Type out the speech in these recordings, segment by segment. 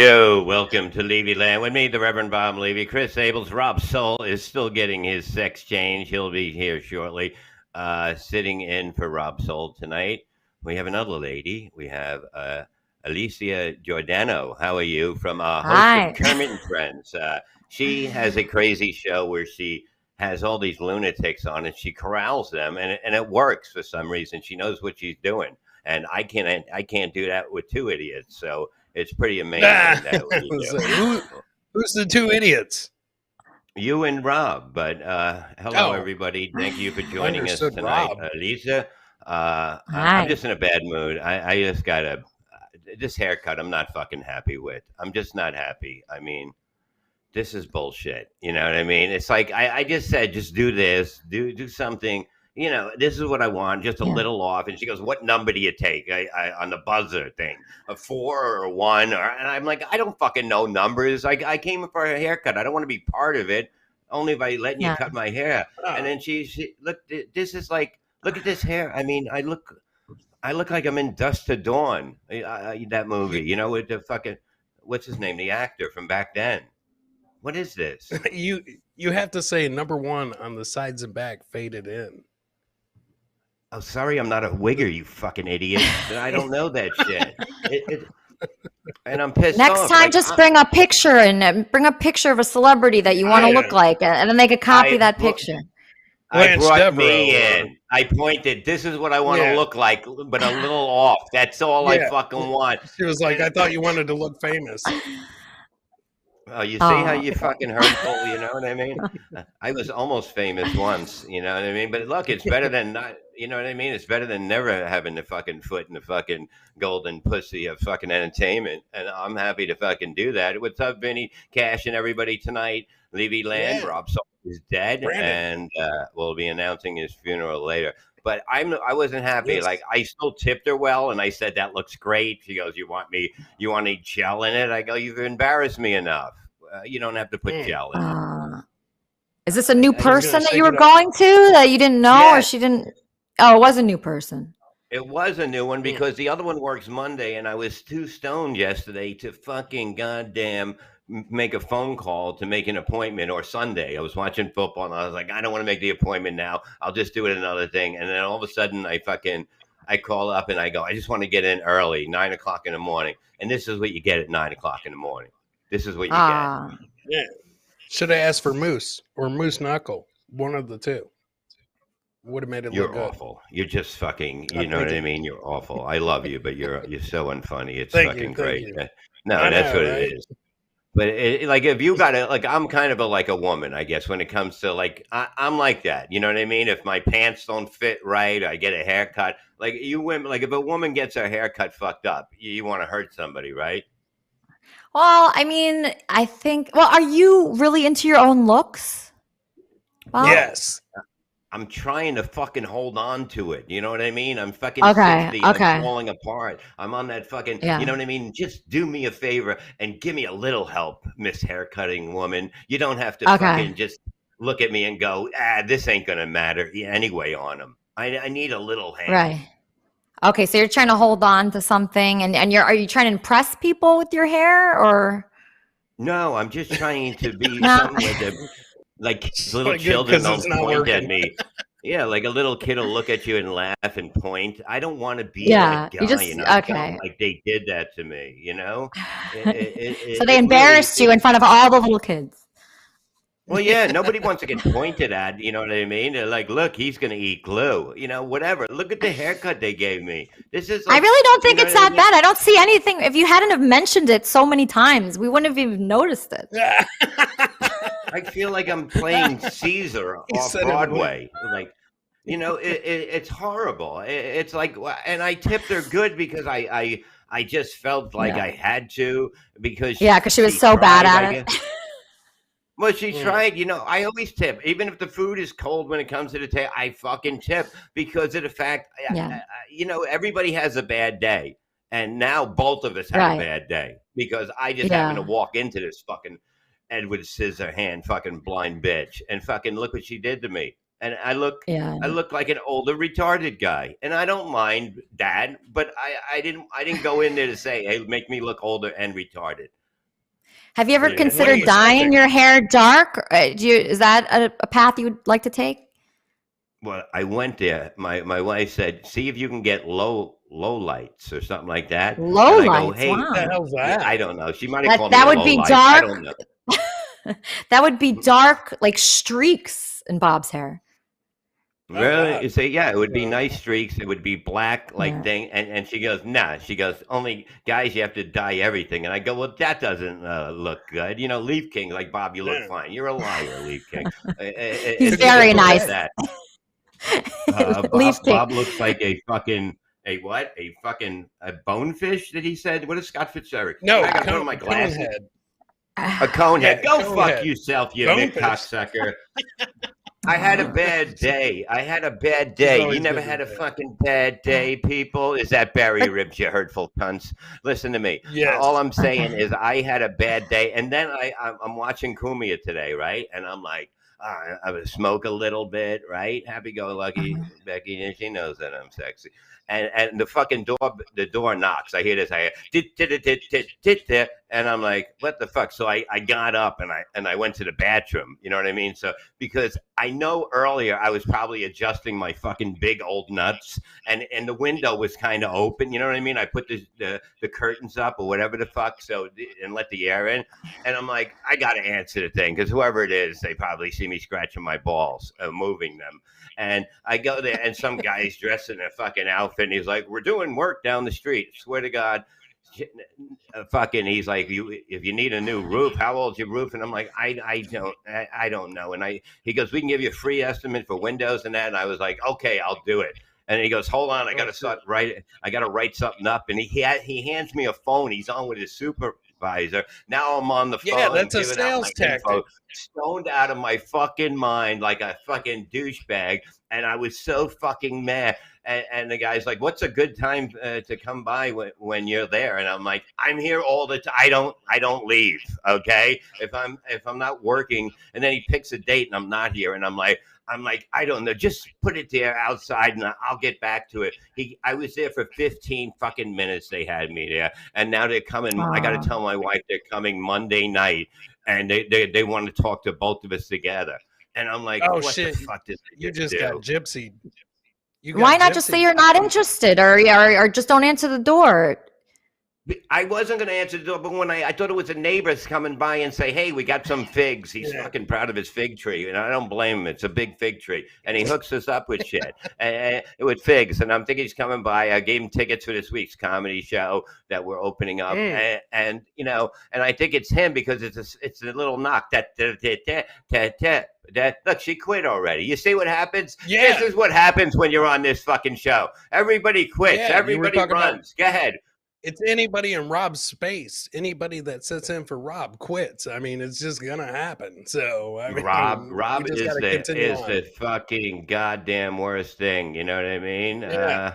Yo, welcome to Levyland with me, the Reverend Bob Levy. Chris Abels, Rob Soul is still getting his sex change. He'll be here shortly, sitting in for Rob Soul tonight. We have another lady. We have Elisa Jordana. How are you? From host of Hi. Kermit and Friends. She has a crazy show where she has all these lunatics on and she corrals them, and it works for some reason. She knows what she's doing, and I can't do that with two idiots. So it's pretty amazing that what you So do. who's the two idiots? You and Rob, but hello Oh, everybody. Thank you for joining us understood tonight, Rob. Lisa. I'm Hi. just in a bad mood. I just got this haircut. I'm not fucking happy with. I'm just not happy. I mean, this is bullshit. You know what I mean? It's like I just said, just do this, do something. You know, this is what I want, just a Yeah. little off. And she goes, "What number do you take on the buzzer thing? A 4 or a 1?" And I'm like, I don't fucking know numbers. I came for a haircut. I don't want to be part of it, only by letting you Yeah. cut my hair. And Oh, then she look. This is like, look at this hair. I mean, I look like I'm in Dust to Dawn. That movie, you know, with the fucking what's his name, the actor from back then. What is this? you have to say number one on the sides and back faded in. Oh, sorry, I'm not a wigger, you fucking idiot. I don't know that shit. And I'm pissed Next off. time, Like, just bring a picture and bring a picture of a celebrity that you want to I, look like, and then they could copy that bro- picture. I Blanche brought me Devereaux, in. I pointed. This is what I want to Yeah. look like, but a little off. That's all I Yeah. fucking want. She was like, I thought you wanted to look famous. Oh, you see how Oh, you fucking hurtful, you know what I mean? I was almost famous once, you know what I mean? But look, it's better than not, you know what I mean? It's better than never having the fucking foot in the fucking golden pussy of fucking entertainment. And I'm happy to fucking do that. What's up, Vinny, Cash, and everybody tonight? Levyland, Yeah, Rob Salt is dead, Brandon. and we'll be announcing his funeral later. But I wasn't happy. Yes. Like, I still tipped her well, and I said that looks great. She goes, "You want any gel in it?" I go, "You've embarrassed me enough. You don't have to put Mm. gel in it." Is this a new I- I was gonna person that say, you were you know, going to that you didn't know, or Yeah, she didn't? Oh, it was a new person. it was a new one mm, because the other one works Monday, and I was too stoned yesterday to fucking goddamn make a phone call to make an appointment. Or Sunday, I was watching football, and I was like, I don't want to make the appointment now. I'll just do it another thing. And then all of a sudden, I call up and I go, I just want to get in early, 9 o'clock in the morning. And this is what you get at 9 o'clock in the morning. This is what you get. Ah, yeah. Should have asked for moose or moose knuckle. One of the two would have made it look You're good. awful. You're just fucking. You know Thank what I you. mean? You're awful. I love you, but you're so unfunny. It's Thank fucking you. Thank great. you. No, I that's know, what right? it is. But like, if you got it, like, I'm kind of like a woman, I guess, when it comes to like, I'm like that. You know what I mean? If my pants don't fit right, I get a haircut. Like, you women, like, if a woman gets her haircut fucked up, you want to hurt somebody, right? well, I mean, I think. Well, are you really into your own looks, Bob? No, Yes. I'm trying to fucking hold on to it. You know what I mean? I'm fucking Okay. 60 and I'm Okay. falling apart. I'm on that fucking, you Yeah. know what I mean? Just do me a favor and give me a little help, Miss Haircutting Woman. You don't have to Okay. fucking just look at me and go, this ain't going to matter anyway on them. I need a little hand. Right. Okay. So you're trying to hold on to something, and are you trying to impress people with your hair, or No, I'm just trying to be no? something with the, like, little Like, good children because it's don't not point at working. me. Yeah, like a little kid will look at you and laugh and point. I don't want to be Yeah. that You guy, just and I felt okay. like they did that to me, you know? It So it they it really embarrassed you in front of all the little kids. well, yeah, nobody wants to get pointed at, you know what I mean? They're like, "Look, he's gonna eat glue," you know, whatever. Look at the haircut they gave me. This is I like, really don't you think know it's what I that mean? bad. I don't see anything. If you hadn't have mentioned it so many times, we wouldn't have even noticed it. I feel like I'm playing Caesar He off said it when Broadway. Like, you know, it's horrible. It's like, and I tipped her good because I just felt like Yeah. I had to, because Yeah, because she was she so bad tried, I at guess. it. Well, she Mm. tried. You know, I always tip, even if the food is cold. When it comes to the table, I fucking tip because of the fact, Yeah. you know, everybody has a bad day, and now both of us had a Right. bad day because I just happened to Yeah. walk into this fucking Edward Scissorhand fucking blind bitch, and fucking look what she did to me. And I Yeah. look like an older retarded guy, and I don't mind that, but I didn't go in there to say, hey, make me look older and retarded. Have you ever Yeah. considered What dyeing aesthetic? your hair dark? Is that a path you would like to take? Well, I went there. My wife said, "See if you can get low lights or something like that." Low And I go, lights. "Hey, What the Wow. hell's yeah, that? I don't know. She might have That called me that a would low be light. I don't dark. know." That would be dark, like streaks in Bob's hair. Oh Really? God. You say, yeah, it would be So, nice streaks. It would be black, like Yeah. thing. And she goes, nah. She goes, only guys, you have to dye everything. And I go, well, that doesn't look good. You know, Leaf King, like Bob, you look yeah. fine. You're a liar, Leaf King. He's Could It's you get very simple as nice. today? that. Leaf King. Bob looks like a fucking a what? A bonefish that he said. What is Scott Fitzgerald? No, I got to put on my cone glasses. head. A cone Yeah, head. Go cone fuck head. yourself, you Bonefish. cocksucker. I had a bad day. It's You always never good to had a be bad. fucking bad day, people? Is that Barry But- Ribs, you hurtful cunts? Listen to me. Yes. All I'm saying Okay. is I had a bad day. And then I'm watching Kumia today, right? And I'm like, I would smoke a little bit, right? Happy-go-lucky Becky, and she knows that I'm sexy. And the door knocks. I hear this. I hear, and I'm like, what the fuck? So I got up and I went to the bathroom. You know what I mean? So because I know earlier I was probably adjusting my fucking big old nuts, and the window was kind of open. You know what I mean? I put the curtains up or whatever the fuck, so and let the air in. And I'm like, I got to answer the thing because whoever it is, they probably see me scratching my balls, moving them. And I go there, and some guy's dressed in a fucking outfit, and he's like, "We're doing work down the street." Swear to God, fucking. He's like, if you need a new roof, how old's your roof? And I'm like, I don't know. And he goes, we can give you a free estimate for windows and that. And I was like, okay, I'll do it. And he goes, hold on, I got to write something up. And he hands me a phone. He's on with his supervisor. Now I'm on the phone. Yeah, that's a giving out sales my tactic. info, stoned out of my fucking mind like a fucking douchebag. And I was so fucking mad. And the guy's like, what's a good time to come by when you're there? And I'm like, I'm here all the time. I don't leave. Okay. If I'm not working, and then he picks a date and I'm not here. And I'm like, I don't know. Just put it there outside and I'll get back to it. I was there for 15 fucking minutes. They had me there. And now they're coming. I got to tell my wife they're coming Monday night, and they want to talk to both of us together. And I'm like, Oh, what shit. the fuck does You just do? got gypsied. You got Why not just say you're not interested, or just don't answer the door? I wasn't going to answer the door, but when I thought it was a neighbor's coming by and say, hey, we got some figs. He's Yeah. fucking proud of his fig tree, and I don't blame him. It's a big fig tree, and he hooks us up with shit, and with figs. And I'm thinking he's coming by. I gave him tickets for this week's comedy show that we're opening up, and you know, and I think it's him because it's a little knock. Look, she quit already. You see what happens? Yeah. This is what happens when you're on this fucking show. Everybody quits. Yeah, you were Everybody talking about- runs. Go ahead. It's anybody in Rob's space. Anybody that sits in for Rob quits. I mean, it's just gonna happen. So I mean, Rob we just is gotta continue on. the fucking goddamn worst thing. You know what I mean? Yeah.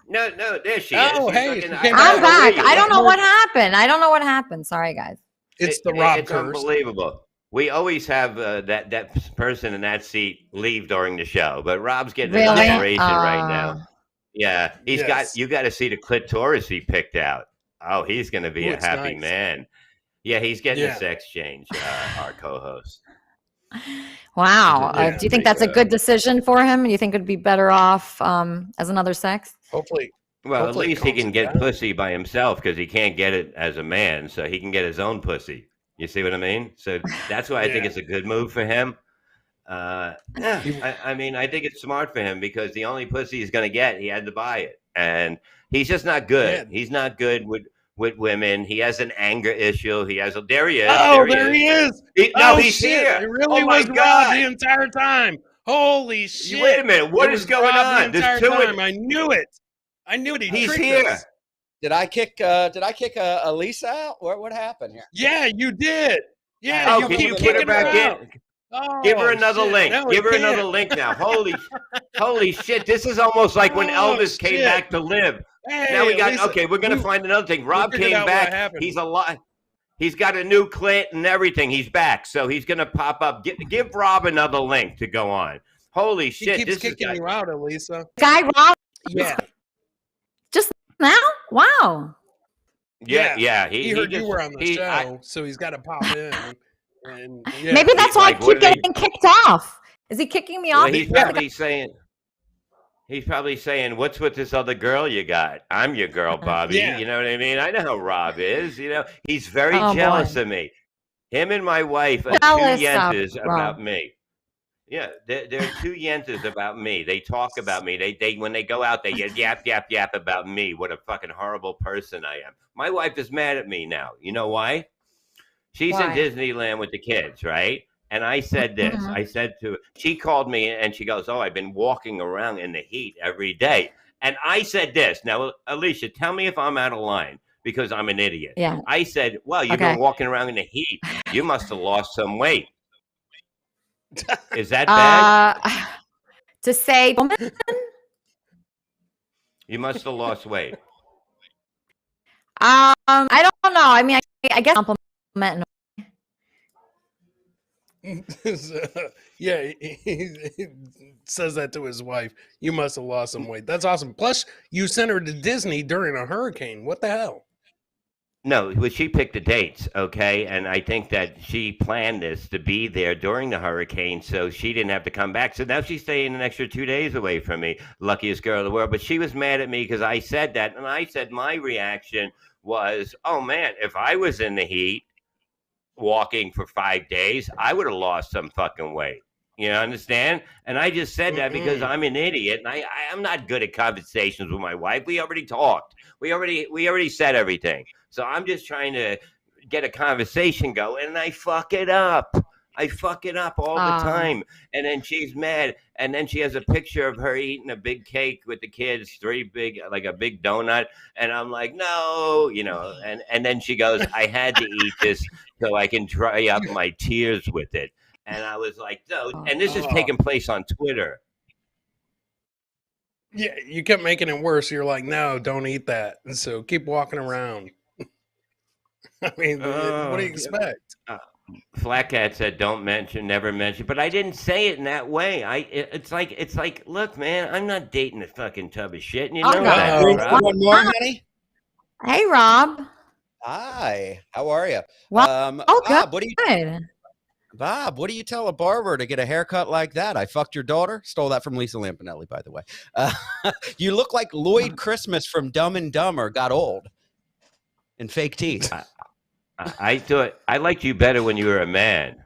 No, there she Oh, is. hey, Fucking- she came I'm back. back. I don't know what happened. I don't know what happened. Sorry, guys. It's the Rob It's curse. unbelievable. We always have that person in that seat leave during the show, but Rob's getting an Really? operation right now. Yeah, Yes. you got to see the clitoris he picked out. Oh, he's going to be Ooh, a it's happy nice. man. Yeah, he's getting Yeah. a sex change, our co-host. Wow. Yeah, Do you think that's a good decision for him? You think it'd be better off as another sex? Hopefully. Well, Hopefully at it least he calms can him get down. pussy by himself because he can't get it as a man, so he can get his own pussy. You see what I mean? So that's why I think Yeah. it's a good move for him. I mean, I think it's smart for him because the only pussy he's going to get, he had to buy it, and he's just not good. Yeah. He's not good with women. He has an anger issue. He has a there he is. Oh, there he is. No, Oh, he's shit. here. It really Oh my was Rob God. the entire time. Holy shit. Wait a minute. What It is was going Rob on? The There's entire two. time. I knew it. I knew it. He He's tricked here. us. Did I kick Elisa out? What happened here? Yeah, you did. Yeah, Oh, you can keep you put kicking her back out. in? Oh, Give her another shit. link. No, Give we her another can't. link now. Holy shit. This is almost like when Oh, Elvis came shit. back to live. Hey, Now we got, Elisa, okay, we're going to find another thing. Rob figured came out what back. happened. He's alive. He's got a new clit and everything. He's back. So he's going to pop up. Give Rob another link to go on. Holy He shit. keeps This is kicking you out, Elisa. Guy Rob Yeah. just now? Wow. Yeah. He heard you were on the show, so he's got to pop in. And Maybe that's why like, I what keep are they- getting kicked off. Is he kicking me Well, off? he's probably saying, "What's with this other girl you got? I'm your girl, Bobby." Yeah. You know what I mean? I know how Rob is. You know, he's very Oh, jealous boy. of me. Him and my wife are Jealous two of yentas Rob. about me. Yeah, they're two yentas about me. They talk about me. They when they go out, they yap about me. What a fucking horrible person I am. My wife is mad at me now. You know why? She's in Why? Disneyland with the kids, right? And I said this. Mhm. I said to her, she called me and she goes, "Oh, I've been walking around in the heat every day." And I said this. Now, Alicia, tell me if I'm out of line because I'm an idiot. Yeah. I said, "Well, you've Okay. been walking around in the heat. You must have lost some weight." Is that bad? To say, woman, You must have lost weight. I don't know. I mean, I guess compliment. Yeah, he says that to his wife. You must have lost some weight. That's awesome. Plus, you sent her to Disney during a hurricane. What the hell? No, well, she picked the dates, okay? And I think that she planned this to be there during the hurricane, so she didn't have to come back. So now she's staying an extra 2 days away from me, luckiest girl in the world. But she was mad at me because I said that, and I said my reaction was, "Oh man, if I was in the heat walking for 5 days, I would have lost some fucking weight." You understand? And I just said that because I'm an idiot, and I'm not good at conversations with my wife. We already talked. We already said everything. So I'm just trying to get a conversation going, and I fuck it up. I fuck it up all the time. And then she's mad. And then she has a picture of her eating a big cake with the kids, like a big donut. And I'm like, no, and then she goes, "I had to eat this so I can dry up my tears with it." And I was like, no. And this is taking place on Twitter. Yeah, you kept making it worse. You're like, no, don't eat that. And so keep walking around. I mean, what do you expect? Flat Cat said, never mention. But I didn't say it in that way. It's like, look, man, I'm not dating a fucking tub of shit. And you know that, Rob. One more, honey. Hey, Rob. Hi. How are you? Well, Bob, good. Bob, what do you tell a barber to get a haircut like that? I fucked your daughter. Stole that from Lisa Lampanelli, by the way. You look like Lloyd Christmas from Dumb and Dumber got old and fake teeth. I thought I liked you better when you were a man.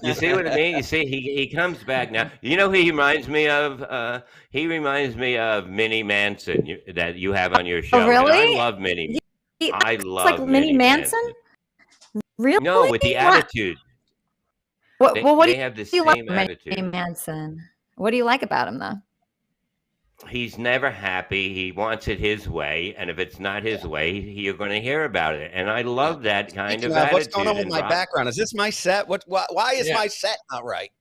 You see what I mean? You see, he comes back now. You know who he reminds me of? He reminds me of Minnie Manson that you have on your show. Oh, really? And I love Minnie. I love like Minnie Manson. Really? No, with the attitude. What They do have the you like same about attitude. Minnie Manson? What do you like about him, though? He's never happy. He wants it his way, and if it's not his way, you're going to hear about it. And I love that kind of attitude. What's going on with my background? Is this my set? Why is my set not right?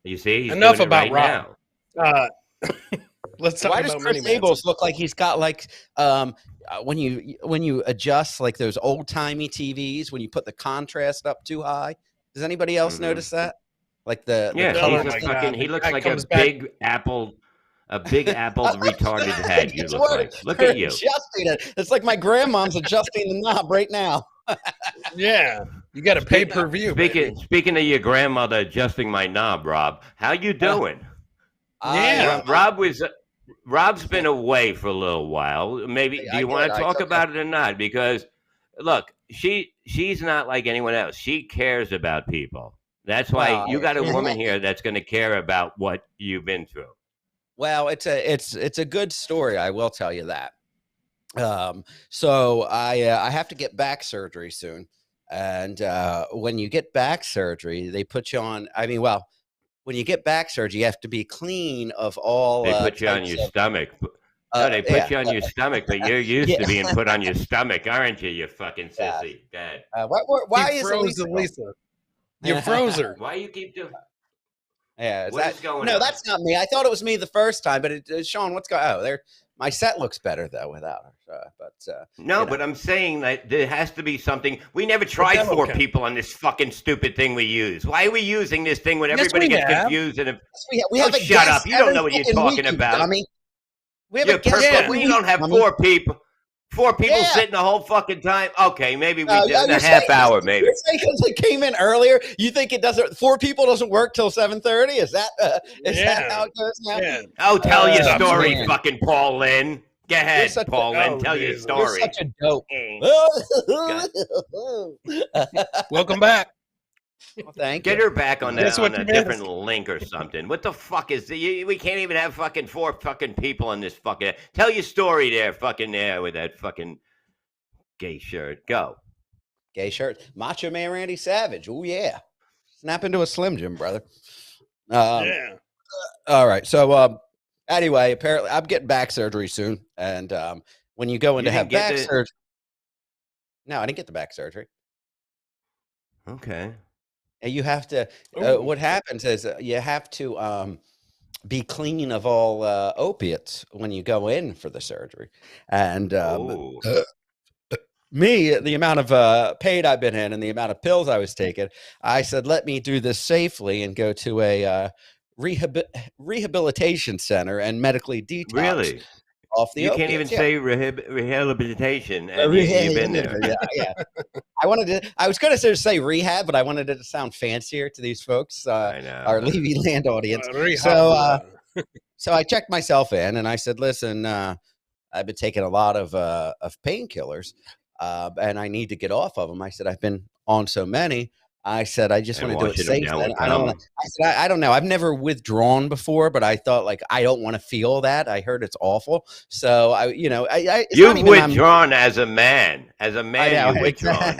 You see, he's Enough doing it about right Rob. now. Let's talk Why about does Chris Minnie Manson. Abels look like he's got like when you adjust like those old timey TVs when you put the contrast up too high? Does anybody else notice that? Like the color. He looks like a big apple retarded head. You look like. Look at you. Adjusting it. It's like my grandmom's adjusting the knob right now. Yeah, you got to pay per view. Speaking of your grandmother adjusting my knob, Rob, how you doing? Yeah, Rob's been away for a little while. Maybe do you want to talk about it or not? Because look, she's not like anyone else. She cares about people. That's why you got a woman here that's going to care about what you've been through. Well, it's a good story. I will tell you that. So I have to get back surgery soon, and when you get back surgery, they put you on. When you get back surgery, you have to be clean of all. They put you on your stomach. No, they put you on your stomach, but you're used to being put on your stomach, aren't you? You fucking sissy. Dad. Why is Elisa? You froze her. Why you keep doing? Yeah, What is going on? No, that's not me. I thought it was me the first time, but Sean, what's going? Oh, there. My set looks better though without her. But I'm saying that there has to be something. We never tried 4 people on this fucking stupid thing we use. Why are we using this thing when everybody gets confused? And we have shut up! You don't know what you're talking about. Dummy. We have You're a guest perfect. Yeah. every We week, don't have Tommy. four people. Four people Yeah. sitting the whole fucking time. Okay, maybe we did Yeah, in a you're half saying- hour, maybe. You're saying because they came in earlier, you think it doesn't? 4 people doesn't work till 7:30? Is that Yeah. how it goes now? Yeah. Oh, tell your Stop story, sleeping. fucking Paul Lynn. Go ahead, such a- Paul Lynn. oh, Tell your Jesus. You're story. such a dope. Welcome back. Well, thank Get you. her back on, Guess what on a you different missed? link or something. What the fuck is we can't even have fucking 4 fucking people on this fucking. Tell your story there, fucking there with that fucking gay shirt. Go. Gay shirt. Macho Man Randy Savage. Oh, yeah. Snap into a Slim Jim, brother. Yeah. All right. So, anyway, apparently I'm getting back surgery soon. And when you go in You to have didn't get back the- surgery. No, I didn't get the back surgery. Okay. And you have to, Ooh. what happens is you have to be clean of all opiates when you go in for the surgery. And Oh. me, the amount of pain I've been in and the amount of pills I was taking, I said, let me do this safely and go to a rehabilitation center and medically detox Really? off the You opiates. can't even Yeah. say rehabilitation, and you've been there. Yeah. I was going to say rehab, but I wanted it to sound fancier to these folks, I know. our Levyland audience. Rehab. So I checked myself in and I said, listen, I've been taking a lot of painkillers and I need to get off of them. I said, I've been on so many. I said, I just And want to do it washing them safe. down with I don't gum. wanna, I said, I don't know. I've never withdrawn before, but I thought like, I don't want to feel that. I heard it's awful. So it's not You've even I'm- withdrawn as a man. As a I man, know. you've withdrawn.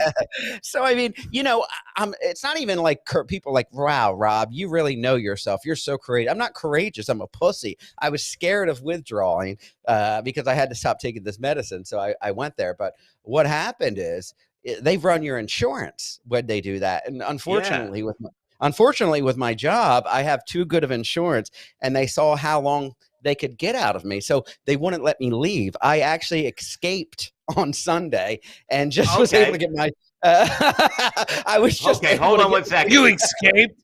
So I mean, it's not even like people like, wow, Rob, you really know yourself. You're so courageous. I'm not courageous. I'm a pussy. I was scared of withdrawing because I had to stop taking this medicine. So I went there. But what happened is they run your insurance when they do that, and unfortunately, with my job, I have too good of insurance, and they saw how long they could get out of me, so they wouldn't let me leave. I actually escaped on Sunday and just was able to get my. I was just Okay, able hold to on get- You one second. escaped.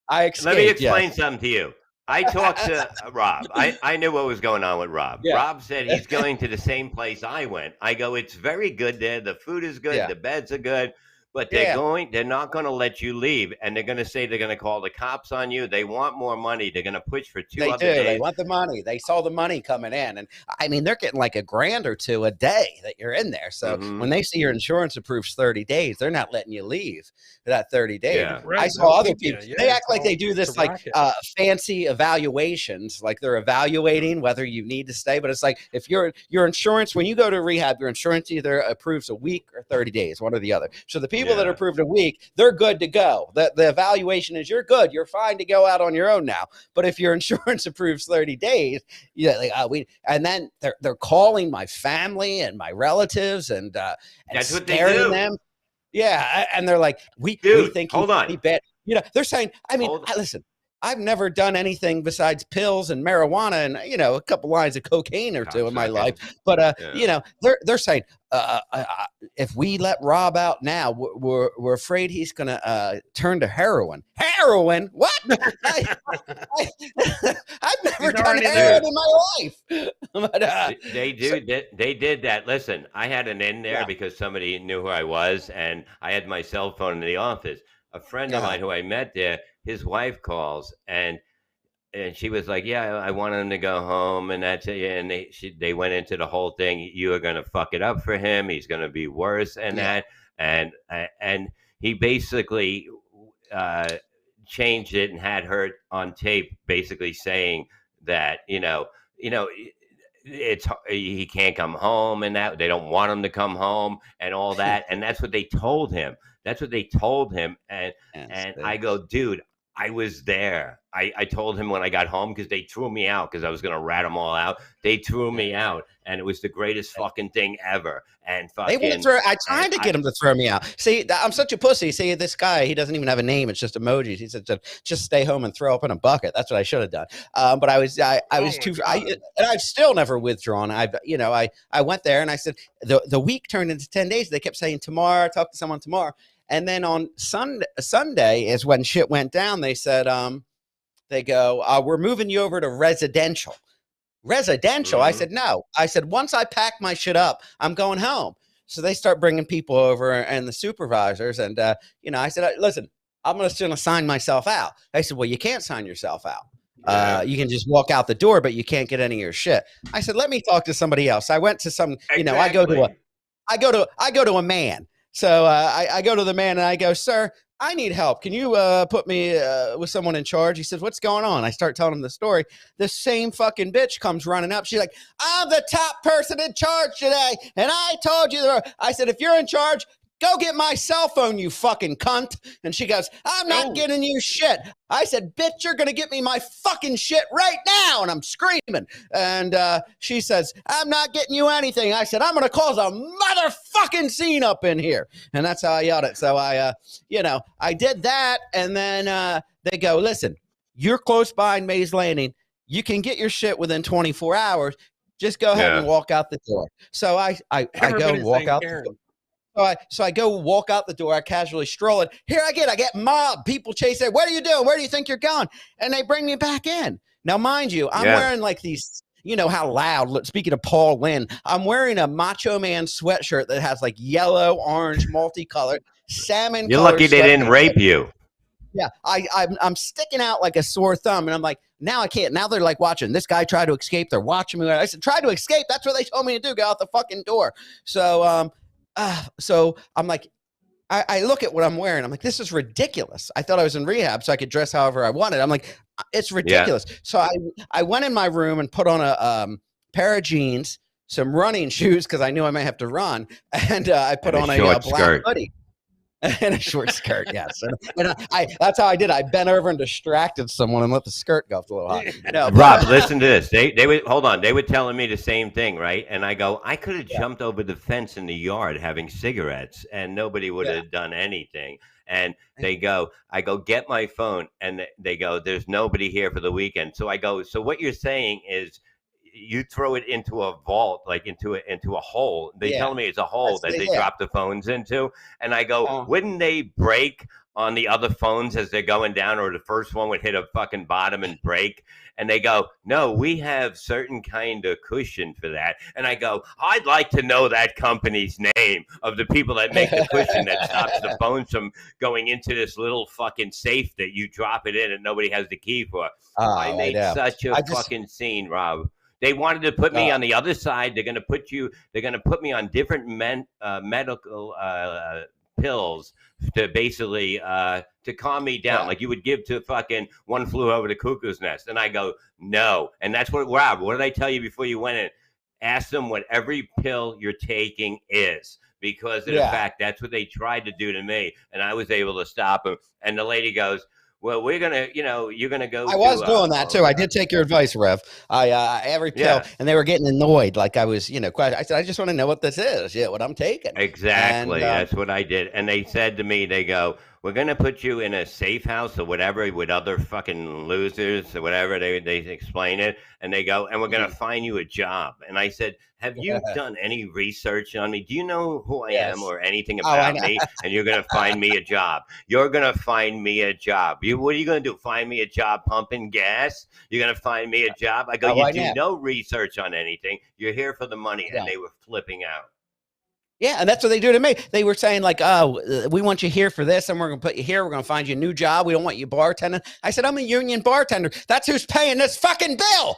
I escaped. Let me yes. explain something to you. I talked to Rob. I knew what was going on with Rob. Yeah. Rob said he's going to the same place I went. I go, it's very good there. The food is good. Yeah. The beds are good. But Yeah. they're not going to let you leave. And they're going to say they're going to call the cops on you. They want more money. They're going to push for two They other do. days. They want the money. They saw the money coming in, and I mean, they're getting like $1,000 or $2,000 a day that you're in there. So Mhm. when they see your insurance approves 30 days, they're not letting you leave for that 30 days. Yeah. Right, I they'll saw other keep you. people. Yeah, They it's act like they all- do it's this a like racket. fancy evaluations, like they're evaluating whether you need to stay. But it's like if your insurance, when you go to rehab, your insurance either approves a week or 30 days, one or the other. So the people that Yeah. are approved a week, they're good to go. The evaluation is you're good, you're fine to go out on your own now. But if your insurance approves 30 days, and then they're calling my family and my relatives and That's what they scaring do. them. Yeah, and they're like, we Dude, think hold he's on. pretty bad. They're saying, I mean, Hold- listen, I've never done anything besides pills and marijuana and a couple lines of cocaine or two in my Cocksucker. life. But Yeah. they're saying if we let Rob out now, we're afraid he's gonna turn to heroin. Heroin? What? I've never He's done already heroin there. in my life. But, They do. They did that. Listen, I had an in there Yeah. because somebody knew who I was, and I had my cell phone in the office. A friend of Yeah. mine who I met there, his wife calls, and she was like, "Yeah, I want him to go home," and that's it. And they went into the whole thing. You are going to fuck it up for him. He's going to be worse, and Yeah. that, and he basically changed it and had her on tape, basically saying that he can't come home and that they don't want him to come home and all that, and that's what they told him. That's what they told him, and I go, dude, I was there. I told him when I got home because they threw me out because I was gonna rat them all out. They threw me out, and it was the greatest fucking thing ever. And fucking, they want to throw. I tried and to get him to throw me out. See, I'm such a pussy. See, this guy, he doesn't even have a name. It's just emojis. He said, "Just stay home and throw up in a bucket." That's what I should have done. But I was too. And I've still never withdrawn. I went there and I said the week turned into 10 days. They kept saying tomorrow. Talk to someone tomorrow. And then on Sunday is when shit went down. They said, they go, we're moving you over to residential. Residential? I said, no. I said, once I pack my shit up, I'm going home. So they start bringing people over and the supervisors. And, I said, listen, I'm just going to sign myself out. They said, well, you can't sign yourself out. You can just walk out the door, but you can't get any of your shit. I said, let me talk to somebody else. I went to some, I go to a man. So I go to the man and I go, sir, I need help. Can you put me with someone in charge? He says, what's going on? I start telling him the story. The same fucking bitch comes running up. She's like, I'm the top person in charge today. And I told you. I said, if you're in charge, go get my cell phone, you fucking cunt. And she goes, I'm not getting you shit. I said, bitch, you're going to get me my fucking shit right now. And I'm screaming. And she says, I'm not getting you anything. I said, I'm going to cause a motherfucking scene up in here. And that's how I yelled it. So I did that. And then they go, listen, you're close by in Mays Landing. You can get your shit within 24 hours. Just go ahead and walk out the door. So I go walk out the door. So I go walk out the door. I casually stroll it. Here I get mobbed. People chase it. What are you doing? Where do you think you're going? And they bring me back in. Now, mind you, I'm wearing like these, how loud, speaking of Paul Lynn, I'm wearing a Macho Man sweatshirt that has like yellow, orange, multicolored, salmon. You're lucky they didn't rape you. Yeah, I'm sticking out like a sore thumb. And I'm like, now I can't. Now they're like watching. This guy tried to escape. They're watching me. I said, try to escape. That's what they told me to do. Get out the fucking door. So I'm like, I look at what I'm wearing. I'm like, this is ridiculous. I thought I was in rehab so I could dress however I wanted. I'm like, it's ridiculous. Yeah. So I went in my room and put on a pair of jeans, some running shoes because I knew I might have to run, and I put on a black hoodie. And a short skirt, yes. And that's how I did. I bent over and distracted someone and let the skirt go up a little high. No, Rob, listen to this. They would hold on. They were telling me the same thing, right? And I go, I could have jumped over the fence in the yard having cigarettes, and nobody would have done anything. And I go, get my phone, and they go, there's nobody here for the weekend. So I go, so what you're saying is, you throw it into a vault, like into a hole. They tell me it's a hole that they drop the phones into. And I go, wouldn't they break on the other phones as they're going down, or the first one would hit a fucking bottom and break? And they go, no, we have certain kind of cushion for that. And I go, I'd like to know that company's name of the people that make the cushion that stops the phones from going into this little fucking safe that you drop it in and nobody has the key for. I made such a fucking scene, Rob. They wanted to put me on the other side. They're going to put me on different medical pills to basically to calm me down, like you would give to fucking One Flew Over the Cuckoo's Nest. And I go, no. And that's what, Rob, what did I tell you before you went in? Ask them what every pill you're taking is. Because of the fact that's what they tried to do to me. And I was able to stop them. And the lady goes, well, we're going to, you're going to go. I was doing that too. I did take your advice, Rev. Every pill, and they were getting annoyed. Like I was, I said, I just want to know what this is. Yeah, what I'm taking. Exactly. And, that's what I did. And they said to me, they go, we're going to put you in a safe house or whatever with other fucking losers or whatever. They explain it. And they go, and we're going to find you a job. And I said, have you done any research on me? Do you know who I am or anything about me? And you're going to find me a job. You're going to find me a job. What are you going to do? Find me a job pumping gas? You're going to find me a job? I go, you do no research on anything. You're here for the money. And they were flipping out. Yeah, and that's what they do to me. They were saying like, oh, we want you here for this, and we're going to put you here. We're going to find you a new job. We don't want you bartending. I said, I'm a union bartender. That's who's paying this fucking bill.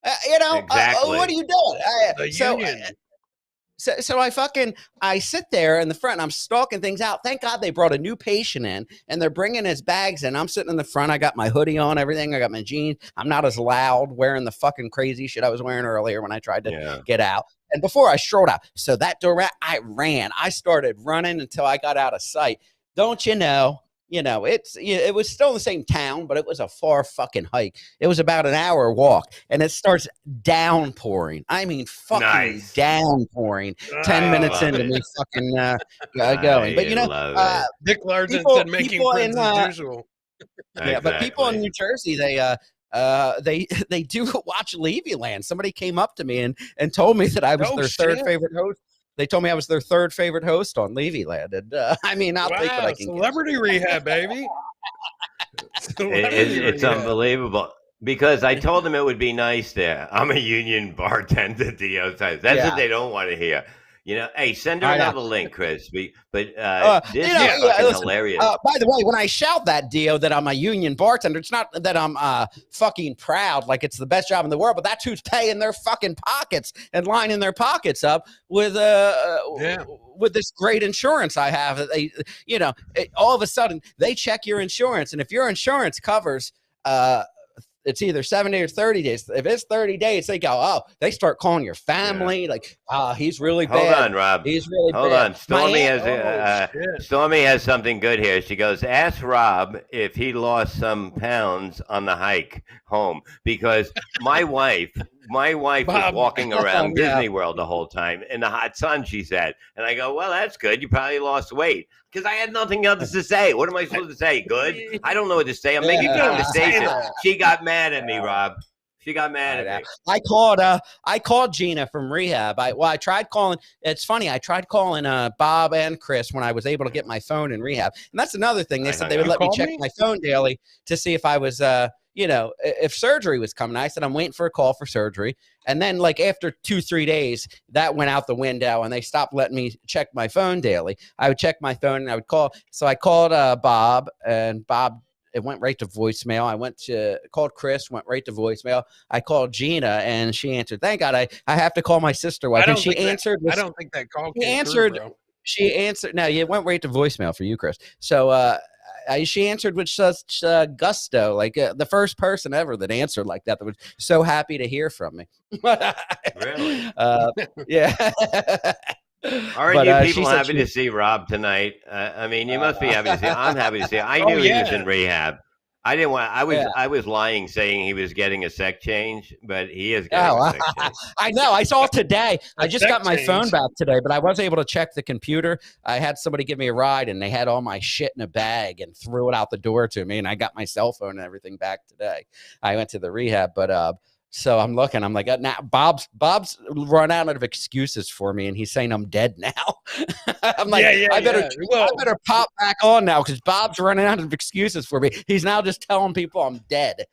Exactly. What are you doing? The union. So I sit there in the front and I'm stalking things out. Thank God they brought a new patient in and they're bringing his bags in. I'm sitting in the front. I got my hoodie on, everything. I got my jeans. I'm not as loud wearing the fucking crazy shit I was wearing earlier when I tried to get out. And before I strolled out, so that door, I ran. I started running until I got out of sight. Don't you know? It was still in the same town, but it was a far fucking hike. It was about an hour walk, and it starts downpouring. I mean, fucking downpouring. 10 minutes into me fucking going. But Dick Larson said making friends as usual. Yeah, but people in New Jersey, they do watch Levyland. Somebody came up to me and told me that I was their third favorite host. They told me I was their third favorite host on Levyland. And I'll take what I can celebrity get. rehab, baby. It's unbelievable. Because I told him it would be nice there. I'm a union bartender, Dio says. That's what they don't want to hear. You know, hey, send her I know. another link, Chris. But this you know, is fucking listen, hilarious. by the way, when I shout that, Dio, that I'm a union bartender, it's not that I'm fucking proud, like it's the best job in the world, but that's who's paying their fucking pockets and lining their pockets up with this great insurance I have. They, you know, all of a sudden they check your insurance, and if your insurance covers it's either 70 or 30 days. If it's 30 days, they go, oh, they start calling your family. Like, he's really bad. Hold on, Rob. He's really Hold bad. on. Stormy has something good here. She goes, ask Rob if he lost some pounds on the hike home, because my wife was walking around Disney World the whole time in the hot sun, she said. And I go, well, that's good. You probably lost weight. Because I had nothing else to say. What am I supposed to say? Good? I don't know what to say. I'm making a conversation. She got mad at me, Rob. She got mad at me. I called Gina from rehab. I tried calling. It's funny. I tried calling Bob and Chris when I was able to get my phone in rehab. And that's another thing. They said they would let me check my phone daily to see if I was you know, if surgery was coming. I said, I'm waiting for a call for surgery. And then like after 2-3 days, that went out the window and they stopped letting me check my phone daily. I would check my phone and I would call. So I called Bob, and Bob, it went right to voicemail. I called Chris, went right to voicemail. I called Gina and she answered. Thank God I have to call my sister wife. And she answered. I don't think that call came through, bro. She answered. No, it went right to voicemail for you, Chris. So she answered with such gusto, like the first person ever that answered like that was so happy to hear from me. Really? Yeah. Aren't you people happy to see Rob tonight? I mean, you must be happy to see him. I'm happy to see him. I knew he was in rehab. I didn't want. I was lying, saying he was getting a sex change, but he is getting a sex change. I know. I saw it today. I just got my phone back today, but I was able to check the computer. I had somebody give me a ride, and they had all my shit in a bag and threw it out the door to me, and I got my cell phone and everything back today. I went to the rehab, but so I'm looking. I'm like, now Bob's run out of excuses for me, and he's saying I'm dead now. I'm like, I better pop back on now because Bob's running out of excuses for me. He's now just telling people I'm dead.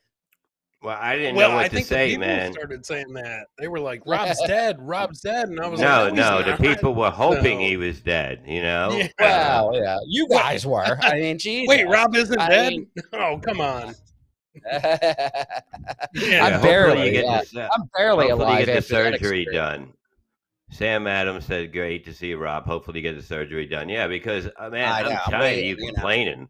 Well, I didn't know what to say, the man. Started saying that. They were like, "Rob's dead. Rob's dead," and I was like, "No, the people were hoping he was dead." You know? Yeah. Well, yeah, you guys were. I mean, Jesus. Wait, Rob isn't dead? Oh, come on. I'm barely alive. You get the surgery done. Sam Adams said, "Great to see Rob. Hopefully, you get the surgery done." Yeah, because man, I'm tired of you complaining.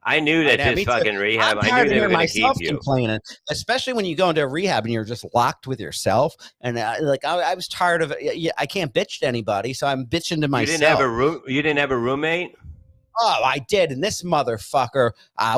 I knew that this fucking rehab. I knew they were going to keep you complaining, especially when you go into a rehab and you're just locked with yourself. And I was tired of it. I can't bitch to anybody, so I'm bitching to myself. You didn't have a roommate? Oh, I did, and this motherfucker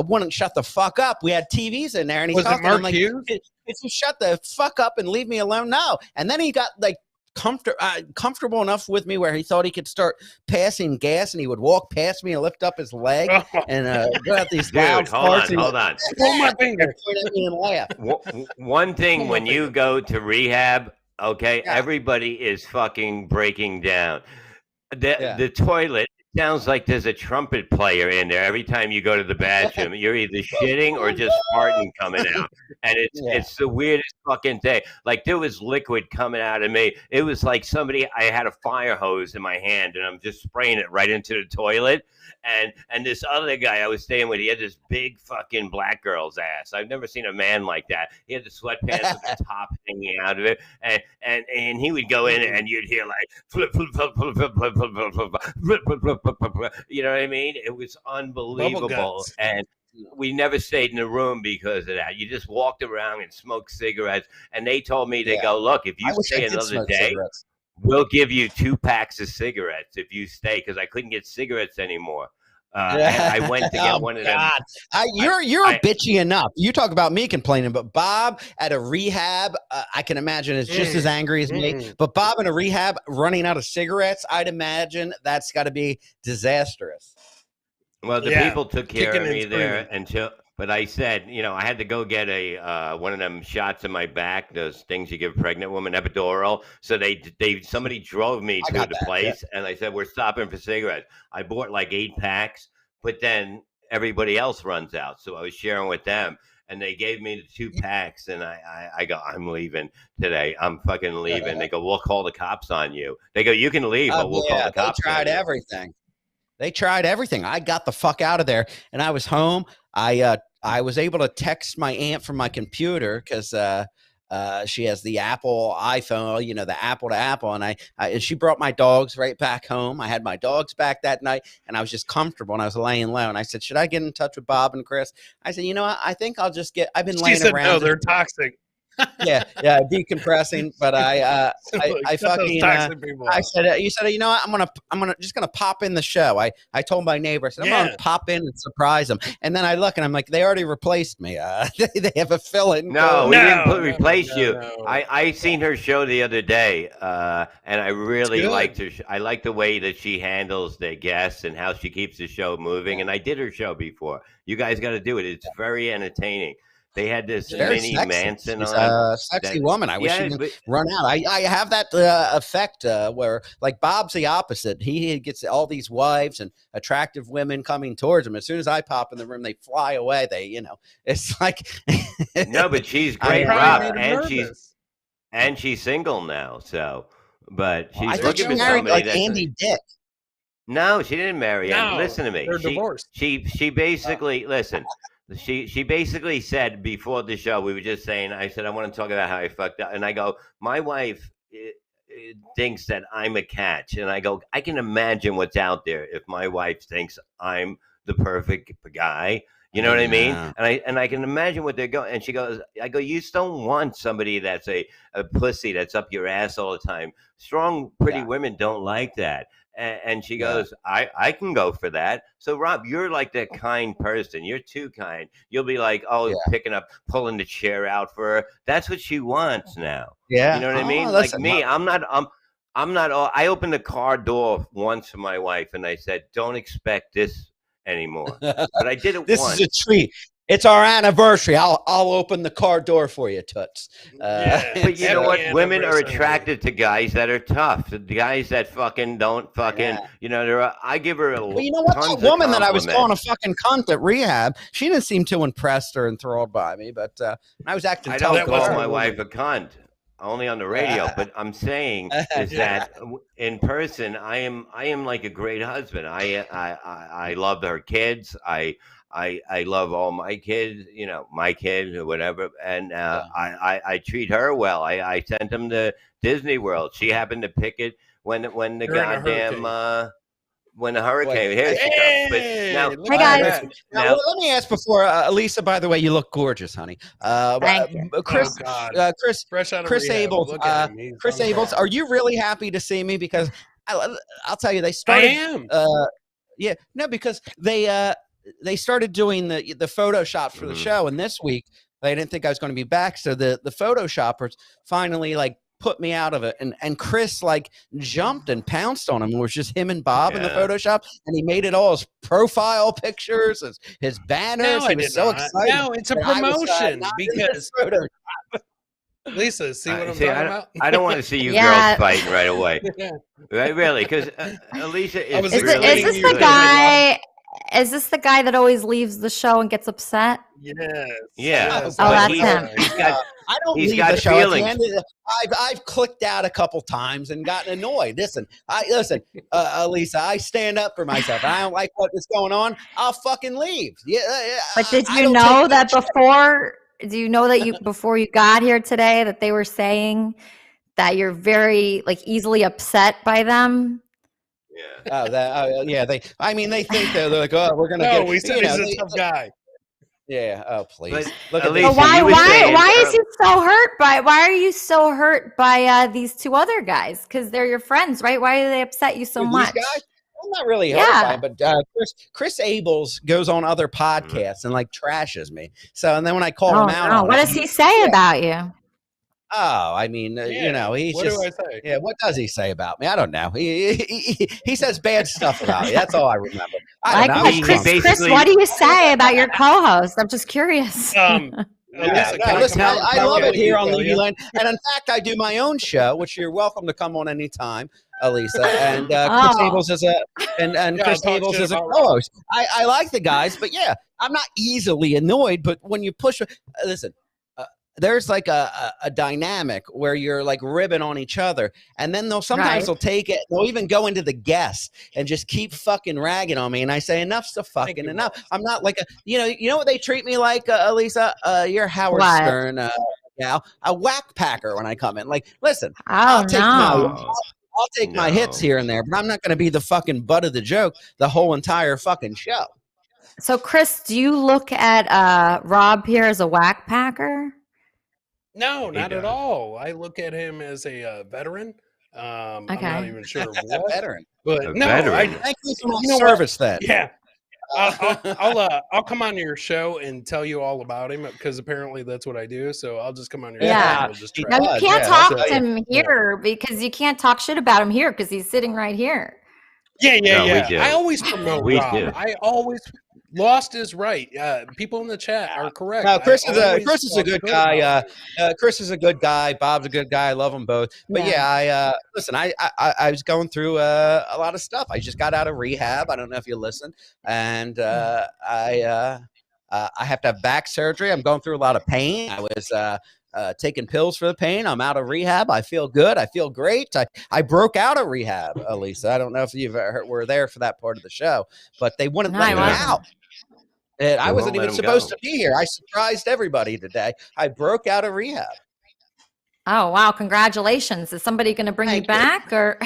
wouldn't shut the fuck up. We had TVs in there, and he's talking. I'm like, Hughes? If you shut the fuck up and leave me alone, no. And then he got like comfortable enough with me where he thought he could start passing gas, and he would walk past me and lift up his leg and go out these loud farts. Hold on. Pull my finger. Point at me and laugh. One thing when you go to rehab, okay, everybody is fucking breaking down. The toilet sounds like there's a trumpet player in there every time you go to the bathroom. You're either shitting or just farting coming out, and it's the weirdest fucking thing. Like there was liquid coming out of me. It was like I had a fire hose in my hand, and I'm just spraying it right into the toilet. And this other guy I was staying with, he had this big fucking black girl's ass. I've never seen a man like that. He had the sweatpants with the top hanging out of it, and he would go in and you'd hear like flip, flip, flip, flip, flip, flip, flip, flip, flip, flip, flip, flip, flip. You know what I mean? It was unbelievable, and we never stayed in the room because of that. You just walked around and smoked cigarettes, and they told me to go, look, if you stay another day, we'll give you 2 packs of cigarettes if you stay, because I couldn't get cigarettes anymore. And I went to get one of them. You're bitchy enough. You talk about me complaining, but Bob at a rehab, I can imagine is just as angry as me. But Bob in a rehab running out of cigarettes, I'd imagine that's got to be disastrous. Well, the people took care of me there but I said, I had to go get one of them shots in my back, those things you give pregnant women, epidural. So somebody drove me to the place, and I said, we're stopping for cigarettes. I bought like 8 packs, but then everybody else runs out. So I was sharing with them. and they gave me the 2 packs, and I go, I'm leaving today. I'm fucking leaving. They go, we'll call the cops on you. They go, you can leave, but we'll call the cops. They tried everything. They tried everything. I got the fuck out of there, and I was home. I was able to text my aunt from my computer because she has the Apple iPhone, you know, the Apple to Apple, and she brought my dogs right back home. I had my dogs back that night, and I was just comfortable, and I was laying low, and I said, should I get in touch with Bob and Chris? I said, you know what? I think I'll just get. I've been laying around. No, they're toxic. yeah, decompressing. But I fucking I said, you said, you know what? I'm just gonna pop in the show. I told my neighbor, I said, I'm gonna pop in and surprise them. And then I look and I'm like, they already replaced me. They have a fill-in. No, we didn't replace you. No. I seen her show the other day, and I really liked her. I like the way that she handles the guests and how she keeps the show moving. And I did her show before. You guys got to do it. It's very entertaining. They had this Minnie Manson on. A sexy woman. I wish she didn't run out. I have that effect where, like, Bob's the opposite. He gets all these wives and attractive women coming towards him. As soon as I pop in the room, they fly away. It's like. No, but she's great, Rob, and she's single now. So, but she's looking for somebody like Andy Dick. No, she didn't marry him. Listen to me. They're divorced. She basically listen. She basically said before the show, we were just saying, I said, I want to talk about how I fucked up. And I go, my wife thinks that I'm a catch. And I go, I can imagine what's out there if my wife thinks I'm the perfect guy. You know what I mean? And I can imagine what they're going. And she goes, I go, you just don't want somebody that's a pussy that's up your ass all the time. Strong, pretty women don't like that. And she goes, I can go for that. So, Rob, you're like that kind person. You're too kind. You'll be like, pulling the chair out for her. That's what she wants now. Yeah. You know what I mean? Like me, I'm not. I opened the car door once for my wife, and I said, don't expect this anymore. But I did it once. This is a treat. It's our anniversary. I'll open the car door for you, Toots. But you know what? Women are attracted to guys that are tough. The guys that fucking don't fucking, I give her a well, you know what? That woman that I was calling a fucking cunt at rehab, she didn't seem too impressed or enthralled by me, but I was acting tough. I don't call my wife a cunt. Only on the radio, but I'm saying is that in person, I am like a great husband. I love her kids. I love all my kids, my kids or whatever. And I treat her well. I sent them to Disney World. She happened to pick it when the goddamn when the hurricane. Here she comes. But now, hi guys. Now, let me ask before Elisa. By the way, you look gorgeous, honey. Thank you. Chris, fresh out of Chris rehab. Chris Abels, are you really happy to see me? Because I'll tell you, they started. I am. Because they started doing the Photoshop for the show, and this week they didn't think I was going to be back, so the Photoshoppers finally put me out of it, and Chris jumped and pounced on him. It was just him and Bob in the Photoshop, and he made it all his profile pictures, his banners. No, he was so excited. No, it's a promotion because Lisa, see what I'm talking about? I don't want to see you girls fighting right away. Right, really, because Elisa is this the guy? Is this the guy that always leaves the show and gets upset? Yes. Yeah. Yes. Oh, that's him. I don't leave the show. Feelings. I've clicked out a couple times and gotten annoyed. Listen, Elisa, I stand up for myself. I don't like what is going on. I'll fucking leave. Yeah. But did you know that before? Do you know that before you got here today that they were saying that you're very easily upset by them? Yeah. They think they're like, oh, we're gonna get. We said he's a tough guy. Yeah. Oh, please. But why is he so hurt by? Why are you so hurt by these two other guys? Because they're your friends, right? Why do they upset you so much? These guys? I'm not really hurt by it, but Chris Abels goes on other podcasts and trashes me. So, and then when I call him out, what does he say about you? Oh, I mean, he's what just. Do I say? Yeah, what does he say about me? I don't know. He says bad stuff about me. That's all I remember. I don't know. Chris, what do you say about your co-host? I'm just curious. Listen, I love it here on Levyland. And in fact, I do my own show, which you're welcome to come on anytime. Elisa, and Chris Oh. Abels is and Yeah, Chris talk Abels shit is a about co-host. I like the guys, but yeah, I'm not easily annoyed. But when you push, listen, there's like a dynamic where you're like ribbing on each other, and then sometimes they'll take it. They'll even go into the guests and just keep fucking ragging on me. And I say, enough's the fucking you, enough. boss. I'm not like you know what they treat me like, Elisa. You're Howard What? Stern. Now a whack packer when I come in. Like, listen, Oh, I'll take no. I'll take my hits here and there, but I'm not going to be the fucking butt of the joke the whole entire fucking show. So, Chris, do you look at Rob here as a whack packer? No, He not at does. all. I look at him as a veteran. I'm not Okay. even sure of A what, veteran. but A no, veteran. Thank you for my You know what? service then. yeah. I'll come on your show and tell you all about him because apparently that's what I do. So I'll just come on your show Yeah. and we'll just He try. No, does, you can't yeah, talk that's to him here because you can't talk shit about him here because he's sitting right here. Yeah, No, we do. I always promote We Rob. do. I always Lost is right. People in the chat are correct. No, Chris is always a talk good good guy. about him. Chris is a good guy. Bob's a good guy. I love them both. But yeah, listen. I was going through a lot of stuff. I just got out of rehab. I don't know if you listen, and I have to have back surgery. I'm going through a lot of pain. I was taking pills for the pain. I'm out of rehab. I feel good. I feel great. I broke out of rehab, Elisa. I don't know if you were there for that part of the show, but they wouldn't No, let I me wasn't. out. And I They wasn't won't let even him supposed go. to be here. I surprised everybody today. I broke out of rehab. Oh, wow. Congratulations. Is somebody going to bring you Thank you. back or?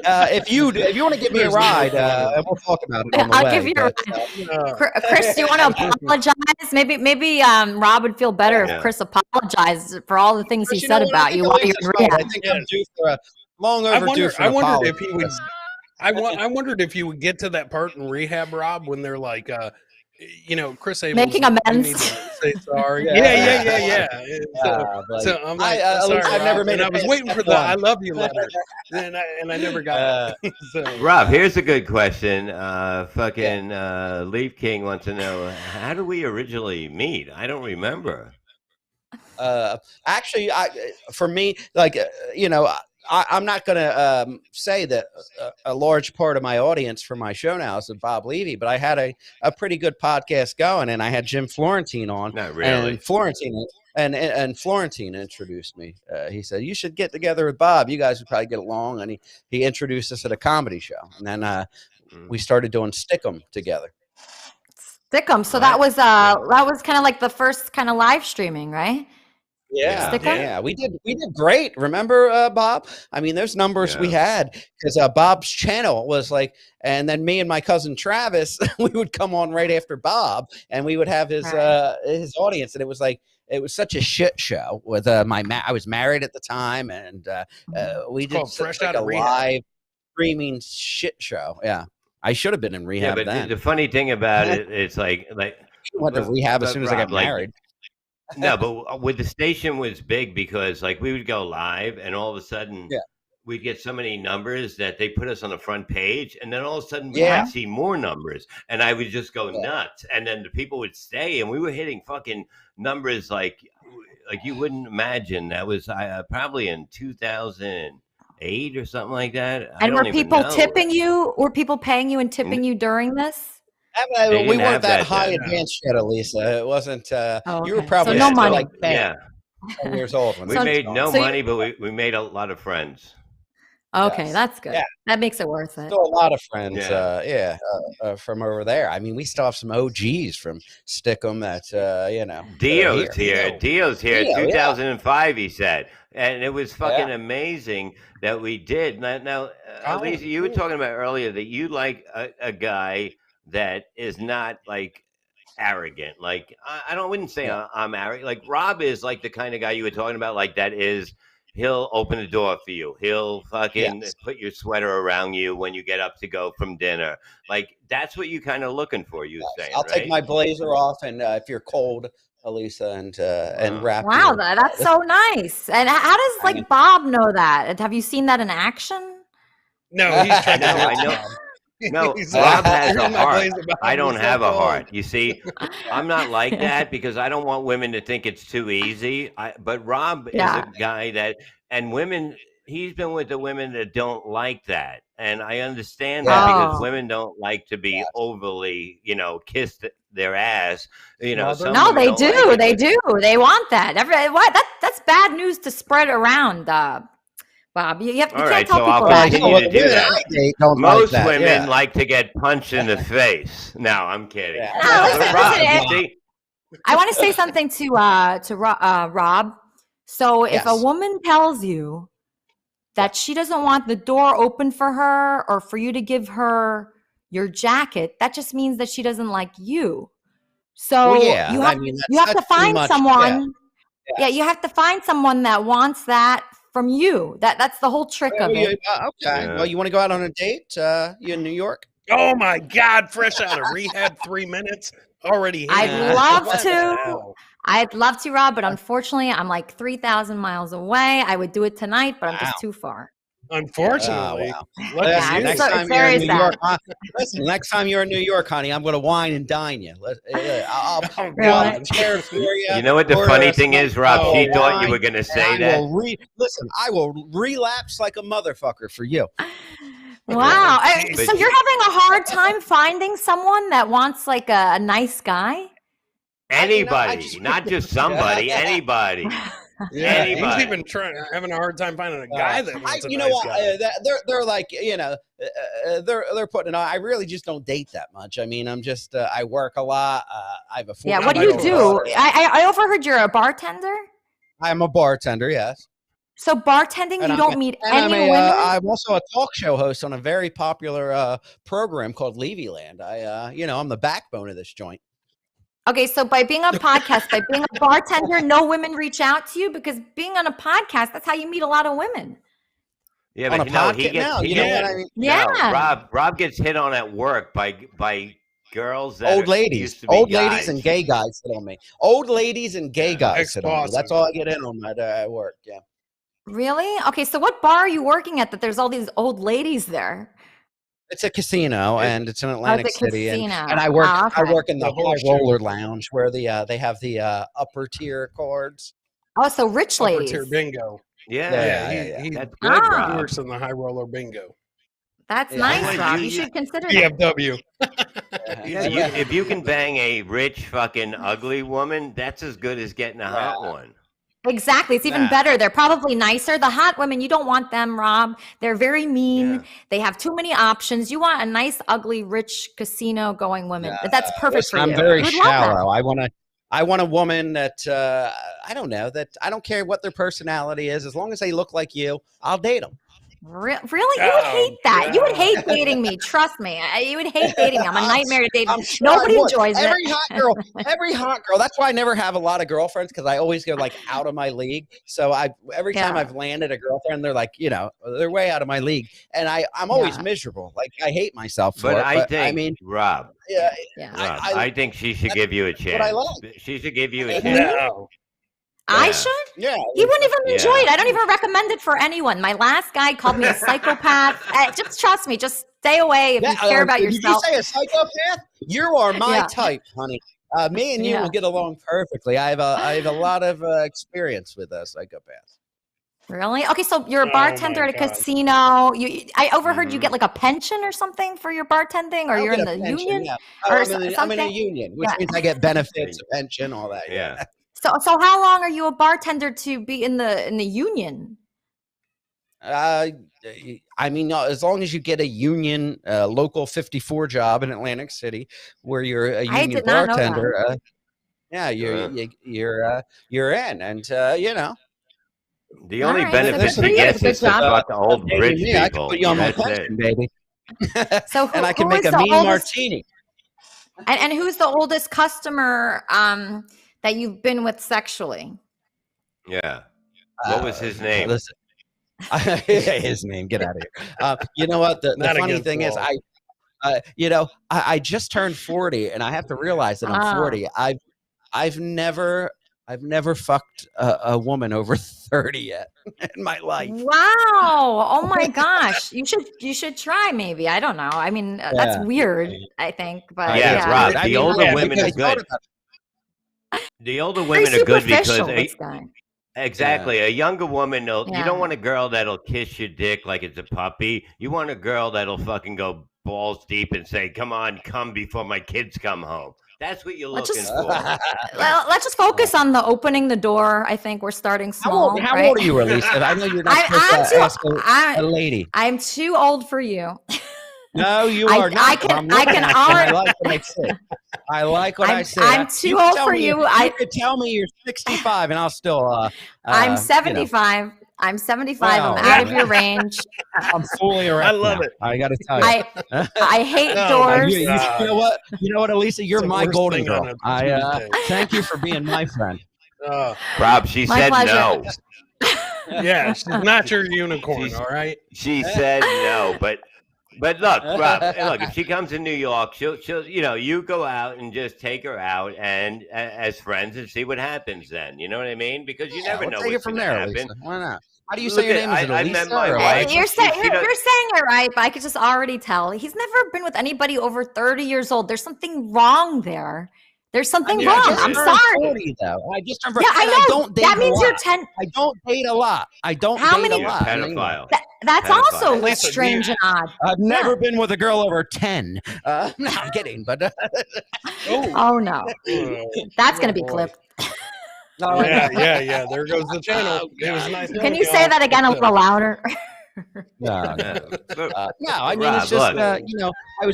If you want to give me a ride, and we'll talk about it on the I'll way. give you a but, ride. Chris, do you want to apologize? Maybe Rob would feel better Yeah. if Chris apologized for all the things Chris, he you know said what? about I think you while Elisa's you're in right. rehab. I think I'm due for a long I overdue for I an wondered apology. if he would. I wondered if you would get to that part in rehab, Rob, when they're like, Chris Abels, Making you amends. need to say sorry. Yeah. Yeah. But I'm like, Elisa, sorry, I've never Rob. made And it I was past waiting step for the one. "I love you" letter, and I never got it. So, Rob, here's a good question. Leaf King wants to know, how did we originally meet? I don't remember. Actually, for me, like I'm not going to say that a large part of my audience for my show now is Bob Levy, but I had a pretty good podcast going, and I had Jim Florentine on. Not really. And Florentine introduced me. He said, you should get together with Bob. You guys would probably get along. And he introduced us at a comedy show. And then we started doing Stick'em together. Stick'em. So What? that was kind of like the first kind of live streaming, right? Yeah, Stick'em? yeah, we did great. Remember, Bob? I mean, those numbers we had because Bob's channel was like, and then me and my cousin Travis, we would come on right after Bob, and we would have his audience, and it was like it was such a shit show with I was married at the time, and we did Fresh like Out a of Rehab. live streaming shit show. Yeah, I should have been in Yeah, rehab but then. the funny thing about it, it's like I went to rehab as soon as I got Rob, married. No, but with the station was big because like we would go live and all of a sudden we'd get so many numbers that they put us on the front page, and then all of a sudden we'd see more numbers, and I would just go nuts, and then the people would stay, and we were hitting fucking numbers like you wouldn't imagine. That was probably in 2008 or something like that. And were people tipping you? Were people paying you and tipping you during this? We weren't that high advanced yet, Elisa. It wasn't. You were probably no still money. like 10 years old. When we made no money, but we made a lot of friends. Okay, that's good. Yeah. That makes it worth it. Still a lot of friends. From over there. I mean, we still have some OGs from Stick'em that Dio's here. Dio's here. Dio, 2005, he said, and it was fucking amazing that we did. Now, Elisa, you were talking about earlier that you like a guy that is not like arrogant. Like I wouldn't say I'm arrogant. Like Rob is like the kind of guy you were talking about. Like that is, he'll open the door for you. He'll fucking put your sweater around you when you get up to go from dinner. Like that's what you kind of looking for. You saying? I'll take my blazer off, and if you're cold, Elisa, and wrap. Wow, that's so nice. And how does Bob know that? Have you seen that in action? No, he's trying to. I know. No, Rob has a heart. I don't have a heart. You see, I'm not like that because I don't want women to think it's too easy. But Rob is a guy that, and women. He's been with the women that don't like that, and I understand that because Oh. women don't like to be overly, kissed their ass. Smothered? Some No, women they don't do. like it, They but- do. They want that. That's bad news to spread around, Bob. You All can't right, tell so people I'll that. continue to do women that. I date don't Most like that, women yeah. like to get punched in the face. No, I'm kidding. Yeah. No, But listen, Rob, listen, you see- I want to say something to Rob. So if a Yes. woman tells you that she doesn't want the door open for her or for you to give her your jacket, that just means that she doesn't like you. So Well, yeah, you I have, mean, you have to that's too find much, someone. yeah. Yeah, you have to find someone that wants that from you. That's the whole trick of it. Okay. Yeah. Well, you want to go out on a date? You in New York? Oh my God! Fresh out of rehab, 3 minutes already. I'd hating. love What the to. hell? I'd love to, Rob, but unfortunately, I'm like 3,000 miles away. I would do it tonight, but I'm just too far. Unfortunately, Oh, lucky Yeah, you. next so- time it's you're very in New York, sad. listen. Next time you're in New York, honey, I'm going to wine and dine you. I'll Oh, Really? God. prepare for you. You know what the order funny us thing some is, Rob? She thought you wine, were going to and say I that. will listen, I will relapse like a motherfucker for you. Wow. But- So you're having a hard time finding someone that wants like a nice guy? Anybody, just- not just somebody, anybody. Yeah, Anybody. he's even having a hard time finding a guy that wants a you nice know what? guy. They're like, they're putting it on. I really just don't date that much. I mean, I'm just I work a lot. I have a Yeah. Well, What do I you don't do? know. I overheard you're a bartender. I'm a bartender, yes. So bartending, And you don't meet And any women. I'm also a talk show host on a very popular program called Levyland. I'm the backbone of this joint. Okay, so by being on a podcast, by being a bartender, no women reach out to you because being on a podcast, that's how you meet a lot of women. Yeah, On but a no, he podcast gets. now, he you know gets- what I mean? Yeah. No, Rob gets hit on at work by girls that Old ladies, used to be ladies guys. and gay guys hit on me. Old ladies and gay guys hit on me. ex-boss. That's all I get in on at work. Yeah. Really? Okay, so what bar are you working at that there's all these old ladies there? It's a casino, and it's in Atlantic a City, and casino. I work. Oh, I okay. work in the The high horseshoe. roller lounge where they have the upper tier cards. Oh, so rich Upper ladies. tier bingo. Yeah, Yeah, Yeah, he that's good, Ah. Rob. works in the high roller bingo. That's Yeah. nice, Well, Rob. you- You should consider that. BFW. Yeah, if you can bang a rich fucking ugly woman, that's as good as getting a hot one. Exactly. It's even Nah. better. They're probably nicer. The hot women, you don't want them, Rob. They're very mean. Yeah. They have too many options. You want a nice, ugly, rich casino going woman. That's perfect Listen, for I'm you. very You would love that. shallow. I want a woman that I don't know, that I don't care what their personality is, as long as they look like you, I'll date them. Really? You would Oh, hate that. You would God. hate dating me. Trust me. You would hate dating me. I'm a nightmare to date. I'm sure Nobody I would. enjoys it. Every hot girl. That's why I never have a lot of girlfriends, because I always go like out of my league. So every time Yeah. I've landed a girlfriend, they're like, they're way out of my league, and I'm always Yeah. miserable. Like I hate myself for But it. I think, I mean, Rob, yeah, Yeah. Rob, I- I think she should give you a chance. what I like. She should give you a Yeah. chance. No. I Yeah. should? yeah. He wouldn't even Yeah. enjoy it. I don't even recommend it for anyone. My last guy called me a psychopath. Just trust me. Just stay away if you care about Did yourself. you say a psychopath? You are my Yeah. type, honey. Me and you Yeah. will get along perfectly. I have a lot of experience with psychopaths. Really? Okay, so you're a Oh bartender my at a God. casino. I overheard you Mhm. get like a pension or something for your bartending, or I'll you're in get the a pension, union. yeah. or I'm in a something? union, which Yeah. means I get benefits, a pension, all that. Yeah. So how long are you a bartender to be in the union? I mean, as long as you get a union local 54 job in Atlantic City, where you're a I union did not know that. bartender, yeah, you're in, and The only All right, so benefit good she for you. gets Good is to job. fuck old dating rich me, I can people. put you on my That's it. pension, baby. So And I can who make is a the mean oldest, martini. and who's the oldest customer that you've been with sexually? Yeah. What was his name? Listen, his name. Get out of here. You know what? The Not funny against thing the is, law. I just turned 40, and I have to realize that I'm Ah. 40. I've never fucked a woman over 30 yet in my life. Wow! Oh my gosh, you should try maybe. I don't know. I mean, that's Yeah. weird. I think, but Yeah, yeah. Rob, I the mean, older yeah, women because are I thought good. about The older Very women are good because superficial, this guy. Exactly. A younger woman, you Yeah. don't want a girl that'll kiss your dick like it's a puppy. You want a girl that'll fucking go balls deep and say, "Come on, come before my kids come home." That's what you're Let's looking just- for. Well, let's just focus on the opening the door. I think we're starting small. How right? old are you, Elisa? I know you're not supposed to ask a lady. I'm too old for you. No, you I- are not. I can- I'm looking I can at you, and already- I like what I said. I like what I said. I'm too You can old tell for me you. You could tell me you're 65, and I'll still. I'm 75. I'm 75. Wow. I'm out of your range. I'm fully erect. I love now. it. I got to tell you. I hate Oh, doors. You know what? You know what, Elisa? You're It's the my worst golden thing on girl. a Tuesday. Thank you for being my friend. Rob, she My said pleasure. no. Yeah, she's not your unicorn, all right? She said no, but look, Rob, look, if she comes to New York, she'll you go out and just take her out and as friends and see what happens then. You know what I mean? Because you never know Take what's it from going to there, happen. Elisa. Why not? How do you Look say your at- name? Is it I Elisa? met my or wife. You're saying She does- it right, but I could just already tell he's never been with anybody over 30 years old. There's something wrong there. There's something mean, wrong. I I'm just sorry. 40, though. I just turned Yeah, 40, I and know. I don't date That a means you're lot. 10. I don't date a lot. I don't How date many- a You're a lot. pedophile. That's Pedophile. also Lisa, strange and odd. I've never been with a girl over 10. No, I'm kidding, but Oh no, that's gonna be boy. clipped. Yeah. There goes the channel. Oh, It was nice. Can knowing you say y'all. that again a little louder? no. No, I mean Rob, it's just look. I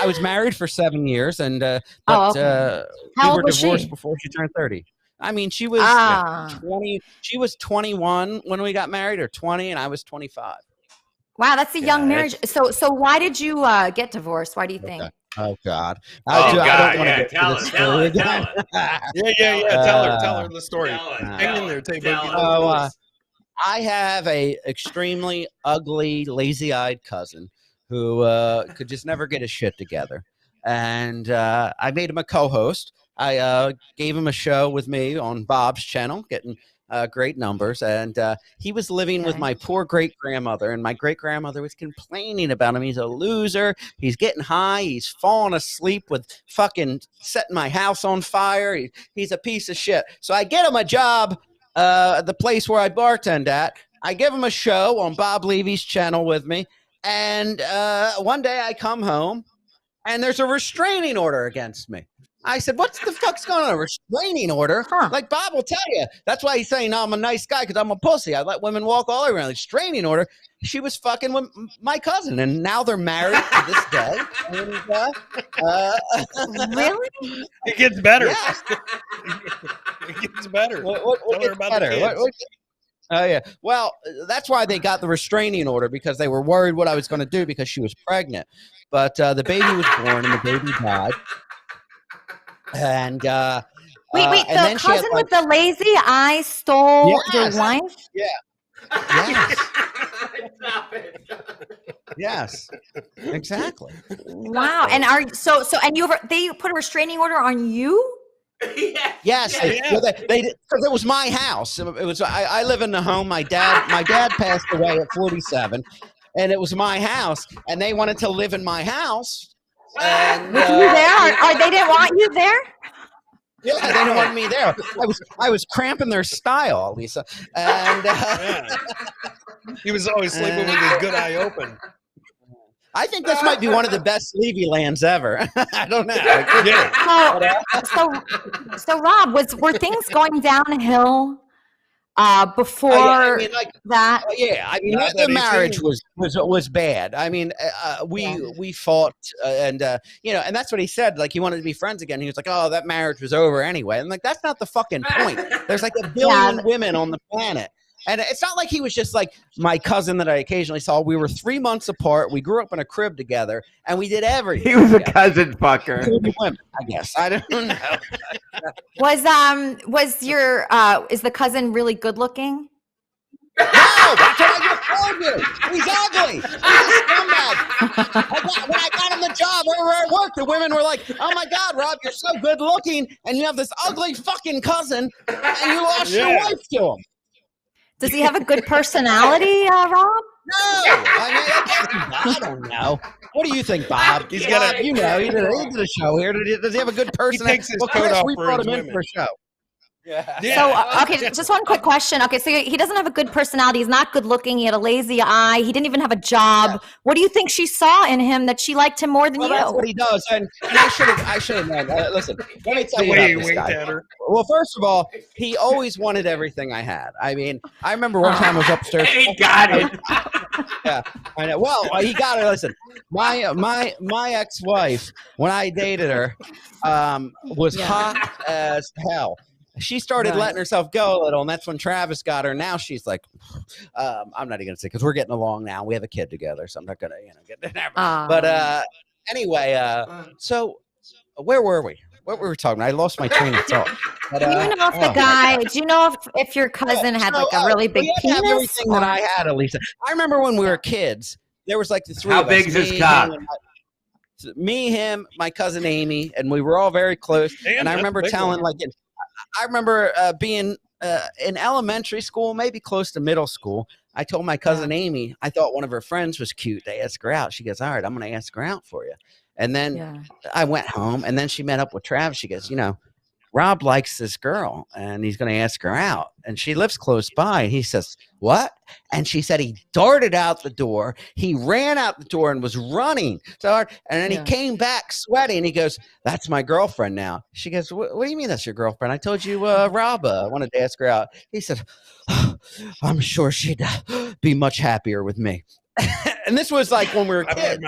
was married for 7 years, and but okay. we How were old was divorced she? before she turned 30. I mean, she was 20. She was 21 when we got married, or 20, and I was 25. Wow, that's a young Yeah, marriage. So why did you get divorced? Why do you think? Okay. Oh God! Oh, I God, don't want to yeah, get tell to her, this tell story her, tell again. Yeah. Tell her the story. Tell her, Hang in there, Tay tell Boogie. her. Oh, I have a extremely ugly, lazy-eyed cousin who could just never get his shit together, and I made him a co-host. I gave him a show with me on Bob's channel, getting great numbers, and he was living with Okay. my poor great-grandmother, and my great-grandmother was complaining about him. He's a loser. He's getting high. He's falling asleep with fucking setting my house on fire. He's a piece of shit. So I get him a job at the place where I bartend at. I give him a show on Bob Levy's channel with me, and one day I come home, and there's a restraining order against me. I said, what the fuck's going on? A restraining order? Huh. Like Bob will tell you. That's why he's saying, no, I'm a nice guy because I'm a pussy. I let women walk all around. Restraining order. She was fucking with my cousin, and now they're married to this day. And, Really? It gets better. yeah. It gets better. What Tell her gets about better? the kids. Oh yeah. Well, that's why they got the restraining order, because they were worried what I was going to do because she was pregnant. But the baby was born and the baby died. And Wait, and the then she had, cousin like- with the lazy eye stole your Yes. wife? Yes, Stop it. yes, exactly. Wow. And they put a restraining order on you? Yes, Yeah. they because it was my house. It was I live in the home. My dad passed away at 47, and it was my house, and they wanted to live in my house. And, With you there? Or they didn't want you there? Yeah, they didn't want me there. I was cramping their style, Lisa. And Yeah. He was always sleeping with his good eye open. I think this might be one of the best Levylands ever. I don't know. Yeah. So Rob, were things going downhill before I mean, like, that? yeah, I mean, Not the that marriage 18. was bad. I mean, we fought, and and that's what he said. Like, he wanted to be friends again. He was like, "Oh, that marriage was over anyway." And like, that's not the fucking point. There's like a billion women on the planet. And it's not like he was just like my cousin that I occasionally saw. We were 3 months apart. We grew up in a crib together, and we did everything. He was a together. cousin fucker. Including women, I guess. I don't know. Was your is the cousin really good looking? No, that's what I just told you. He's ugly. He's a scumbag. When I got him the job everywhere I worked, the women were like, "Oh my God, Rob, you're so good looking, and you have this ugly fucking cousin, and you lost your wife to him." Does he have a good personality, Rob? No, I don't know. What do you think, Bob? He's got a- he did a show here. Does he have a good personality? takes his Well, coat Chris, off we for brought his him in women. for a show. Yeah. So, okay, just one quick question. Okay, so he doesn't have a good personality. He's not good looking. He had a lazy eye. He didn't even have a job. Yeah. What do you think she saw in him that she liked him more than Well, you? that's what he does. And I should have known. Listen, let me tell The you way he about this winked guy. at her. Well, first of all, he always wanted everything I had. I mean, I remember one time I was upstairs. He got it. Yeah, I know. Well, he got it. Listen, my ex-wife, when I dated her, was hot as hell. She started letting herself go a little, and that's when Travis got her. Now she's like, I'm not even gonna say because we're getting along now. We have a kid together, so I'm not gonna, get that. But anyway, so where were we? What were we talking about? I lost my train of thought. But, Do you know if the guy? Do you know if your cousin had like a really big we had to have penis? everything that I had, Elisa. I remember when we were kids. There was like the three How of us. big's his cock? Me, him, my cousin Amy, and we were all very close. Damn, and I that's remember a big telling, one. I remember being in elementary school, maybe close to middle school. I told my cousin Amy, I thought one of her friends was cute. They asked her out. She goes, all right, I'm going to ask her out for you. And then I went home, and then she met up with Travis. She goes, Rob likes this girl, and he's going to ask her out. And she lives close by. And he says, what? And she said he darted out the door. He ran out the door and was running so hard. And then he came back sweaty, and he goes, that's my girlfriend now. She goes, what do you mean that's your girlfriend? I told you Rob wanted to ask her out. He said, I'm sure she'd be much happier with me. And this was like when we were kids.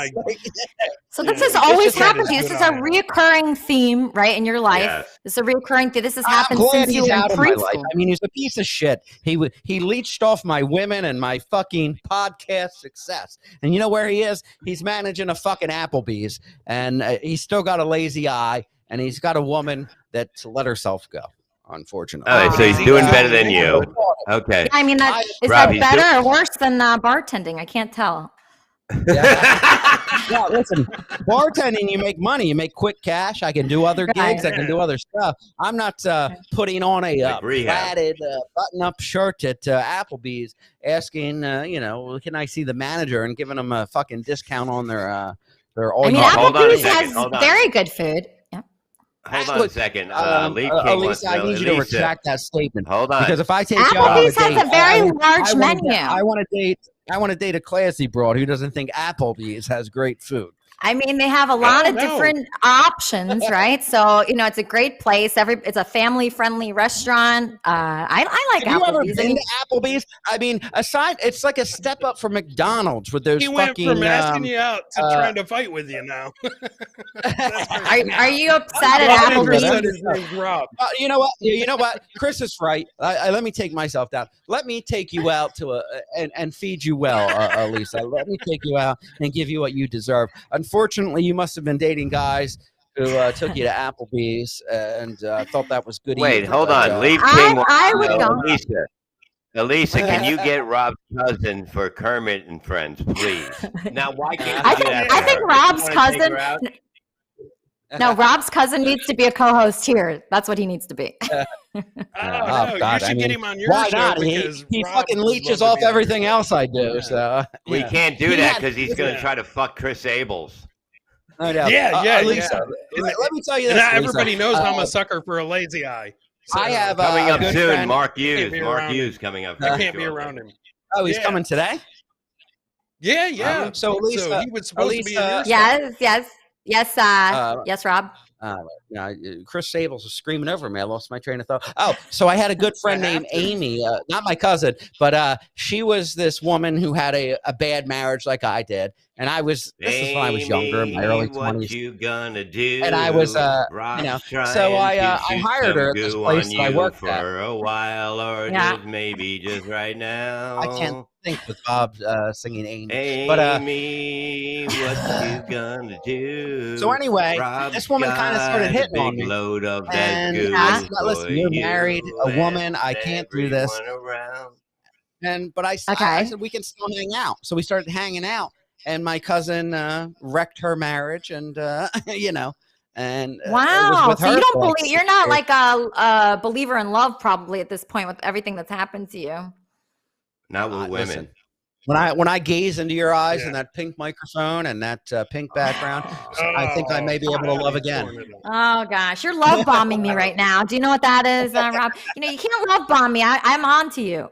So this has always happened to you. This is a eye. reoccurring theme, right, in your life. Yes. This is a reoccurring thing. This has I'm happened glad since he's you were in out of my life. preschool. I mean, he's a piece of shit. He leached off my women and my fucking podcast success. And you know where he is? He's managing a fucking Applebee's, and he's still got a lazy eye, and he's got a woman that let herself go. Unfortunately. All right, so he's doing better than you. Okay. I mean, is Rob, that he's better or worse than bartending? I can't tell. Yeah, listen, bartending, you make money. You make quick cash. I can do other gigs. I can do other stuff. I'm not putting on a Like rehab. padded button-up shirt at Applebee's asking, can I see the manager and giving them a fucking discount on their all. I mean, hold on a Applebee's second, has hold on. very good food. Yeah. Hold on a second. Leaf King wants Elisa, to I know. need you to Elisa, retract that statement. hold on. Because if I take you out on a Applebee's date, has a very large menu. I want to date a classy broad who doesn't think Applebee's has great food. I mean, they have a lot of different options, right? So, it's a great place. It's a family-friendly restaurant. I like Have you ever Applebee's. been to Applebe's? I mean, it's like a step up from McDonald's with those He went fucking. from asking you out to trying to fight with you now. Are you upset at Applebee's? His name's Rob. You know what? You know what? Chris is right. Let me take myself down. Let me take you out to and feed you well, Elisa. Let me take you out and give you what you deserve. Unfortunately, you must have been dating guys who took you to Applebee's and thought that was good. Wait, eating, hold but, on. Leaf King wants I to would know. go. Elisa, can you get Rob's cousin for Kermit and Friends, please? Now, why can't I you do think that? I for think her? Rob's You wanna take cousin. her out? No, Rob's cousin needs to be a co-host here. That's what he needs to be. Oh, no, God, you should get him on your why show not? because He Rob fucking would leeches love to off be on everything your else I do. show. So We yeah. can't do He that had- because he's going to yeah. try to fuck Chris Abels. I know. Yeah, Elisa, let me tell you And this. now Lisa. everybody knows I'm a sucker for a lazy eye. So I have Coming a up good soon, friend. Mark Can't Hughes. be Mark around Hughes coming up. I very can't be shortly. around him. Oh, he's Yeah. coming today. Yeah. So, Lisa, he was supposed to be in your Elisa- spot. Yes, Rob. Chris Sables was screaming over me. I lost my train of thought. Oh, so I had a good friend named Amy, not my cousin, but she was this woman who had a bad marriage like I did. And this is when I was younger, in my early What 20s. you gonna do? And I was, Rob's so trying I to hired shoot her some at this goo place on that I you worked for at. a while, or Yeah. just maybe just right now. I can't think with Bob singing Amy. Amy, But, what you gonna do? So anyway, Rob's this woman kinda started got a hitting on big me. load of that And goo I said, for listen, you're married, a you woman. I and can't do this. everyone around. But I Okay. said we can still hang out. So we started hanging out, and my cousin wrecked her marriage, and and it was Wow. with So her you don't for like believe 6 you're not years. like a believer in love probably at this point with everything that's happened to you. Not with women. Listen, When I gaze into your eyes and that pink microphone and that pink background, I think I may be able to love again. Oh gosh, you're love bombing me right now. Do you know what that is, Rob? You know, you can't love bomb me. I'm on to you.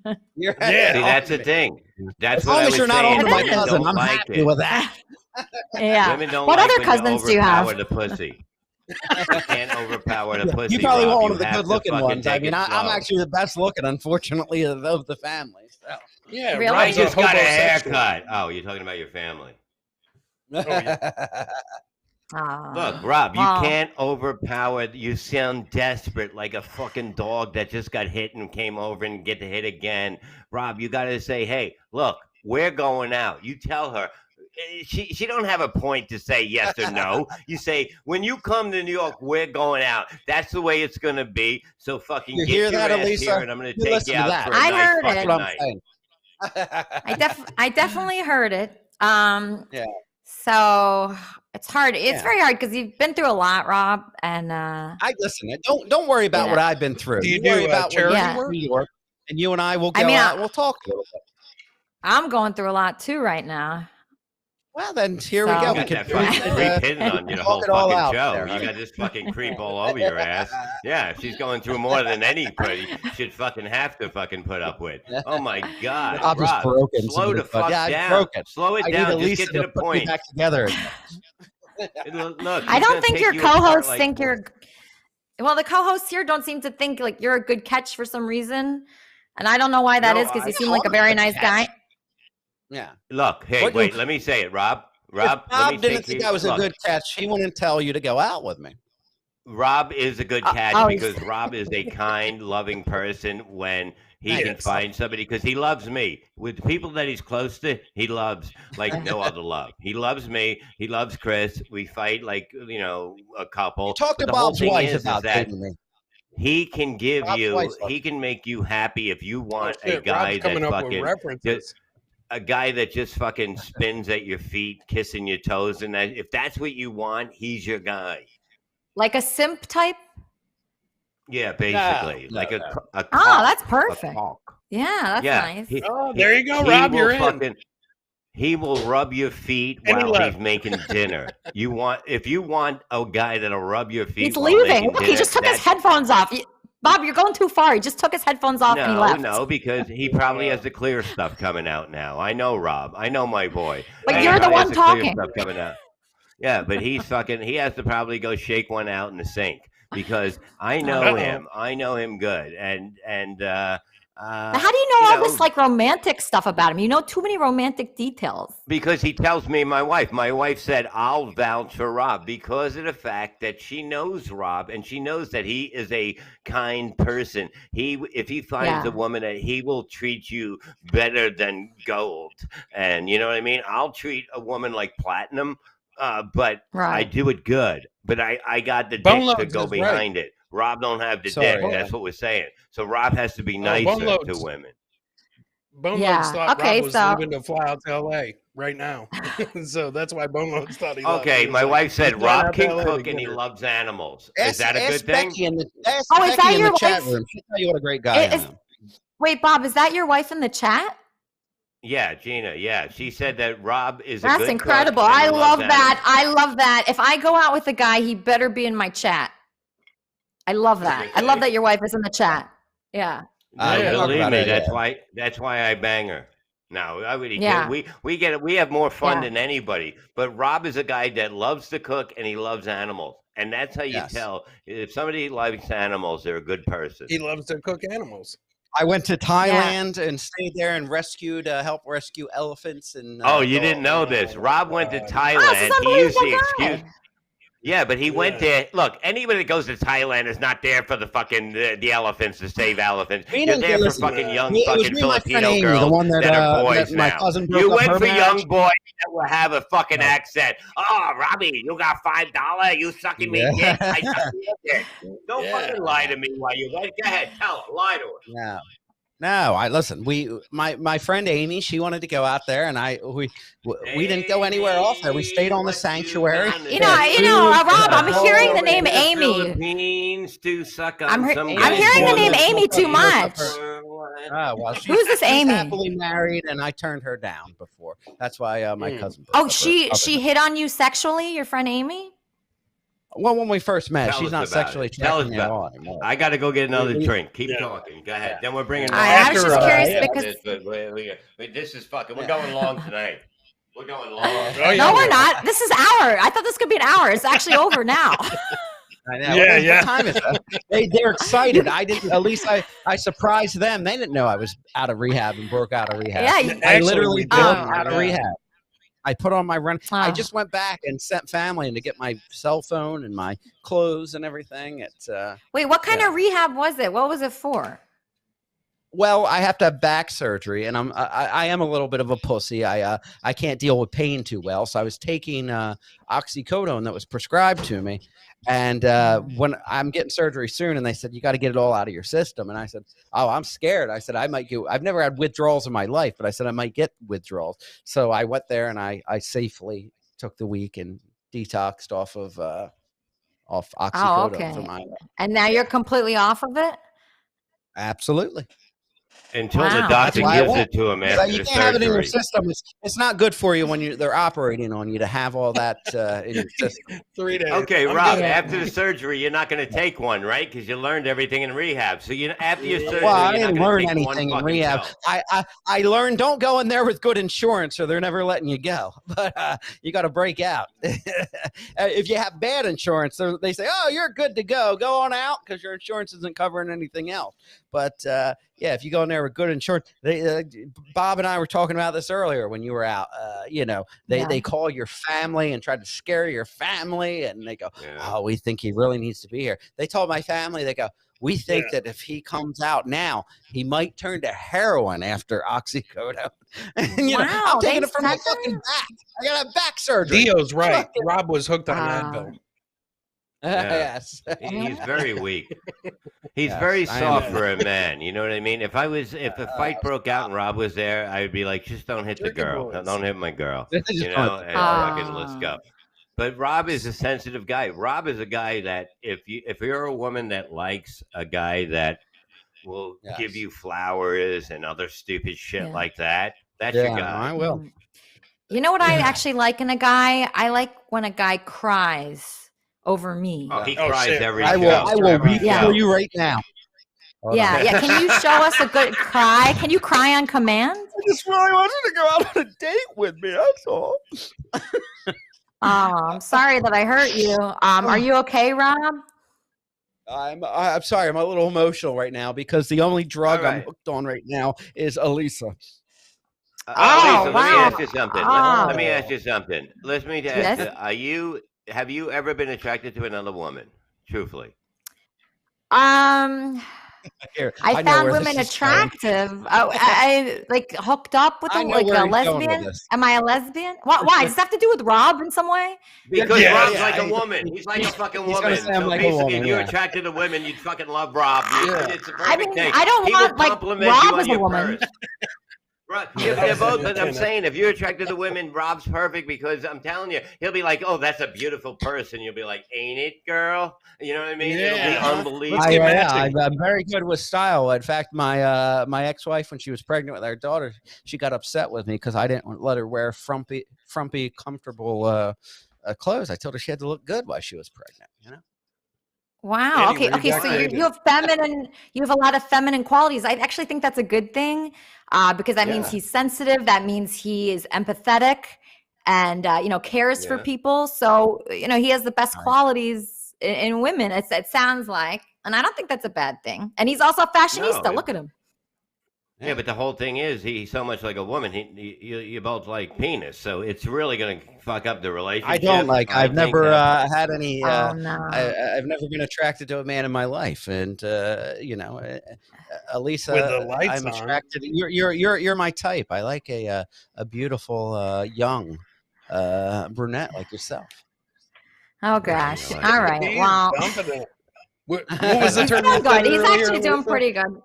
See, that's the thing. That's as what long I as was you're not saying. on to my Women cousin, don't I'm like happy it. with that. Yeah. Women don't What like other when cousins you do you have? overpower the pussy. You can't overpower the pussy. You probably Rob. want one You of the have to good-looking fucking ones. I take mean, it I'm slow. actually the best looking, unfortunately, of the family. So. Yeah, Really? I Rob's just got a homosexual. haircut. Oh, you're talking about your family. Look, Oh, Rob, you well, can't overpower. You sound desperate, like a fucking dog that just got hit and came over and get to hit again. Rob, you got to say, hey, look, we're going out. You tell her. She don't have a point to say yes or no. You say, when you come to New York, we're going out. That's the way it's going to be. So fucking You get hear your that, ass Elisa? here, and I'm going to You take listen you to out that. for a I nice heard fucking it. That's what I'm night. saying. I definitely heard it. Yeah. So it's hard. It's Yeah. very hard because you've been through a lot, Rob. And I listen. Don't worry about Yeah. what I've been through. Do you worry do, about charity Yeah. work? New York, and you and I will go I mean, out. We'll talk a little bit. I'm going through a lot too right now. Well, then here we So- go. You We got could that fucking creep hitting on you the whole talk it all fucking out show. there, You honey. got this fucking creep all over your ass. Yeah, she's going through more than anybody should fucking have to fucking put up with. Oh my God, I'm just Rob, broken. slow the but fuck yeah, I'm down. broken. Slow it I need down. Just Elisa get to the put me point. back together again. Look, I she's don't gonna think take your you apart co-hosts like- think you're. Well, the co-hosts here don't seem to think like you're a good catch for some reason, and I don't know why that No, is because you I- seem like a very nice guy. Yeah. Look, hey, What you- wait, let me say it, Rob. If Rob, let Bob me didn't take think you. I was a Look, good catch, he wouldn't tell you to go out with me. Rob is a good catch oh, because Rob is a kind, loving person when he can Yes. find somebody because he loves me. With the people that he's close to, he loves like no other love. He loves me. He loves Chris. We fight like, a couple. Talk But to the whole Bob's thing wife is about that dating me. he can give Bob's you, wife's he can make you happy if you want Oh, shit, a guy Rob's coming that up with fucking, references. a guy that just fucking spins at your feet, kissing your toes, and that if that's what you want, he's your guy. Like a simp type. Yeah, basically, like a Oh, cock, that's a perfect. cock. Yeah, that's Yeah, nice. Oh, there you go, he Rob. will You're in. fucking- He will rub your feet And he while left. he's making dinner. If you want a guy that'll rub your feet, He's while leaving. making Look, he dinner, just took his that's- headphones off. Bob, you're going too far. He just took his headphones off and he left. No, because he probably has the clear stuff coming out now. I know Rob. I know my boy. But He you're the probably one has clear talking. stuff coming out. Yeah, but he has to probably go shake one out in the sink because I know Uh-oh. him. I know him good, and Now, how do you know all this like romantic stuff about him? You know too many romantic details. because he tells me my wife said I'll vouch for Rob because of the fact that she knows Rob and she knows that he is a kind person. If he finds Yeah. a woman that he will treat you better than gold, and you know what I mean. I'll treat a woman like platinum, but I Right. do it good. But I got the Bone dick to Loads go is right. behind it. Rob don't have the Sorry, dick. yeah. That's what we're saying. So Rob has to be Bone nicer to Loads. women. Bone Yeah. Loads thought Okay, Rob was so- leaving to fly out to LA right now. So that's why Bone Loads thought he left. Okay, He was my like, wife said "He's going Rob out to can LA to cook get and he her." loves animals. Is Ask, that a good ask thing? Becky in the, ask Oh, is Becky that in your the chat wife? room. She'll tell you what a great guy I Is- am. Wait, Bob, is that your wife in the chat? Yeah, Gina. Yeah, she said that Rob is a That's good incredible. cook and he I loves love that. animals. I love that. If I go out with a guy, he better be in my chat. I love that. I love that your wife is in the chat. Yeah. I Yeah. believe Talk me. about it, That's why I bang her. No, I really Yeah. can't. We have more fun Yeah. than anybody. But Rob is a guy that loves to cook and he loves animals, and that's how you Yes. tell if somebody likes animals, they're a good person. He loves to cook animals. I went to Thailand and stayed there and helped rescue elephants and. Oh, you didn't know Oh, this? my Rob went to God. Thailand. Oh, this is He used the unbelievable excuse. guy. Yeah, but he went Yeah. there. Look, anybody that goes to Thailand is not there for the fucking the elephants to save elephants. We You're didn't there for listen, fucking yeah. young It was fucking me and my friend Filipino Amy, girls the one that, are boys my now. cousin broke You up went her for young marriage. boys that will have a fucking accent. Oh, Robbie, you got $5? You sucking me Yeah. dick? I suck your dick. Don't Yeah. fucking lie to me while you wait. Go ahead, tell her, lie to her. No. I listen. My friend Amy, she wanted to go out there, and we didn't go anywhere else there. We stayed on the sanctuary. You know, Rob, I'm hearing the name The Amy. Philippines to suck on I'm some hearing guy's the name boy. Amy too much. Well, Who's this she's Amy? happily married, and I turned her down before. That's why my cousin. broke Oh, up with her. she hit on you sexually, your friend Amy? Well, when we first met, Tell she's us not about sexually it. Tell us attracted me at about all it. anymore. I got to go get another We- drink. Keep Yeah. talking. Go ahead. Then we're bringing. I was just curious yeah. because Wait, this is fucking. We're going long tonight. We're going long. Oh, yeah. no, we're not. This is hour. I thought this could be an hour. It's actually over now. I know. Yeah, yeah. What time is it? They're excited. I didn't. At least I surprised them. They didn't know I was out of rehab and broke out of rehab. Yeah, Actually, I literally we broke did, out of yeah. rehab. I put on my run. I Oh. just went back and sent family and to get my cell phone and my clothes and everything. It's Wait, what kind of rehab was it? What was it for? well, I have to have back surgery, and I am a little bit of a pussy. I can't deal with pain too well, so I was taking oxycodone that was prescribed to me. And when I'm getting surgery soon, and they said you got to get it all out of your system, and I said, oh, I'm scared. I said I might get. I've never had withdrawals in my life, but I said I might get withdrawals. So I went there and I safely took the week and detoxed off oxycodone. okay. For my, And now you're completely off of it? absolutely. Until the Wow. doctor That's why I gives won't. it to him So after you the can't have it in your surgery. system. It's not good for you when they're operating on you to have all that in your system. 3 days. Okay, I'm Rob. good. After the surgery, you're not going to take one, right? Because you learned everything in rehab. So after your surgery, Well, I you're not didn't going learn to take anything one in fucking rehab. pill. I learned don't go in there with good insurance, or they're never letting you go. But you got to break out. If you have bad insurance, they say, "Oh, you're good to go. Go on out," because your insurance isn't covering anything else. But yeah, if you go in there with good insurance, Bob and I were talking about this earlier when you were out. They call your family and try to scare your family, and they go, Yeah. "Oh, we think he really needs to be here." They told my family, they go, "We think that if he comes out now, he might turn to heroin after oxycodone." And Wow, I'm taking they it from my said that? fucking back. I got a back surgery. Dio's right. Fucking- Rob was hooked on Wow. Advil. Yes. He's very weak. He's Yes, very I soft am. for a man. You know what I mean? If a fight broke out and Rob was there, I would be like, just don't hit the You're good girl. boys. Don't hit my girl. Just You don't- know, and fucking let's Ah. go. But Rob is a sensitive guy. Rob is a guy that if you're a woman that likes a guy that will Yes. give you flowers and other stupid shit Yeah. like that, that's Yeah, your guy. I will. You know what I actually like in a guy? I like when a guy cries over me. Oh, he Oh, cries shit. every I show. will Every read Yeah. for show. you right now. Hold on. Yeah. Can you show us a good cry? Can you cry on command? I just really wanted to go out on a date with me. That's all. Oh, I'm sorry that I hurt you. Are you okay, Rob? I'm sorry. I'm a little emotional right now because the only drug All I'm right. hooked on right now is Elisa. Oh, Lisa, let me wow. ask you something. Oh. Let me ask you something. Let me ask Yes? you, have you ever been attracted to another woman? Truthfully. Here, I know found where women this is going. attractive. Oh, I like hooked up with I them, know like where a he's going with lesbian. this. Am I a lesbian? Why? Does that have to do with Rob in some way? Because Yeah, Rob's yeah, like a I- woman. He's like a fucking He's gonna woman. say I'm So like a basically, woman, if you're yeah. attracted to women, you'd fucking love Rob. Yeah. It's a perfect I mean, thing. I don't He want, will like, compliment Rob you on as a your woman. purse. Right. They're both, but I'm saying if you're attracted to women, Rob's perfect because I'm telling you, he'll be like, "Oh, that's a beautiful person." You'll be like, "Ain't it, girl?" You know what I mean? Yeah. It'll be unbelievable. Let's get matching. I'm very good with style. In fact, my ex-wife, when she was pregnant with our daughter, she got upset with me because I didn't let her wear frumpy, comfortable clothes. I told her she had to look good while she was pregnant. You know. Wow. Anyway, Okay. So right. you have feminine. You have a lot of feminine qualities. I actually think that's a good thing, because that means Yeah. he's sensitive. That means he is empathetic, and cares for Yeah. people. So he has the best Right. qualities in women. It sounds like, and I don't think that's a bad thing. And he's also a fashionista. No, Look at him. Yeah, but the whole thing is he's so much like a woman. You both like penis, so it's really gonna fuck up the relationship. I don't like. I I've think never that- had any. Oh no. I've never been attracted to a man in my life, and Elisa, With the lights I'm on. attracted. You're my type. I like a beautiful young brunette like yourself. Oh gosh. like All it. right. He's Well, dumping it. What was the he's term? doing you good. said He's earlier, actually doing Elisa? pretty good.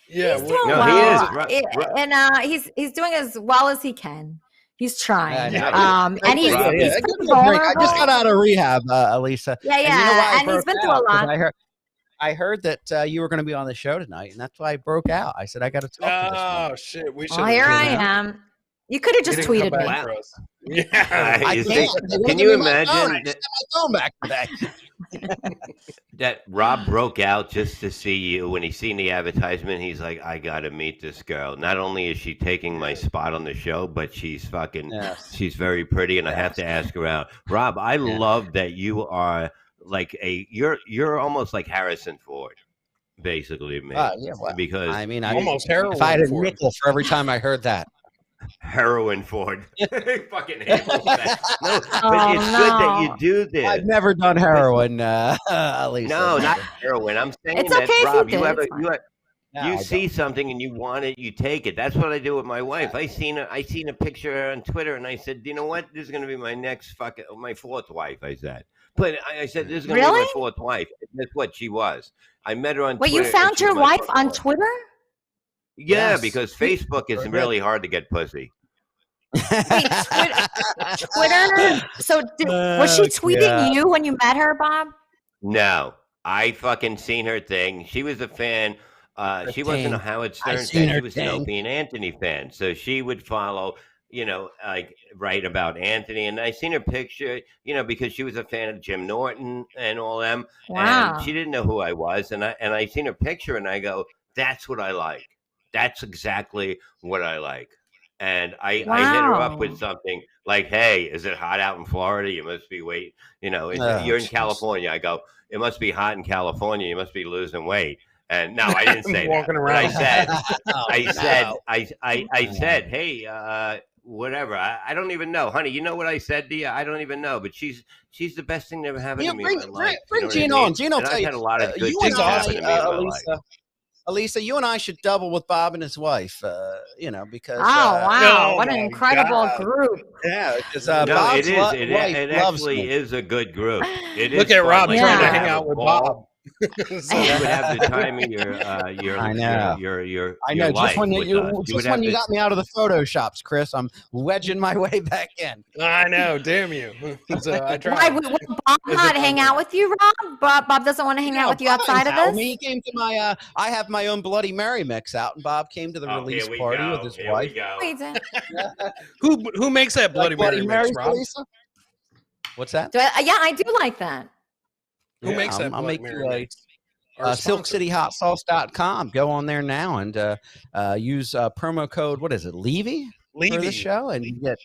Yeah. He's doing No, he well. is. And he's doing as well as he can. He's trying. Yeah, And he's Rob, he's Give pretty me a break. I vulnerable. just got out of rehab, Elisa. Yeah, And you know why I and he's broke been through a out? 'Cause lot. I heard that you were going to be on the show tonight, and that's why I broke out. I said I got to talk to this woman. Oh shit, we should. Well, here I am. You could have just tweeted me. Wow. Yeah. I You can't. see- They wouldn't can give you me my phone. I imagine just got my phone back today. that Rob broke out just to see you? When he seen the advertisement, he's like, I gotta meet this girl. Not only is she taking my spot on the show, but she's fucking Yes. she's very pretty, and I have to ask her out. Rob, I love that you are like you're almost like Harrison Ford, basically, man. Yeah, well, because I mean, Almost heroin. if I had a for him. nickel for every time I heard that. heroin Ford. Fucking hate that. No, but Oh, it's good that no. you do this. I've never done heroin, Elisa. No, not heroin. I'm saying It's that, okay if Rob, you you did, have it's fine. No, you I see don't. something and you want it, you take it. That's what I do with my wife. I seen a picture on Twitter, and I said, you know what? This is gonna be my next my fourth wife. I said, but I said this is gonna be Really? my fourth wife. And that's what she was. I met her on Wait, Twitter. you and found she's your my wife fourth on wife. Twitter? Yeah, Yes. because Facebook is Very really hard to get pussy. Wait, Twitter? So was she tweeting Yeah. you when you met her, Bob? No, I fucking seen her thing. She was a fan. She wasn't a thing. Howard I Stern seen fan. her She was an thing. Opie and Anthony fan. So she would follow, like write about Anthony. And I seen her picture, because she was a fan of Jim Norton and all them. Wow. And she didn't know who I was. And I seen her picture and I go, that's what I like. That's exactly what I like. And I hit her up Wow. with something like, hey, is it hot out in Florida? You must be waiting. Oh, You're in jeez. California. I go, it must be hot in California. You must be losing weight. And no, I didn't say that. Walking But I around. said, Oh, I said, hey, whatever. I don't even know, honey. You know what I said to you? I don't even know. But she's the best thing that ever happened You to me bring in my life. bring You know what I Gene mean? on. Gene will And tell I've you. had a lot of good You things and happen to me in my life. Elisa, you and I should double with Bob and his wife. Because Oh, wow. Oh what an my incredible God. group. yeah, because No, Bob's it is. wife It loves actually me. is a good group. It is Look at fun. Rob Like, trying to Yeah. hang have out a with ball. Bob. So- You would have the time of your I know. your I know. life Just when with you us. You would just have when you to- got me out of the photoshops, Chris, I'm wedging my way back in. I know, damn you. So I Why tried. will Bob Is not it hang on out with you, Rob? Bob doesn't want to hang out with you Bob outside didn't of tell this? me. He came to my. I have my own Bloody Mary mix out, and Bob came to the Oh, release here we party go. with his Here wife. we go. Wait, Who makes that Bloody Mary mix, Rob? Elisa? What's that? yeah, I do like that. Who makes that I'll Bloody make Mary you a mix? Our sponsor. SilkCityHotSauce.com. Go on there now and use promo code. What is it? Levy for the Levy. show, and you get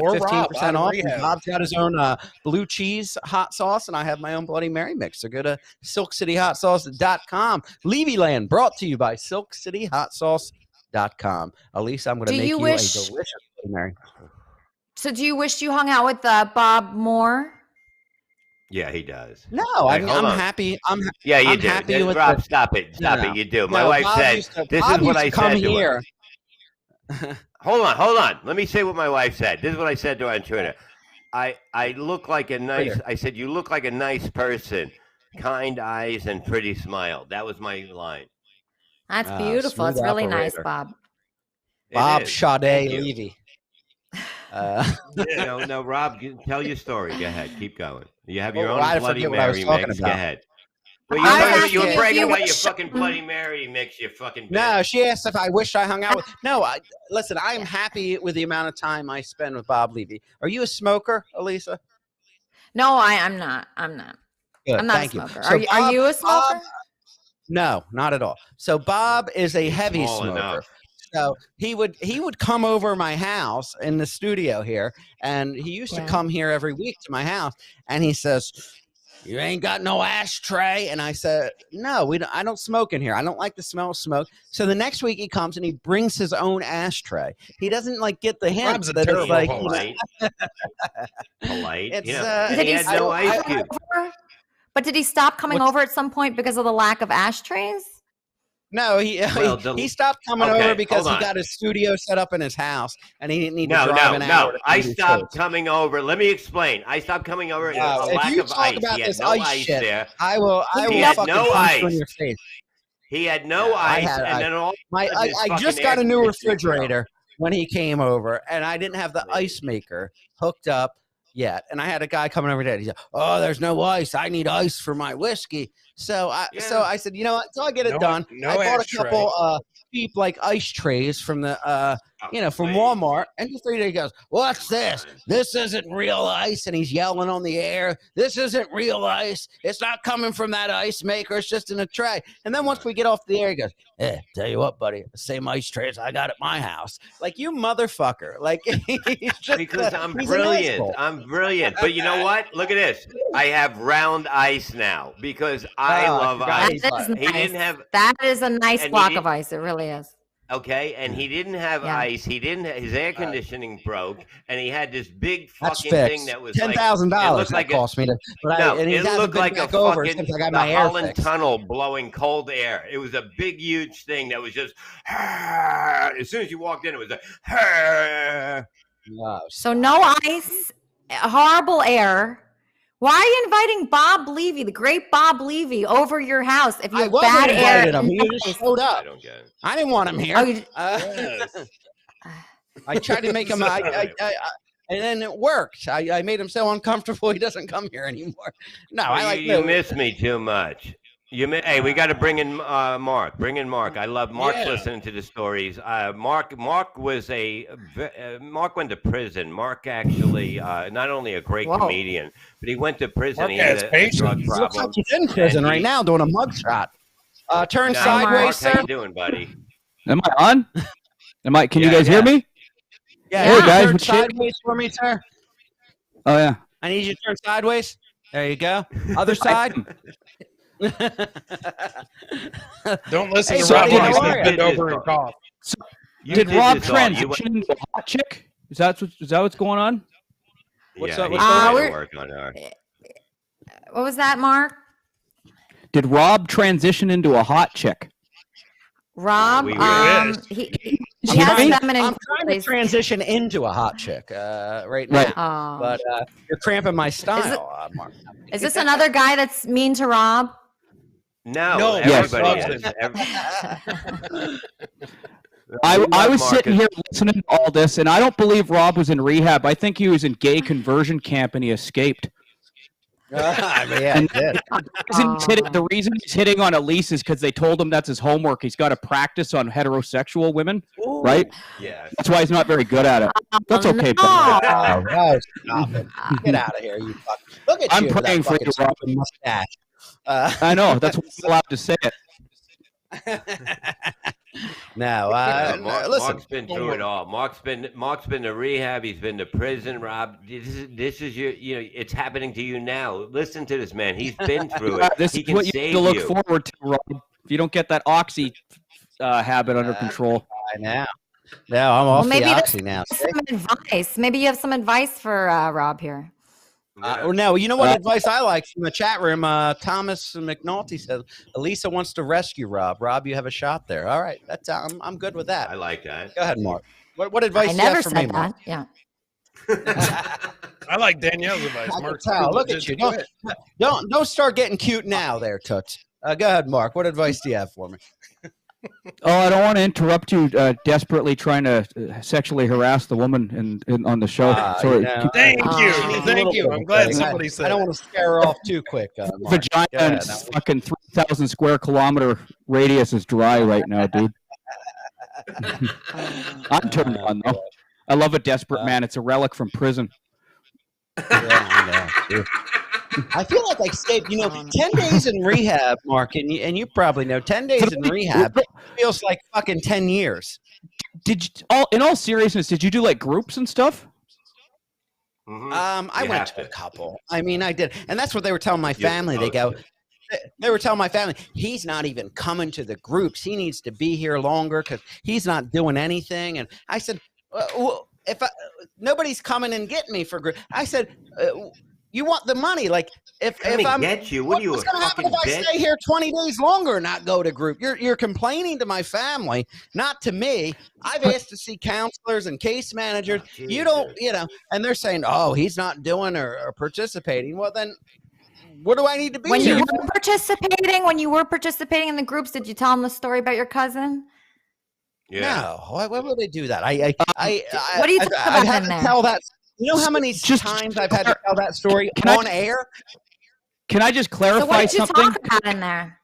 Or Rob 15% out of off. rehab. And Bob's got his own blue cheese hot sauce, and I have my own Bloody Mary mix. So go to SilkCityHotSauce.com. Levyland brought to you by SilkCityHotSauce.com. Elisa, I'm going to Do make you you wish- a delicious Bloody Mary. So do you wish you hung out with Bob more? Yeah, he does. No, Hey, I'm hold on. happy. Yeah, you I'm do. happy with Rob, the- stop it. Stop No, it. You do. My No, wife Bob said, used to- this Bob is what used I to come said to her. here. Hold on. Let me say what my wife said. This is what I said to her on Twitter. I look like a nice. Twitter. I said you look like a nice person, kind eyes and pretty smile. That was my line. That's Ah, beautiful. It's smooth really nice, operator. Bob. It Bob is. Sade Thank you. Levy. No, Rob, tell your story. Go ahead. Keep going. You have your Well, own I Bloody forget what I was Mary talking mix. Go about. ahead. Well, I was you asking were if bragging you about your wish- fucking Bloody Mary mix. You fucking No, bitch. she asked if I wished I hung out with. No, listen. I am happy with the amount of time I spend with Bob Levy. Are you a smoker, Elisa? No, I'm not. I'm not. Good, I'm not thank a smoker. you. So Are you a smoker? Bob- no, not at all. So Bob is a heavy Small smoker. enough. So he would come over my house in the studio here, and he used to Yeah. come here every week to my house, and he says, "You ain't got no ashtray," and I said, "No, I don't smoke in here. I don't like the smell of smoke." So the next week he comes and he brings his own ashtray. He doesn't like get the hint Rob's a that it's terrible like host. Polite. Polite. It's, And Did he he had no stop ice coming cube. over? But did he stop coming What's- over at some point because of the lack of ashtrays? No, he Well, he stopped coming okay, over because hold he on. got his studio set up in his house, and he didn't need to No, drive an hour. to I do stopped shows. coming over. Let me explain. I stopped coming over. No, a if lack you of talk ice. about He had this no ice ice shit, there. I will He fucking had punch no you ice. in your face. He had no I ice, had and ice. then all. I just got a new refrigerator when he came over, and I didn't have the ice maker hooked up yet. And I had a guy coming over there. He said, "Oh, there's no ice. I need ice for my whiskey." So I said, you know what? So I get it No- done. no I bought a ashtray. couple cheap like ice trays from the from Walmart, and just 3 days he goes, "What's this? This isn't real ice." And he's yelling on the air, "This isn't real ice. It's not coming from that ice maker. It's just in a tray." And then once we get off the air, he goes, tell you what, buddy, the same ice trays I got at my house. Like, you motherfucker. Like, he's just, Because I'm he's an brilliant. asshole. I'm brilliant. But you know what? Look at this. I have round ice now because I love forgot ice. That is He nice. didn't have That is a nice and he block did- of ice. It really is. Okay, and he didn't have Yeah. ice. He didn't. His air conditioning broke, and he had this big That's fucking fixed. thing that was $10,000 like that cost me. No, and he it hasn't looked been like a back over fucking since I got the my air Holland fixed. Tunnel blowing cold air. It was a big, huge thing that was just. As soon as you walked in, it was a. No, So no ice, horrible air. Why are you inviting Bob Levy, the great Bob Levy, over your house if you I have wasn't bad air? invited him. and He just ice? showed I up. don't get it. I didn't want him here. Oh, you- Yes. I tried to make him, and then it worked. I made him so uncomfortable he doesn't come here anymore. No, Well, I like you miss me too much. Hey, we got to bring in Mark. Bring in Mark. I love Mark's Yeah. listening to the stories. Mark was Mark went to prison. Mark actually not only a great Whoa. comedian, but he went to prison. Mark He has had a patience. drug He Looks like problem. he's in prison And right he- now doing a mugshot. Turn Now, sideways, Mark, sir. how you doing, buddy? Am I on? Can you Yeah, guys hear me? Yeah, Hey, can you guys, turn what shit? sideways for me, sir. Oh yeah. I need you to turn sideways. There you go. Other side. Don't listen Hey, to so Rob did when he Rob- says bend over and cough. You Did Rob this all. You went- transition into a hot chick? Is that what's going on? What's yeah, up- he's what's trying up? to work on her. What was that, Mark? Did Rob transition into a hot chick? Rob, we wish. he I'm has trying- feminine I'm trying to qualities. transition into a hot chick right now, Right. Oh. but you're cramping my style, Mark. Is this another guy that's mean to Rob? No, Yes. everybody Yes. is. I We love was sitting Marcus. here listening to all this, and I don't believe Rob was in rehab. I think he was in gay conversion camp and he escaped. I mean, yeah, And- I did. The reason he's hitting on Elisa is because they told him that's his homework. He's got to practice on heterosexual women, right? Yeah. That's why he's not very good at it. That's okay, No. buddy. Oh, stop it. Get out of here, you fuck. Look at I'm you with praying that for you, fucking Rob. stupid mustache. I know. That's why I'm allowed to say it. No, listen. Mark's been through it all. Mark's been to rehab. He's been to prison. Rob, this is your. It's happening to you now. Listen to this man. He's been through it. This He is can what you save have to look you. forward to, Rob. If you don't get that oxy habit under control. I know. No, I'm off maybe the that's oxy now. some advice. Maybe you have some advice for Rob here. No, you know what advice I like from the chat room? Thomas McNulty says, Elisa wants to rescue Rob. Rob, you have a shot there. All right, that's I'm good with that. I like that. Go ahead, Mark. What advice I do you have never for said me, that. Mark? Yeah. I like Danielle's advice. I can Mark's tell. too Look legit at you. to quit. Don't start getting cute now, there, Toots. Go ahead, Mark. What advice do you have for me? Oh, I don't want to interrupt you. Desperately trying to sexually harass the woman on the show. Sorry, know, Thank She you. needs a Thank little you. bit I'm of glad thing. somebody said I don't it. want to scare her off too quick. Mark. vagina Go ahead. and fucking 3,000 square kilometer radius is dry right now, dude. I'm turned on though. I love a desperate man. It's a relic from prison. Yeah, I know. I feel like I escaped. 10 days in rehab, Mark, and you probably know 10 days in rehab feels like fucking 10 years. In all seriousness, did you do like groups and stuff? Mhm. I You went have to a to. couple. I mean, I did, and that's what they were telling my You're family. They supposed go, to. they were telling my family, he's not even coming to the groups. He needs to be here longer because he's not doing anything. And I said, well, if nobody's coming and getting me for group, I said, you want the money? Like if I'm get you, what are you, a what's going to happen fucking if I bitch? stay here 20 days longer and not go to group? You're complaining to my family, not to me. I've asked to see counselors and case managers. Oh, You don't, and they're saying, oh, he's not doing or participating. Well, then what do I need to be When here you for? were participating in the groups, did you tell him the story about your cousin? Yeah. No, why would they do that? What do you talk I've about had in to there? tell that. You know how many Just- times I've had to tell that story Can I on just- air? Can I just So clarify what did you something? talk about in there?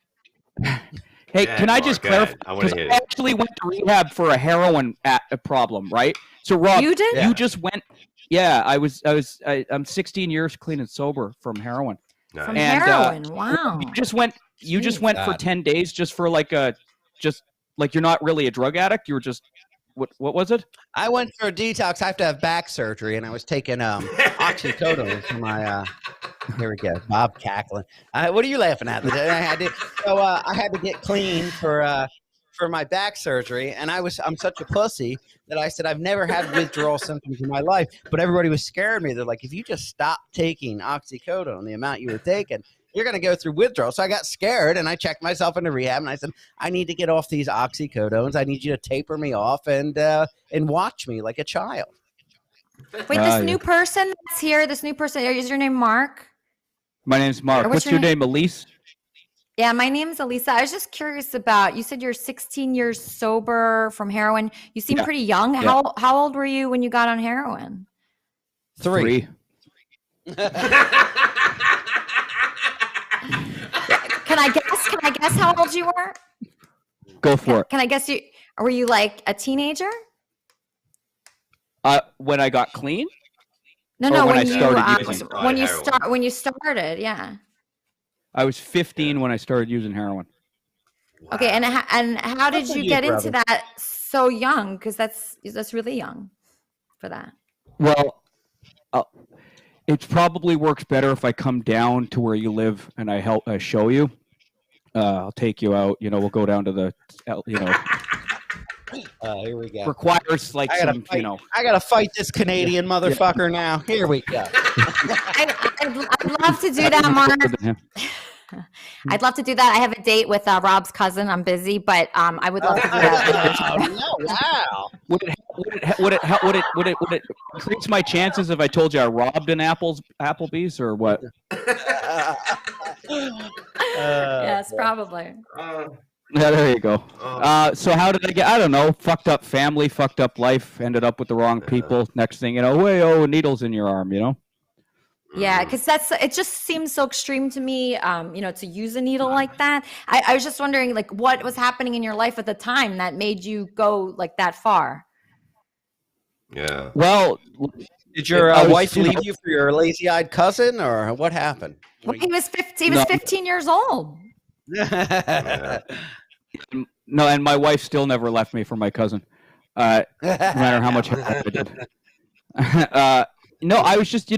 Hey, Yeah, can I Mark, just go ahead. clarify? I wanna Because hear I it. actually went to rehab for a heroin problem, right? So Rob, You did? Yeah. you just went. Yeah, I'm 16 years clean and sober from heroin. From Nice. And, heroin. Wow. You just went. You just Jeez. went for God. 10 days, just for like you're not really a drug addict. You were just what was it? I went for a detox. I have to have back surgery, and I was taking oxycodone for my. Here we go, Bob cackling. What are you laughing at? I had to get clean for my back surgery, and I'm such a pussy that I said I've never had withdrawal symptoms in my life. But everybody was scaring me. They're like, if you just stop taking oxycodone, the amount you were taking, you're going to go through withdrawal. So I got scared, and I checked myself into rehab, and I said, I need to get off these oxycodones. I need you to taper me off and watch me like a child. Wait, Ah, this new person that's here, is your name Mark? My name's Mark. Or What's your name, Elise? Yeah, my name's Elisa. I was just curious about, you said you're 16 years sober from heroin. You seem Yeah. pretty young. Yeah. How old were you when you got on heroin? 3. Can I guess how old you were? Go for it. Can I guess were you like a teenager? When I got clean. No, Or no, when I when you started using when you started, yeah. I was 15 when I started using heroin. Okay, and how did Good for you you, get brother. into that so young? Because that's really young for that. Well, it probably works better if I come down to where you live and I show you. I'll take you out. We'll go down to the. Here we go. Requires like I gotta some, fight. I gotta fight this Canadian motherfucker now. Here we go. I'd love to do that, Mark. I'd love to do that. I have a date with Rob's cousin. I'm busy, but I would love to do that. Oh, wow. Would it increase my chances if I told you I robbed an Applebee's or what? Yes, probably. Yeah, there you go. So how did I get? I don't know. Fucked up family, fucked up life. Ended up with the wrong people. Next thing you know, needles in your arm. Yeah, because it just seems so extreme to me, to use a needle like that. I was just wondering, like, what was happening in your life at the time that made you go like that far? Yeah. Well, Did your I was, wife leave you for your lazy-eyed cousin, or what happened? Well, he was 15 years old. No, and my wife still never left me for my cousin, no matter how much I did. No, I was just,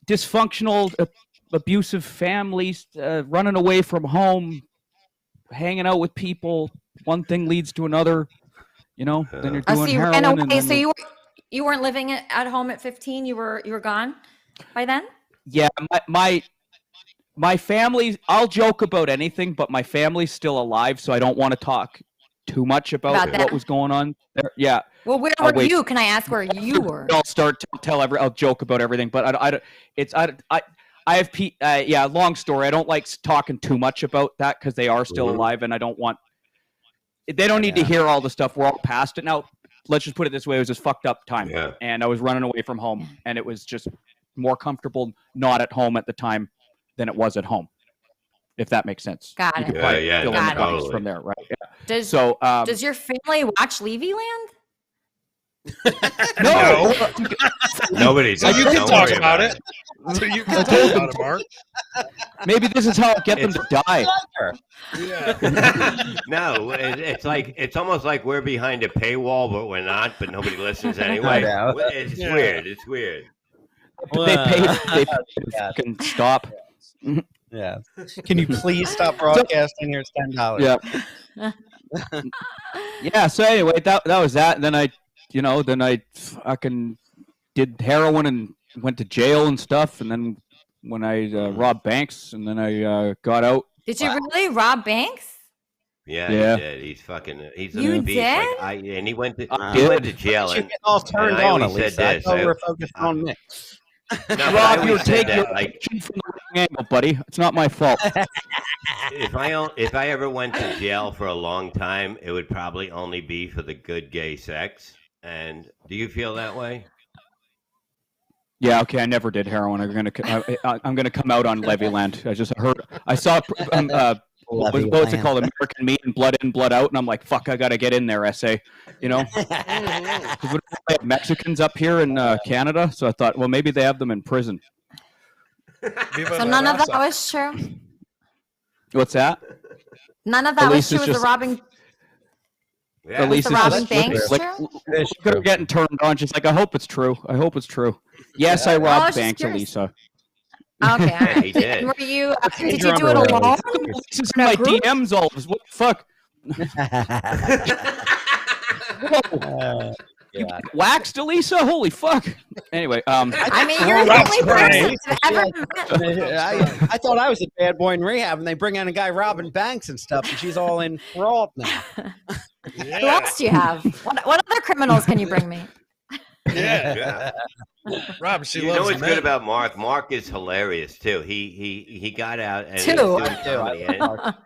dysfunctional, abusive families, running away from home, hanging out with people. One thing leads to another. Then you're doing So you heroin. ran away. And then So you weren't living at home at 15. You were gone by then. Yeah, my family. I'll joke about anything, but my family's still alive, so I don't want to talk too much about that. what was going on there. Yeah. Well, where were you? Can I ask where you were? I'll start to I'll joke about everything, but I have long story. I don't like talking too much about that because they are still alive, and I don't want. They don't need to hear all the stuff. We're all past it now. Let's just put it this way: it was just fucked up time, and I was running away from home, and it was just more comfortable not at home at the time than it was at home. If that makes sense. Got it. Yeah, totally. From there, right? Yeah. Does your family watch Levyland? No. Nobody does. So you can Don't talk worry about it. So you can talk about it, Mark. Maybe this is how I get them to die. Yeah. No, it's almost like we're behind a paywall, but we're not. But nobody listens anyway. know. It's weird. It's weird. They pay fucking stop. Yeah. Can you please stop broadcasting? Here's $10. Yeah. Yeah. So anyway, that was that. And then I fucking did heroin and went to jail and stuff. And then when I robbed banks, and then I got out. Did you really rob banks? Yeah, Yeah. he did. He's a You beast. did? And he went to jail. You get all turned and I on, always Elisa. said I this, thought we were focused on me. No, but I Rob, always you're said taking that, your like, from the wrong angle, buddy. It's not my fault. if I ever went to jail for a long time, it would probably only be for the good gay sex. And do you feel that way? Yeah, okay. I never did heroin. I'm gonna come out on Levyland. I just heard. I saw. What's it called? American Meat and Blood In, Blood Out, and I'm like, fuck, I gotta get in there. SA, you know. 'Cause we don't have Mexicans up here in Canada, so I thought, well, maybe they have them in prison. So none of that was true. What's that? None of that was true. Was the robbing? Yeah. Elisa's the robbing just banks look at her getting turned on. She's like, I hope it's true. I hope it's true. Yes, I robbed banks, Elisa. Okay, all right. he did. Were you? Did you do it alone? This is my DMs all of us. What the fuck? You waxed, Elisa? Holy fuck! Anyway, I mean, you're the only person I've ever met. I thought I was a bad boy in rehab, and they bring in a guy robbing banks and stuff, and she's all in fraud now. Yeah. Who else do you have? What other criminals can you bring me? Yeah. Rob, she You loves know what's men. good about Mark? Mark is hilarious too. He got out and, Too. he's doing comedy,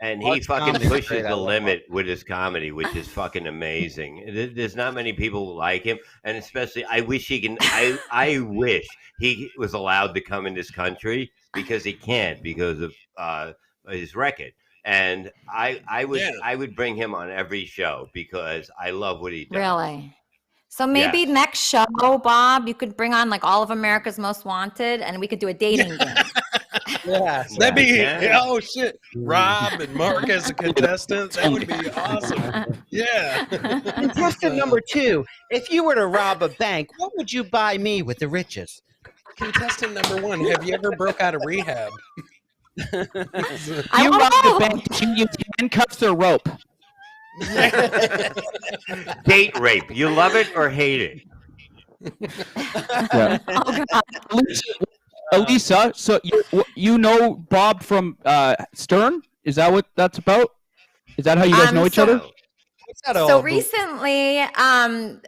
and he Mark's fucking comedy's pushes great. I the love limit with his comedy, which is fucking amazing. There's not many people who like him, and especially I wish he can. I wish he was allowed to come in this country because he can't because of his record. And I would bring him on every show because I love what he does. Really? So maybe next show, Bob, you could bring on like all of America's Most Wanted, and we could do a dating game. Yeah. That'd be Yeah. oh shit. Rob and Mark as a contestant. That would be awesome. Yeah. Contestant number 2. If you were to rob a bank, what would you buy me with the riches? Contestant number 1. Have you ever broke out of rehab? I you don't robbed know. the bank. Did you use handcuffs or rope? Date rape. You love it or hate it? Yeah. Oh, God. Elisa, so you know Bob from Stern? Is that what that's about? Is that how you guys know each other? What's that all So about? recently,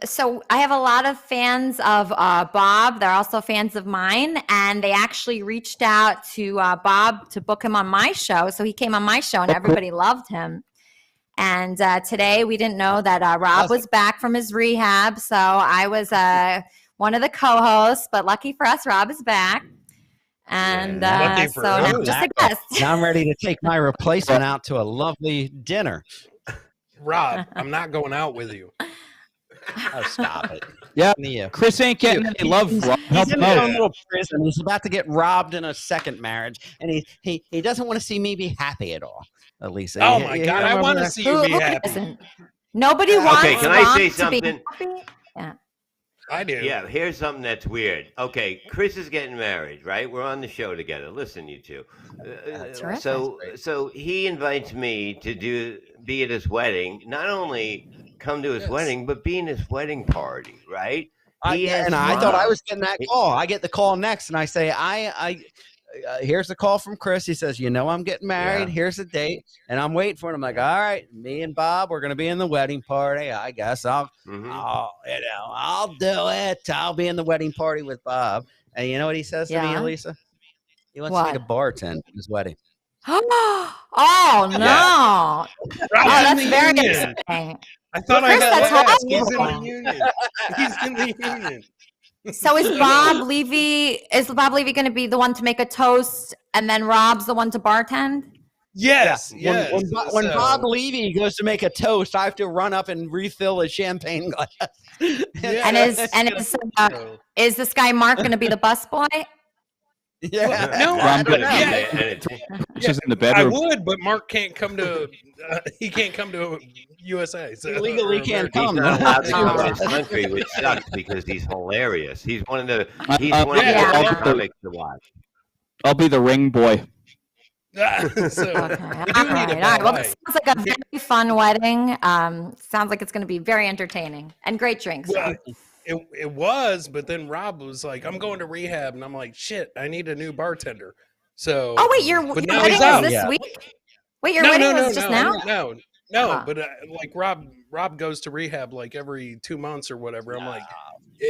so I have a lot of fans of Bob. They're also fans of mine, and they actually reached out to Bob to book him on my show. So he came on my show, and everybody loved him. And today we didn't know that Rob was back from his rehab, so I was one of the co-hosts. But lucky for us, Rob is back, and Lucky so for now us. I'm just a guest. Now I'm ready to take my replacement out to a lovely dinner. Rob, I'm not going out with you. Oh, stop it. Yeah. You. Chris ain't getting any love. Rob. Help He's in him his out. own little prison. He's about to get robbed in a second marriage, and he doesn't want to see me be happy at all. Elisa. Oh my God, I want to see you be Who happy. doesn't? Nobody wants Okay, can I Rob say to be something? happy. Yeah. I do. Yeah, here's something that's weird. Okay, Chris is getting married, right? We're on the show together. Listen, you two. terrific. So he invites me to be at his wedding. Not only come to his Yes. wedding, but be in his wedding party, right? He has I thought I Rob. was getting that call. I get the call next, and I say, here's the call from Chris. He says, I'm getting married. Yeah. Here's the date, and I'm waiting for it. I'm like, all right, me and Bob, we're gonna be in the wedding party. I guess I'll Mhm. I'll do it. I'll be in the wedding party with Bob. And you know what he says to me, Yeah. Elisa? He wants What? me to bartend at his wedding. Oh no! Rob's Oh, that's in the very union. exciting. I thought Chris, I had that's to ask. He's in the horrible. union. He's in the union. So is Bob Levy going to be the one to make a toast, and then Rob's the one to bartend? Yes, When- yes. When So- Bob Levy goes to make a toast, I have to run up and refill his champagne glass. Yeah, And so- is this guy Mark going to be the busboy? Yeah. No, I'm I gonna don't be know. there, and it's- Chris is in the I bedroom. would, but Mark can't come to. He can't come to USA. So, Legally can't He's come. not allowed to come to Oh. this country, which sucks because he's hilarious. He's one of the Yeah. best comics to watch. I'll be the ring boy. so, Okay. we All do need a right. All right. Well, ballet. this sounds like a very fun wedding. Sounds like it's going to be very entertaining and great drinks. Well, it was, but then Rob was like, "I'm going to rehab," and I'm like, "Shit, I need a new bartender." So, Oh wait, your but now wedding he's was out. this Yeah. week? Wait, your wedding was just now? No, Oh. but like Rob goes to rehab like every 2 months or whatever. I'm like,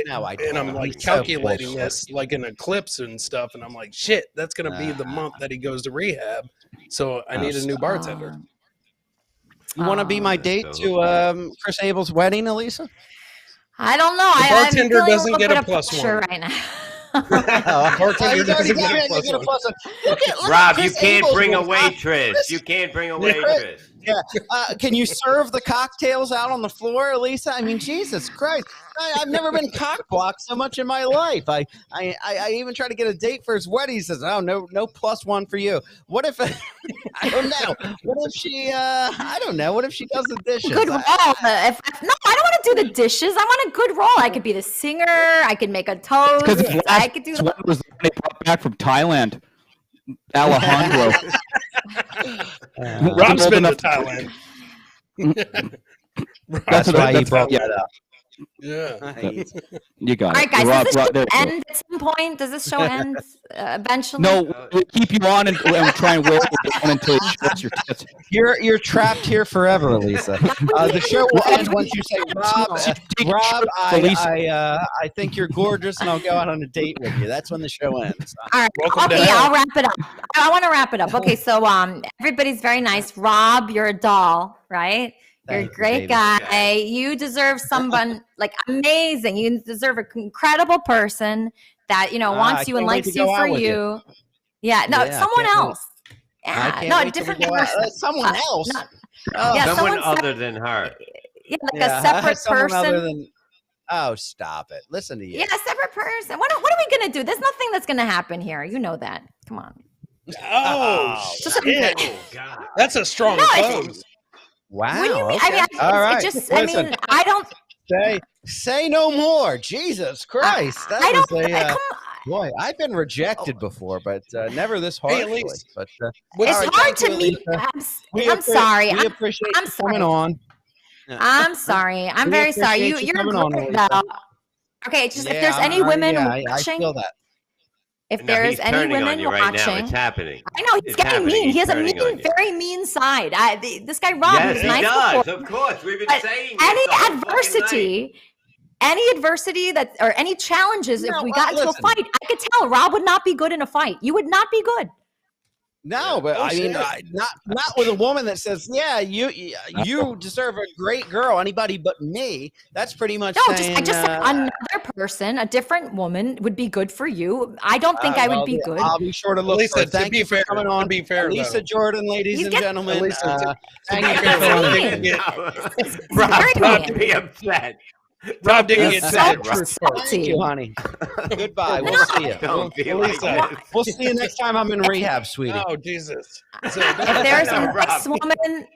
No, I and I'm don't. like He's so calculating bullshit. this like an eclipse and stuff, and I'm like, shit, that's gonna be the month that he goes to rehab. So I need a new bartender. You want to be my date to Chris Abel's wedding, Elisa? I don't know. The I'm bartender feeling doesn't a little get bit a of plus pressure one. right now. Bartender he's already doesn't got me. I get a can get a plus plus one. Look at Rob, Chris you can't Abel's bring a one. waitress. You can't bring a waitress. Can you serve the cocktails out on the floor, Elisa? I mean, Jesus Christ. I've never been cock-blocked so much in my life. I even tried to get a date for his wedding. He says, "Oh, no plus one for you." What if I don't know? What if she? I don't know. What if she does the dishes? Good role. No, I don't want to do the dishes. I want a good role. I could be the singer. I could make a toast. Because his I last could do one was the one they brought back from Thailand. Alejandro. Rob's been to enough- Thailand. That's why he brought yeah. that up. Yeah. You got All right, it. guys. Rob, Does this Rob, show there you go. end at some point? Does this show end eventually? No, we'll keep you on and try and wear you down until you show us your tits. You're trapped here forever, Elisa. The show will end once you say, Rob, I think you're gorgeous, and I'll go out on a date with you. That's when the show ends. All right. Welcome Okay, to yeah, hell. I'll wrap it up. I want to wrap it up. Okay, so everybody's very nice. Rob, you're a doll, right? You're a Thank you, great baby. guy. You deserve someone like amazing. You deserve an incredible person that I wants you and can't wait likes to you go for out with you. Yeah, no, Yeah, I someone can't wait. else. I Yeah, can't no, a wait till we different go out. person. Someone else. not- Oh, Yeah, Someone someone other than her. Yeah, like a separate someone other person. than- oh, stop it. Listen to you. Yeah, a separate person. What are we gonna do? There's nothing that's gonna happen here. You know that. Come on. Oh, Just a- shit. Oh God. That's a strong No, it's- close. Wow. What do you mean? Okay. I mean, All right. I I don't. Say no more. Jesus Christ. I don't. a, Come boy, I've been rejected before, but never this harshly. Elise. But What- It's all right, hard thank to you, meet. Elisa. I'm sorry. We appreciate I'm you sorry. coming on. I'm sorry. I'm We very sorry. appreciate you You're coming on, great, Elisa. though. Okay, it's just if there's any women I watching, feel that. if No, there's he's any turning on women you right now. watching, It's happening. I know he's It's getting happening. mean. He has a He's turning on mean, you. very mean side. This guy Rob, Yes, who's he nice does. before, Of course, we've been but saying any this the whole fucking night. adversity that or any challenges, No, if we got into a listen. fight, I could tell Rob would not be good in a fight. You would not be good. No, but Oh, I mean, shit. not with a woman that says, "Yeah, you deserve a great girl." Anybody but me. That's pretty much. No, saying, I just said another person, a different woman would be good for you. I don't think I would be good. I'll be sure to look. Elisa, for it. to Thank be you for fair, coming to on. be fair, Elisa though. Jordan, ladies He's and getting- gentlemen. Elisa, thank you for That's coming on. mean. No. Very Rob, don't mean. be upset. Rob didn't get It's sad. so Truth first. Thank you, honey. Goodbye. We'll see you. Don't be like Elisa. this. We'll see you next time I'm in rehab, sweetie. Oh, Jesus. So, If there's No, a nice Rob. woman,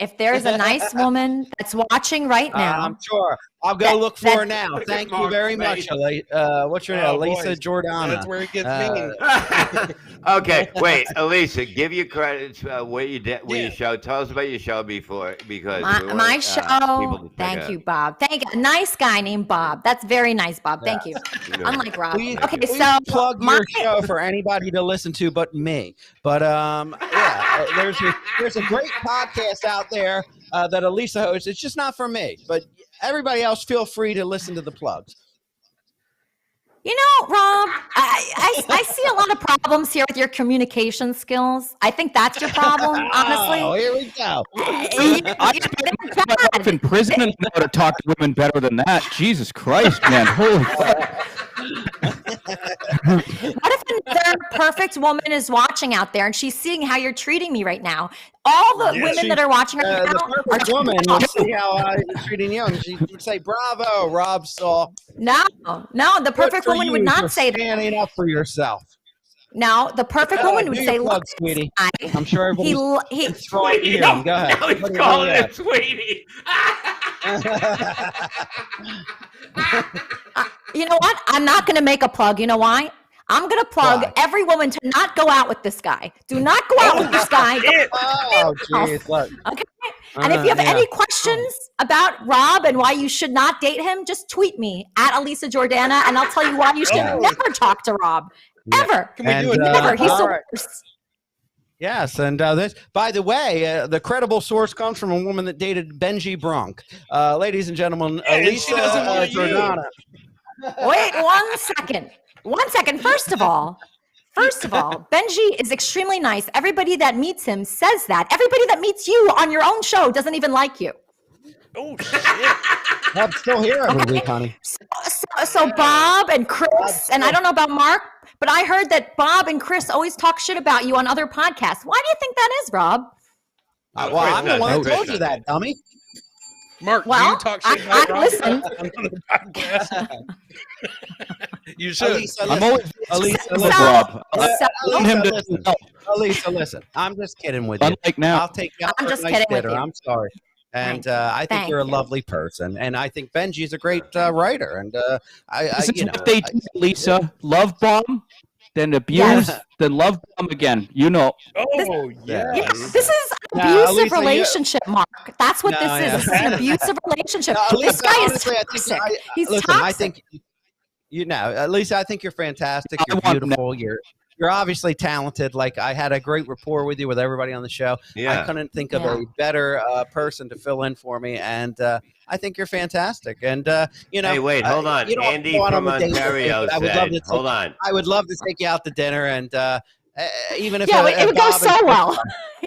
if there's a nice woman that's watching right now, I'm sure. I'll go look for her now. Thank you Mark's very much, face. What's your name? Oh, Elisa boys. Jordana. that's where it gets mean. Okay, wait, Elisa, give your credits. What you did, what Yeah. your show? Tell us about your show before, because we want, my people show. to check Thank out. you, Bob. Thank you. Nice guy named Bob. That's very nice, Bob. Thank you. Yeah. Unlike Rob. Please, Okay, please so plug my, your show for anybody to listen to but me. But yeah, there's a great podcast out there that Elisa hosts. It's just not for me, but everybody else feel free to listen to the plugs. you know, Rob, I see a lot of problems here with your communication skills. I think that's your problem, honestly. Oh, here we go. I spent my life in prison and know how to talk to women better than that. Jesus Christ, man. Holy fuck. What if another perfect woman is watching out there and she's seeing how you're treating me right now? All the Yeah, women that are watching right The now are perfect woman will see how I'm treating you, and she would say, "Bravo, Rob Saw." no, the perfect Good for woman you would for not say that. standing up for yourself. No, the perfect woman would Do say, your plug, "Look, sweetie. I, I'm sure he, everybody's he, enthralled to hear him. Go ahead. Now he's What do you calling think it sweetie. you know what? I'm not going to make a plug. You know why? I'm going to plug Why? every woman to not go out with this guy. Do not go out with this guy. Oh, jeez, look. Okay. And if you have Yeah. any questions about Rob and why you should not date him, just tweet me at Elisa Jordana, and I'll tell you why you should Oh. never talk to Rob. Yeah. Ever. Can we do And, it? Never. He's all the right. worst. Yes, and this, by the way, the credible source comes from a woman that dated Benji Bronk. Ladies and gentlemen, And she Elisa doesn't want you. Jordana. Wait 1 second. 1 second. First of all, Benji is extremely nice. Everybody that meets him says that. Everybody that meets you on your own show doesn't even like you. Oh shit! I'm still here every week, honey. So Bob and Chris, and I don't know about Mark, but I heard that Bob and Chris always talk shit about you on other podcasts. Why do you think that is, Rob? Well, I'm the one that Chris told you that, dummy. Mark, do Well, you talk shit about I Rob listened. on another podcast? You should. Elisa, I'm listen. always Elisa, So- listen. Rob. so- Want him to listen. Elisa, listen. I'm just kidding with you. Unlike now. I'll take you out I'm for a just nice kidding with dinner. you. I'm sorry. And I think Thank you're a you. lovely person. And I think Benji's a great writer. And This is what they do, Lisa. Love bomb, then abuse, Yes. then love bomb again. You know. Oh Yeah. Yeah, yes. this is an No, abusive Elisa, you- relationship, Mark. That's what No, this yeah. is. This is an abusive relationship. No, This Elisa, guy is honestly, I think toxic. He's listen, toxic. I think Lisa, I think you're fantastic. I You're want beautiful. You're obviously talented. Like I had a great rapport with you, with everybody on the show. Yeah. I couldn't think of Yeah. a better person to fill in for me, and I think you're fantastic. And you know, Hey, wait, hold on. you don't have to Andy go on from a date with me, Ontario but I would love said, to hold on. I would love to take you out to dinner, and even if Yeah, it would go Bob and so Chris- well.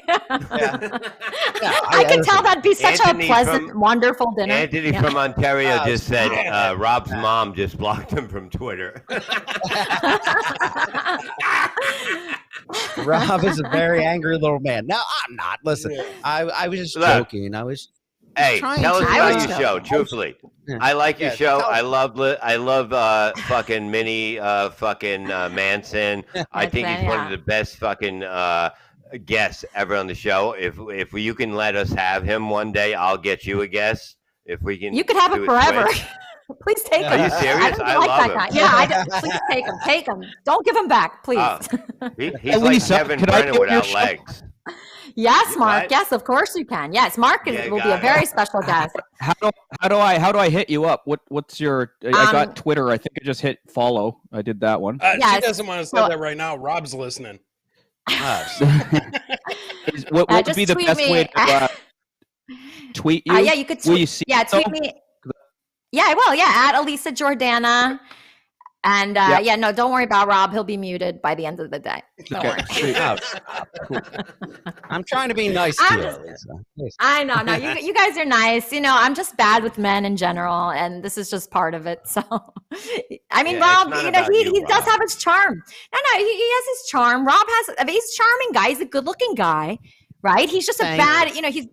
Yeah, I can tell that'd be such Anthony a pleasant, from- wonderful dinner. Anthony Yeah. from Ontario Oh, just said yeah. Rob's mom just blocked him from Twitter. Rob is a very angry little man. No, I'm not. Listen, Yeah. I was just Look. joking. I was. Hey, trying tell us to- I about was your joking. show. Truthfully, Yeah. I like your Yeah, show. tell us. I love fucking Minnie fucking Manson. I think he's one of the best fucking guests ever on the show. If you can let us have him one day, I'll get you a guest. If we can, You could have do it it forever. quick. Please take Are him. you serious? don't I like love that him. guy. Yeah, please take him. Take him. Don't give him back, please. He's like Lisa, Kevin can I Brennan get your without show? legs. Yes, Mark. What? Yes, of course you can. Yes, Mark Yeah, will be got a very it. special guest. How do I hit you up? What's your? I got Um, Twitter. I think I just hit follow. I did that one. Yes. She doesn't want to say So- that right now. Rob's listening. What would just be the tweet best me. way to tweet you? Yeah, you could. Will you see? Yeah, it, though? tweet me. Yeah, I will. Yeah, at Elisa Jordana. And yeah, no, don't worry about Rob. He'll be muted by the end of the day. Don't worry. Sweet. Oh, I'm trying to be nice to I'm you, just- Lisa. Please. I know. No, you guys are nice. You know, I'm just bad with men in general, and this is just part of it. So, I mean, Yeah, it's Rob, not you know, about he you, does Rob. have his charm. No, he has his charm. Rob has. I mean, he's a charming guy. He's a good-looking guy, right? He's just Thank a bad. You know, he's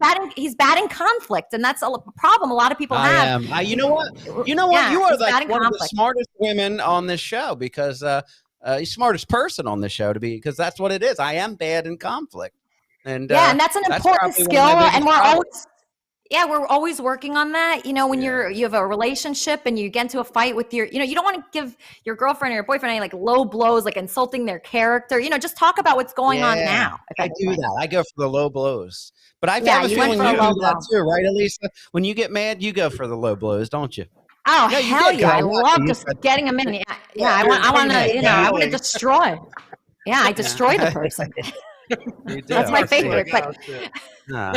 bad in conflict, and that's a problem a lot of people I have. am. You know what? You know what? Yeah, You are he's bad like in one of the conflict. smartest women on this show because you're smartest person on this show to be because that's what it is. I am bad in conflict, and Yeah, and that's an that's important probably one skill, of my biggest and we're problems. we're always working on that. You know, when you have a relationship and you get into a fight with your, you know, you don't want to give your girlfriend or your boyfriend any like low blows, like insulting their character. You know, just talk about what's going on Yeah, now. I do that. I go for the low blows. But I Yeah, have a you went feeling for a you low do that blow. too, right, Elisa? When you get mad, you go for the low blows, don't you? Oh Yeah, you hell did, yeah! I 'cause I love you just said- getting them in. Yeah, I you're want coming to, at you know, I want to Valley. destroy. Yeah, I destroy the person. You do. That's my Oh, favorite, shit. but- Oh, shit. Nah.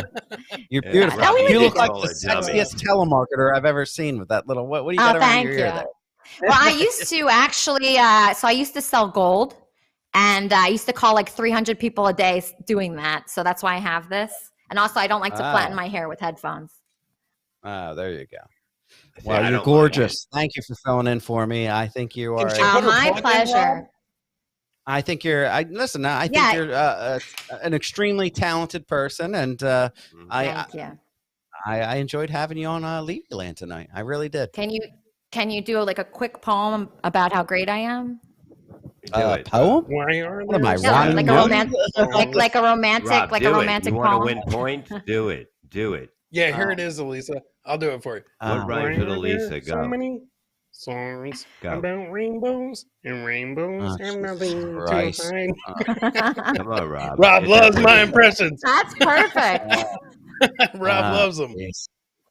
You're Yeah, beautiful. Now we You would look be- like the sexiest telemarketer I've ever seen with that little. What do you Oh, got around thank your you. ear there? Well, I used to actually. So I used to sell gold, and I used to call like 300 people a day doing that. So that's why I have this. And also, I don't like to flatten Ah. my hair with headphones. Oh, there you go. See, Well, I you're don't like gorgeous. Thank you for filling in for me. I think you are. Can she put her My plug in, pleasure. Rob? I think you're. Listen. I think Yeah. you're an extremely talented person, and I, Thank you. I enjoyed having you on Levyland tonight. I really did. Can you do like a quick poem about how great I am? Do it. Poem? Why are What am I, there Yeah, Ryan like a Murphy? romantic, like a romantic, Rob, like do a it. romantic You want to poem. win points? Do it. Do it. Yeah, here it is, Elisa. I'll do it for you. What rhymes with Why are Elisa? there Go. So many songs Go. about rainbows, and rainbows Oh, have Jesus nothing Christ. to hide. Come on, Rob. Rob It's loves a- my impressions. That's perfect. Rob loves them. Yes.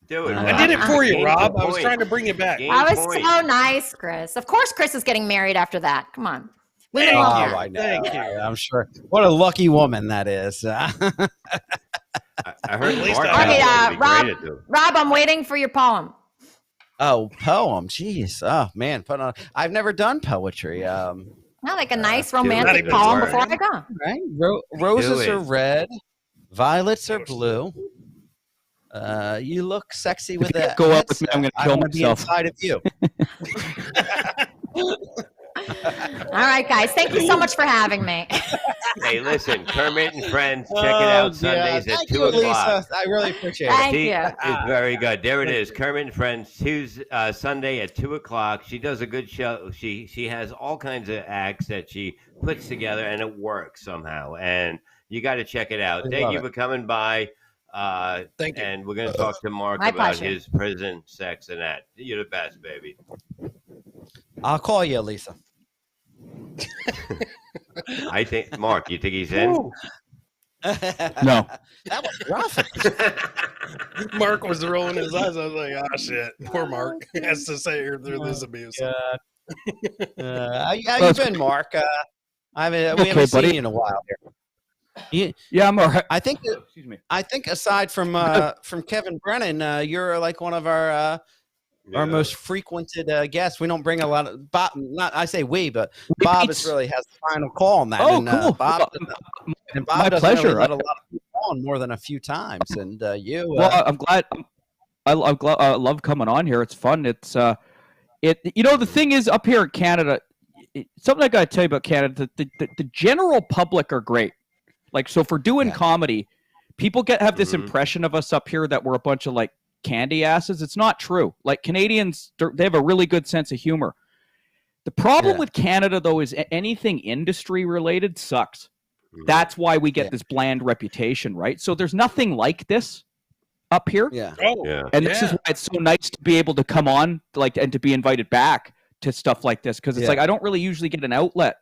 Do it. I I did it for you, Gain Rob. some I was points. trying to bring it back. Gain That was points. so nice, Chris. Of course, Chris is getting married after that. Come on. Women Thank love you. that. I know. Thank you. I'm sure. What a lucky woman that is. I heard At least Mark I- Okay, would be Rob- great at doing. Rob, I'm waiting for your poem. Oh, poem. Jeez. Oh man, put on. I've never done poetry. Not like a nice do it. romantic Not even poem word. before I go. Right. Roses it. are red, violets are blue. You look sexy If with you a go up with me, headset. I'm gonna I kill wanna be myself. inside of you. All right, guys. Thank you so much for having me. Hey, listen, Kermit and Friends, check it out Sundays at Thank 2 you, o'clock. Lisa. I really appreciate it. Thank She you. is very good. There it is. Kermit and Friends, Tuesday, Sunday at 2 o'clock. She does a good show. She has all kinds of acts that she puts together, and it works somehow. And you got to check it out. I Thank love you it. for coming by. Thank you. And we're going to talk to Mark My about pleasure. his prison sex and that. You're the best, baby. I'll call you, Lisa. I think, Mark, you think he's in? No. That was rough. Mark was rolling his eyes. I was like, "Oh shit, poor Mark has to say through this abuse." How you been, Mark? We haven't Okay, seen buddy. you in a while here. Yeah, I'm all right. I think Excuse me. aside from Kevin Brennan, you're like one of our most frequented guests. We don't bring a lot of Bob. Not I say we, but Bob is really has the final call on that. Oh, and, cool. Bob My doesn't pleasure. really let a lot of people on more than a few times, and you. Well, I'm glad. I'm glad. I love coming on here. It's fun. It's the thing is up here in Canada, something I got to tell you about Canada. The general public are great. Like, so for doing comedy, people have this impression of us up here that we're a bunch of like candy asses. It's not true. Like, Canadians, they have a really good sense of humor. The problem with Canada, though, is anything industry related sucks. That's why we get this bland reputation, right? So there's nothing like this up here. Yeah. Oh, Yeah. And this is why it's so nice to be able to come on, like, and to be invited back to stuff like this, because it's like I don't really usually get an outlet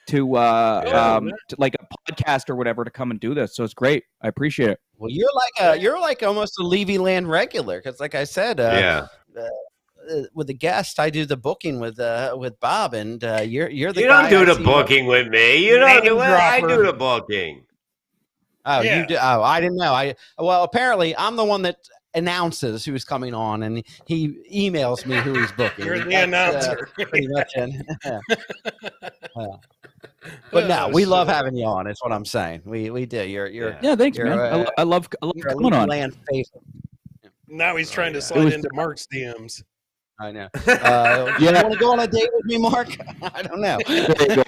to like a podcast or whatever to come and do this. So it's great. I appreciate it. Well, you're like almost a Levyland regular, because, like I said, with the guest, I do the booking with Bob, and you're the. You guy don't do I the see booking with me. You don't do it. I dropper. do the booking. Oh, Yeah. you do. Oh, I didn't know. Well, apparently, I'm the one that announces who's coming on, and he emails me who he's booking. You're the That's, announcer. pretty much it. But no, we love having you on. Is what I'm saying. We do. You're Yeah, thanks, You're, man. I love you're a coming on. Levyland favorite. Now he's trying to yeah. slide into Mark's DMs. I know. You want to go on a date with me, Mark? I don't know. There you go.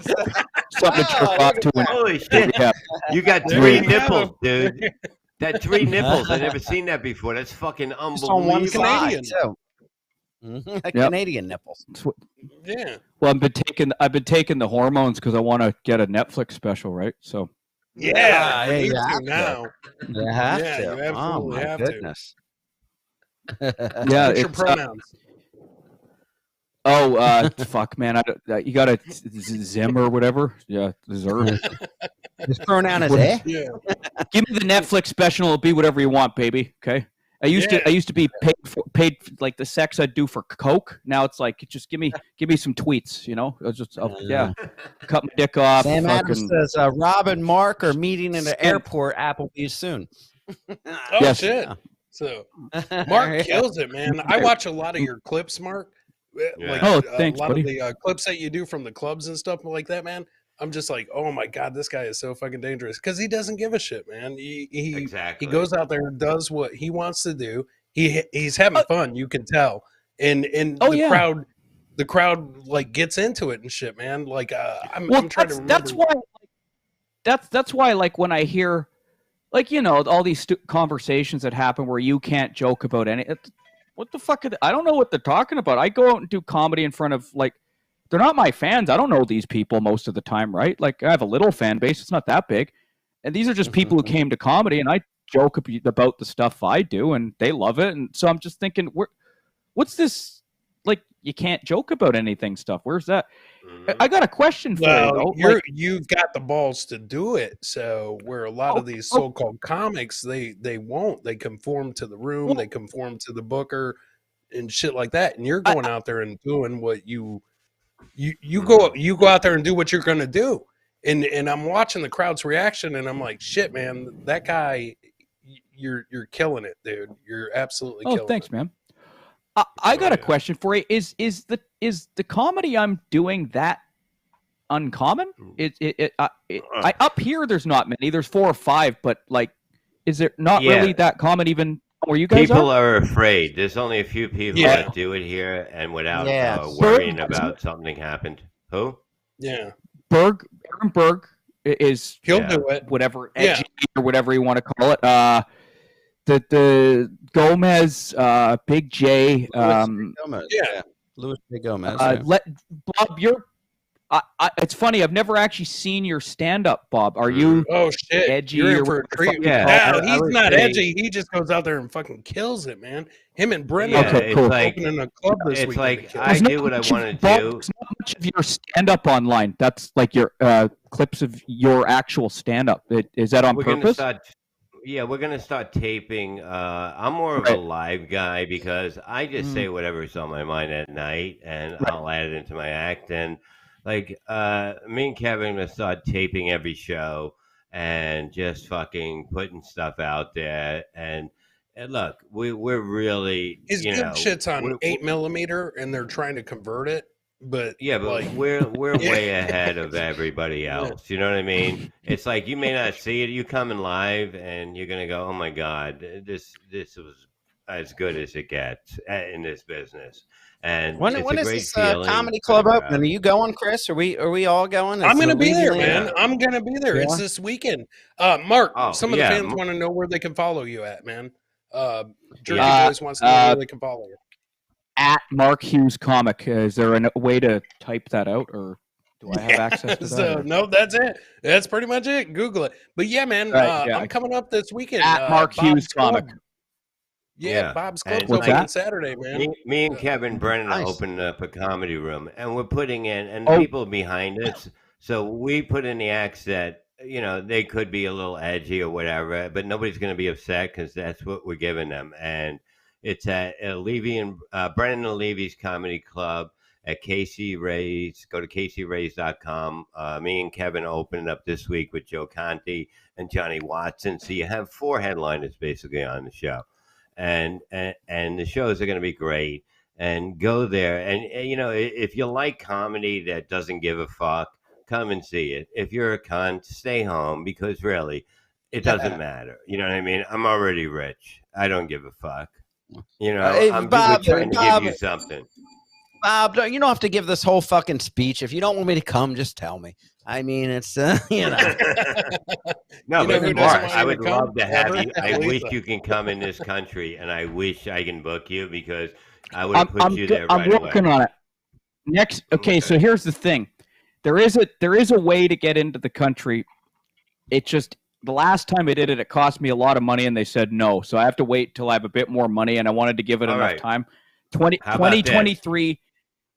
Something to jerk off to. Holy shit! Yeah. You got There 3 you go. nipples, dude. That 3 nipples. I've never seen that before. That's fucking Just on one unbelievable. side, Canadian. too. Yep. Canadian nipples. Yeah. Well, I've been taking the hormones because I want to get a Netflix special, right? So Yeah. Yeah, you you need to have to. now. You have Yeah, to. you Oh absolutely my have to. goodness. yeah, What's your it's, pronouns? fuck, man, you got a Zim or whatever. Yeah, Zer. His pronoun is eh? Yeah. Give me the Netflix special. It'll be whatever you want, baby. Okay. I used to be paid like the sex I'd do for Coke. Now it's like, just give me some tweets, you know. Cut my dick off. Sam Adams fucking- says Rob and Mark are meeting in the airport Applebee's soon. Oh Yes. shit. So Mark kills it, man. I watch a lot of your clips, Mark. Yeah. Like Oh, thanks, a lot buddy. of the clips that you do from the clubs and stuff like that, man. I'm just like, oh my god, this guy is so fucking dangerous because he doesn't give a shit, man. He Exactly. he goes out there and does what he wants to do. He's having fun, you can tell, and the crowd like gets into it and shit, man. Like I'm trying to remember. That's why like when I hear like, you know, all these conversations that happen where you can't joke about what the fuck I don't know what they're talking about. I go out and do comedy in front of, like, they're not my fans. I don't know these people most of the time, right? Like, I have a little fan base. It's not that big. And these are just people who came to comedy, and I joke about the stuff I do, and they love it. And so I'm just thinking, what's this, like, you can't joke about anything stuff? Where's that? I got a question for you, though. You've got the balls to do it. So where a lot of these so-called comics, they won't. They conform to the room. They conform to the booker and shit like that. And you're going out there and doing what you go out there and do what you're going to do. And I'm watching the crowd's reaction, and I'm like, shit, man, that guy, you're killing it, dude. You're absolutely killing it. Oh, thanks, man. I got a question for you. Is the comedy I'm doing that uncommon? I up here there's not many. There's 4 or 5, but like, is it not really that common even Where you guys People are? are afraid. There's only a few people Yeah. that do it here, and without Yes. worrying Berg- about something happened. Who? Yeah. Aaron Berg is He'll Yeah. do it. whatever Yeah. edgy or whatever you want to call it. The Gomez, Big J, Gomez. Yeah. Louis J. Gomez. Yeah. Bob, it's funny. I've never actually seen your stand-up, Bob. Are you Oh shit! edgy You're in or for a what the treat. fuck? Yeah. No, I he's would not say- edgy. He just goes out there and fucking kills it, man. Him and Brennan Yeah, are Okay, cool. opening a club this It's weekend. like to kill I it. do what I want to Bob, do. there's not much of your stand-up online. That's like your clips of your actual stand-up. Is that on We're gonna purpose? start. Yeah, we're gonna start taping. I'm more of a live guy because I just say whatever's on my mind at night, and I'll add it into my act. And like, me and Kevin gonna start taping every show and just fucking putting stuff out there. And look, we're really, His you good know, shit's on we're- 8mm, and they're trying to convert it. But Yeah, but like, we're Yeah. way ahead of everybody else. You know what I mean? It's like you may not see it. You come in live and you're gonna go, "Oh my god, this was as good as it gets in this business." And When it's is a great this feeling comedy for the club crowd. opening? Are you going, Chris? Are we all going? I'm Is gonna it be there, Levyland? man. I'm gonna be there. It's Yeah. this weekend. Mark, Oh, some of the yeah. fans want to know where they can follow you at, man. Jersey Yeah. Boys wants to know where they can follow you. At Mark Hughes Comic. Is there a way to type that out, or do I have access to that? So no, that's it. That's pretty much it. Google it. But yeah, man, Right, yeah. I'm coming up this weekend. At Mark Bob's Hughes Club. Comic. Yeah, Bob's Club's And What's open that? on Saturday, man. Me and Kevin Brennan Nice. opened up a comedy room, and we're putting in, and Oh. people behind us. So we put in the acts that they could be a little edgy or whatever, but nobody's going to be upset because that's what we're giving them. And it's at Levy and Brennan and Levy's Comedy Club at Casey Ray's. Go to CaseyRays.com. Me and Kevin opened up this week with Joe Conti and Johnny Watson. So you have 4 headliners basically on the show. And the shows are going to be great. And go there. And if you like comedy that doesn't give a fuck, come and see it. If you're a cunt, stay home because really, it doesn't matter. You know what I mean? I'm already rich. I don't give a fuck. Hey, I'm Bob, trying to Bob. give you something. Bob, you don't have to give this whole fucking speech. If you don't want me to come, just tell me. I mean, it's No, You know but who doesn't Mark, want I you would to come? love to have Ever? you. I wish Elisa. you can come in this country, and I wish I can book you because I would have I'm, put I'm, you go- there I'm right working away. on it. Next, okay, so here's the thing. There is a way to get into the country. It just the last time I did it, it cost me a lot of money, and they said no. So I have to wait till I have a bit more money, and I wanted to give it All enough right. time. How about 2023.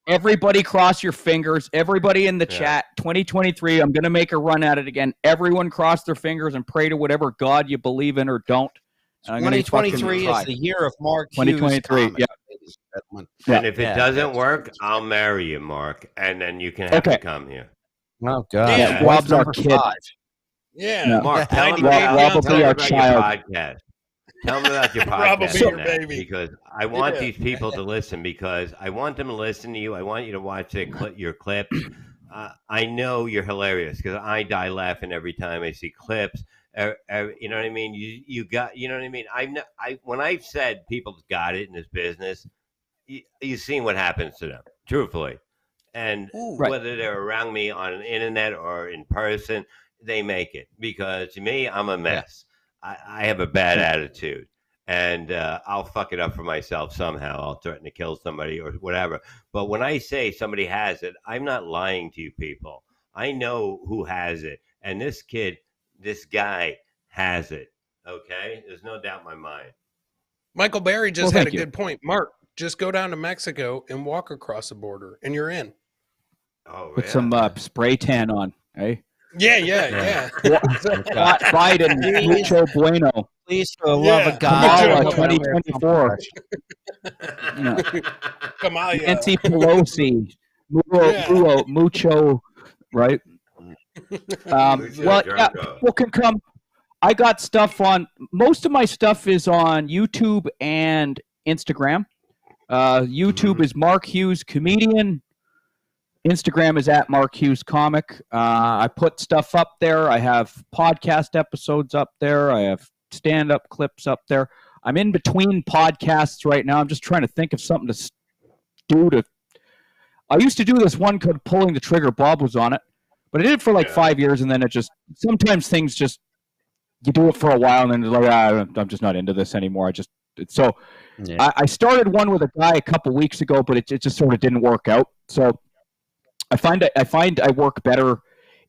Everybody cross your fingers. Everybody in the Yeah. chat. 2023. I'm gonna make a run at it again. Everyone cross their fingers and pray to whatever God you believe in or don't. And I'm gonna fucking 2023 try. is the year of Mark Hughes. 2023, Comic, yeah. ladies and gentlemen. Yeah. And if it Yeah, doesn't yes. work, I'll marry you, Mark, and then you can have Okay. to come here. Oh God, Yeah, Wife Rob's our number kid. 5. Yeah, No. Mark, tell Rob- him about, Rob will tell be him our about child. your podcast. Tell them about your Rob will podcast be your now, baby. because I want Yeah. these people to listen because I want them to listen to you. I want you to watch your clips. I know you're hilarious because I die laughing every time I see clips. You know what I mean? You got, you know what I mean? When I've said people's got it in this business, you've seen what happens to them, truthfully. And Right. whether they're around me on the internet or in person, they make it because to me, I'm a mess. I have a bad attitude, and I'll fuck it up for myself somehow. I'll threaten to kill somebody or whatever. But when I say somebody has it, I'm not lying to you people. I know who has it, and this guy has it. Okay, there's no doubt in my mind. Michael Berry just Well, had a thank you. good point. Mark, just go down to Mexico and walk across the border, and you're in. Oh, Put yeah. some spray tan on, eh? Yeah. Biden, mucho bueno. Please, for the love Yeah. of God, Kamala, don't wear 2024. Come on, yeah. Nancy Pelosi, mucho, right? Well, yeah, people can come. I got stuff on. Most of my stuff is on YouTube and Instagram. YouTube is Mark Hughes Comedian. Instagram is at Mark Hughes Comic. I put stuff up there. I have podcast episodes up there. I have stand-up clips up there. I'm in between podcasts right now. I'm just trying to think of something to do. I used to do this one called Pulling the Trigger. Bob was on it, but I did it for like 5 years, and then it just sometimes things just you do it for a while, and then it's like I'm just not into this anymore. I started one with a guy a couple weeks ago, but it just sort of didn't work out. So I find I work better.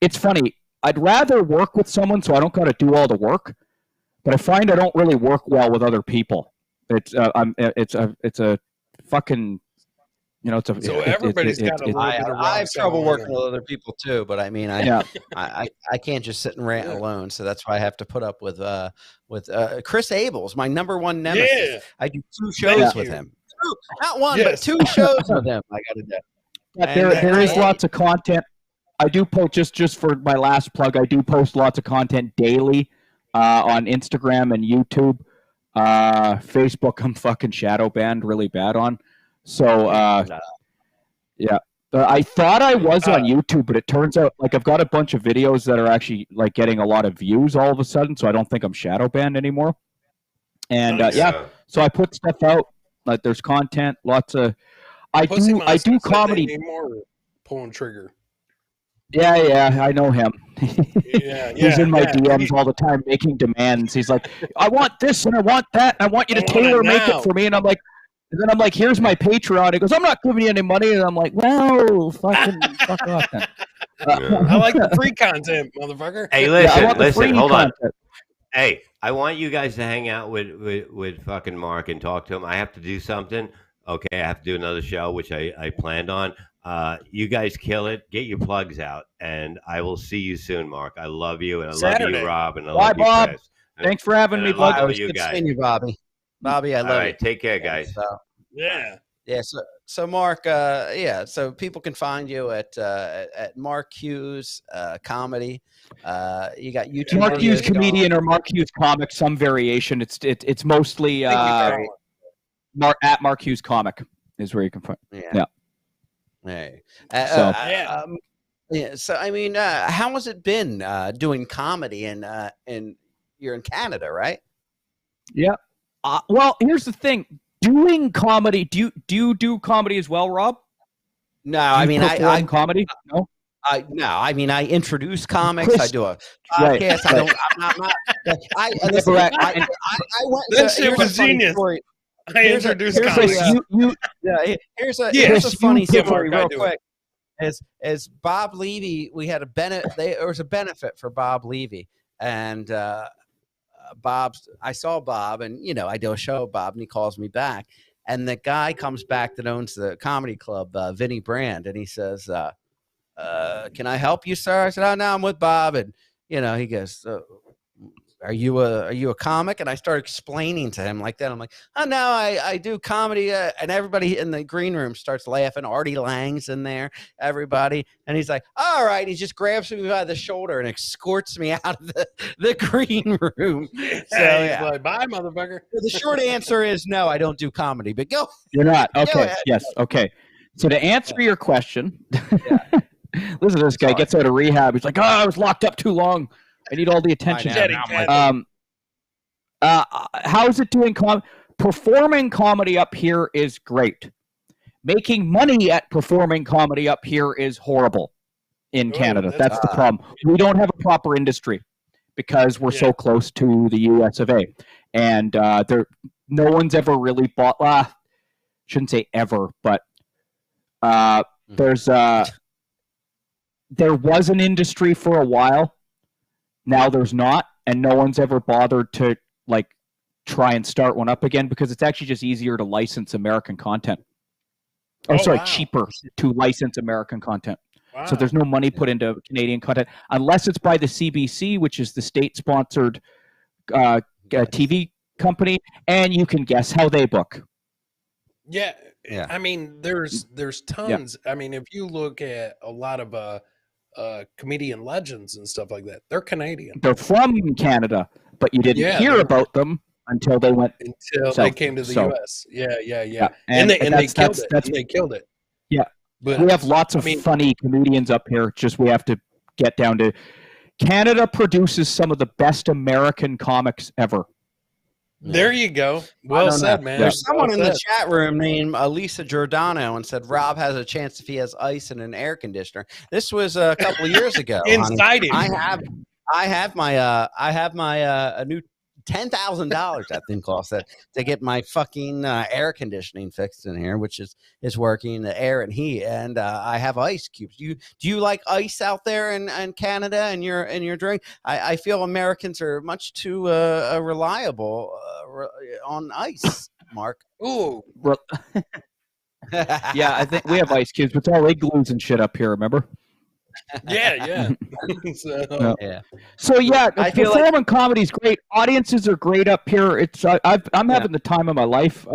It's funny. I'd rather work with someone so I don't got to do all the work, but I find I don't really work well with other people. It's a fucking, you know, So everybody's got a little bit of I have trouble going working on. with other people too, but I mean, I can't just sit and rant alone. So that's why I have to put up with Chris Abel's my number one nemesis. Yeah. I do 2 shows with him. Not one, but 2 shows with him. I got to do. But there is lots of content. I do post just for my last plug. I do post lots of content daily on Instagram and YouTube. Facebook, I'm fucking shadow banned really bad on. So yeah, I thought I was on YouTube, but it turns out like I've got a bunch of videos that are actually like getting a lot of views all of a sudden. So I don't think I'm shadow banned anymore. And so I put stuff out. Like there's content, lots of. I do comedy. Anymore, Pulling Trigger. Yeah, I know him. He's in my DMs all the time making demands. He's like, I want this and I want that. And I want you to tailor make it for me. And I'm like, here's my Patreon. He goes, I'm not giving you any money. And I'm like, well, fucking fuck off then. I like the free content, motherfucker. Hey, listen, hold on. Hey, I want you guys to hang out with fucking Mark and talk to him. I have to do something. Okay, I have to do another show, which I planned on. You guys kill it. Get your plugs out, and I will see you soon, Mark. I love you, and I love you, Rob, and I love you, Bob. Chris. Thanks for having me, bud. I love you guys. You, Bobby. Bobby, I love you. All right, take care, guys. Yeah. So Mark, so people can find you at Mark Hughes Comedy. You got YouTube. Mark Hughes Comedian or Mark Hughes Comic, some variation. It's mostly at Mark Hughes Comic is where you can find. Yeah. Hey. So I mean, how has it been doing comedy and you're in Canada, right? Yeah. Well, here's the thing. Doing comedy, do you do comedy as well, Rob? No, I mean, I comedy. No, I mean, I introduce comics. Chris, I do a podcast. Right. I'm not. I went. That shit was genius. Story. I introduced comics. Here's a funny story, real quick. As Bob Levy, we had a there was a benefit for Bob Levy, and I saw Bob, and I do a show with Bob, and he calls me back, and the guy comes back that owns the comedy club, Vinny Brand, and he says, "Can I help you, sir?" I said, "Oh, no, I'm with Bob," and he goes, Are you a comic? And I started explaining to him like that. I'm like, oh no, I do comedy, and everybody in the green room starts laughing. Artie Lang's in there, everybody, and he's like, all right. He just grabs me by the shoulder and escorts me out of the green room. So he's like, bye, motherfucker. The short answer is no, I don't do comedy. But go. You're not okay. Yes, okay. So to answer your question, listen to this guy. Gets out of rehab. He's like, oh, I was locked up too long. I need all the attention. How is it doing performing comedy up here is great. Making money at performing comedy up here is horrible in Canada. That's the problem. We don't have a proper industry because we're so close to the US of A. And no one's ever really bought, shouldn't say ever, but there was an industry for a while. Now there's not, and no one's ever bothered to try and start one up again because it's actually just easier to license American content. Cheaper to license American content. Wow. So there's no money put into Canadian content unless it's by the CBC, which is the state-sponsored TV company, and you can guess how they book. Yeah. I mean, there's tons. I mean, if you look at a lot of comedian legends and stuff like that, they're Canadian. They're from Canada, but you didn't hear about them until they went they came to the US. Yeah. And they killed it. They killed it. Yeah. But we have lots of funny comedians up here. Just we have to get down to Canada produces some of the best American comics ever. There you go. Well said, man. There's someone well in the said. chat room named Elisa Jordana and said Rob has a chance if he has ice and an air conditioner. This was a couple of years ago. Inside him. I have my a new $10,000 that thing cost to get my fucking air conditioning fixed in here, which is working, the air and heat, and I have ice cubes. Do you like ice out there in Canada and your drink? I feel Americans are much too reliable on ice. Mark. Ooh. Yeah, I think we have ice cubes, but it's all igloos and shit up here. Remember? Yeah. So yeah, I feel performing comedy is great. Audiences are great up here. It's I'm having the time of my life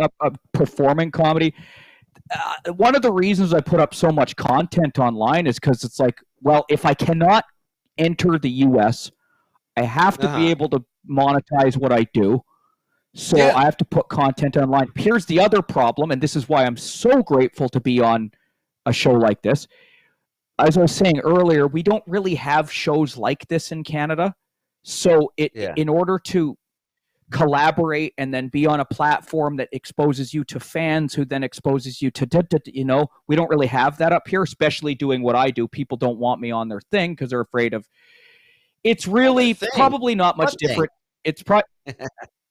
performing comedy. One of the reasons I put up so much content online is because it's like, well, if I cannot enter the U.S., I have to be able to monetize what I do. So I have to put content online. Here's the other problem, and this is why I'm so grateful to be on a show like this. As I was saying earlier, we don't really have shows like this in Canada. So in order to collaborate and then be on a platform that exposes you to fans who then exposes you to, we don't really have that up here, especially doing what I do. People don't want me on their thing because they're afraid of, it's really probably not much different. It's probably,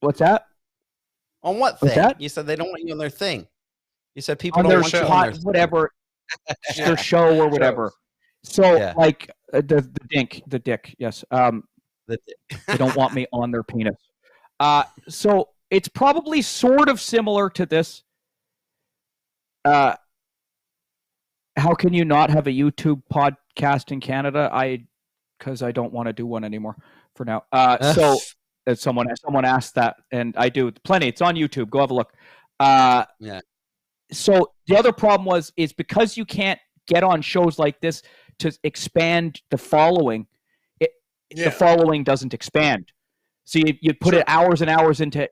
what's that? On what thing? You said they don't want you on their thing. You said people don't want you on their whatever. Their show or whatever. So like the dick, yes. They don't want me on their penis. So it's probably sort of similar to this. How can you not have a YouTube podcast in Canada? Because I don't want to do one anymore for now. So someone asked that, and I do plenty. It's on YouTube. Go have a look. So the other problem is because you can't get on shows like this to expand the following, the following doesn't expand. So you put it hours and hours into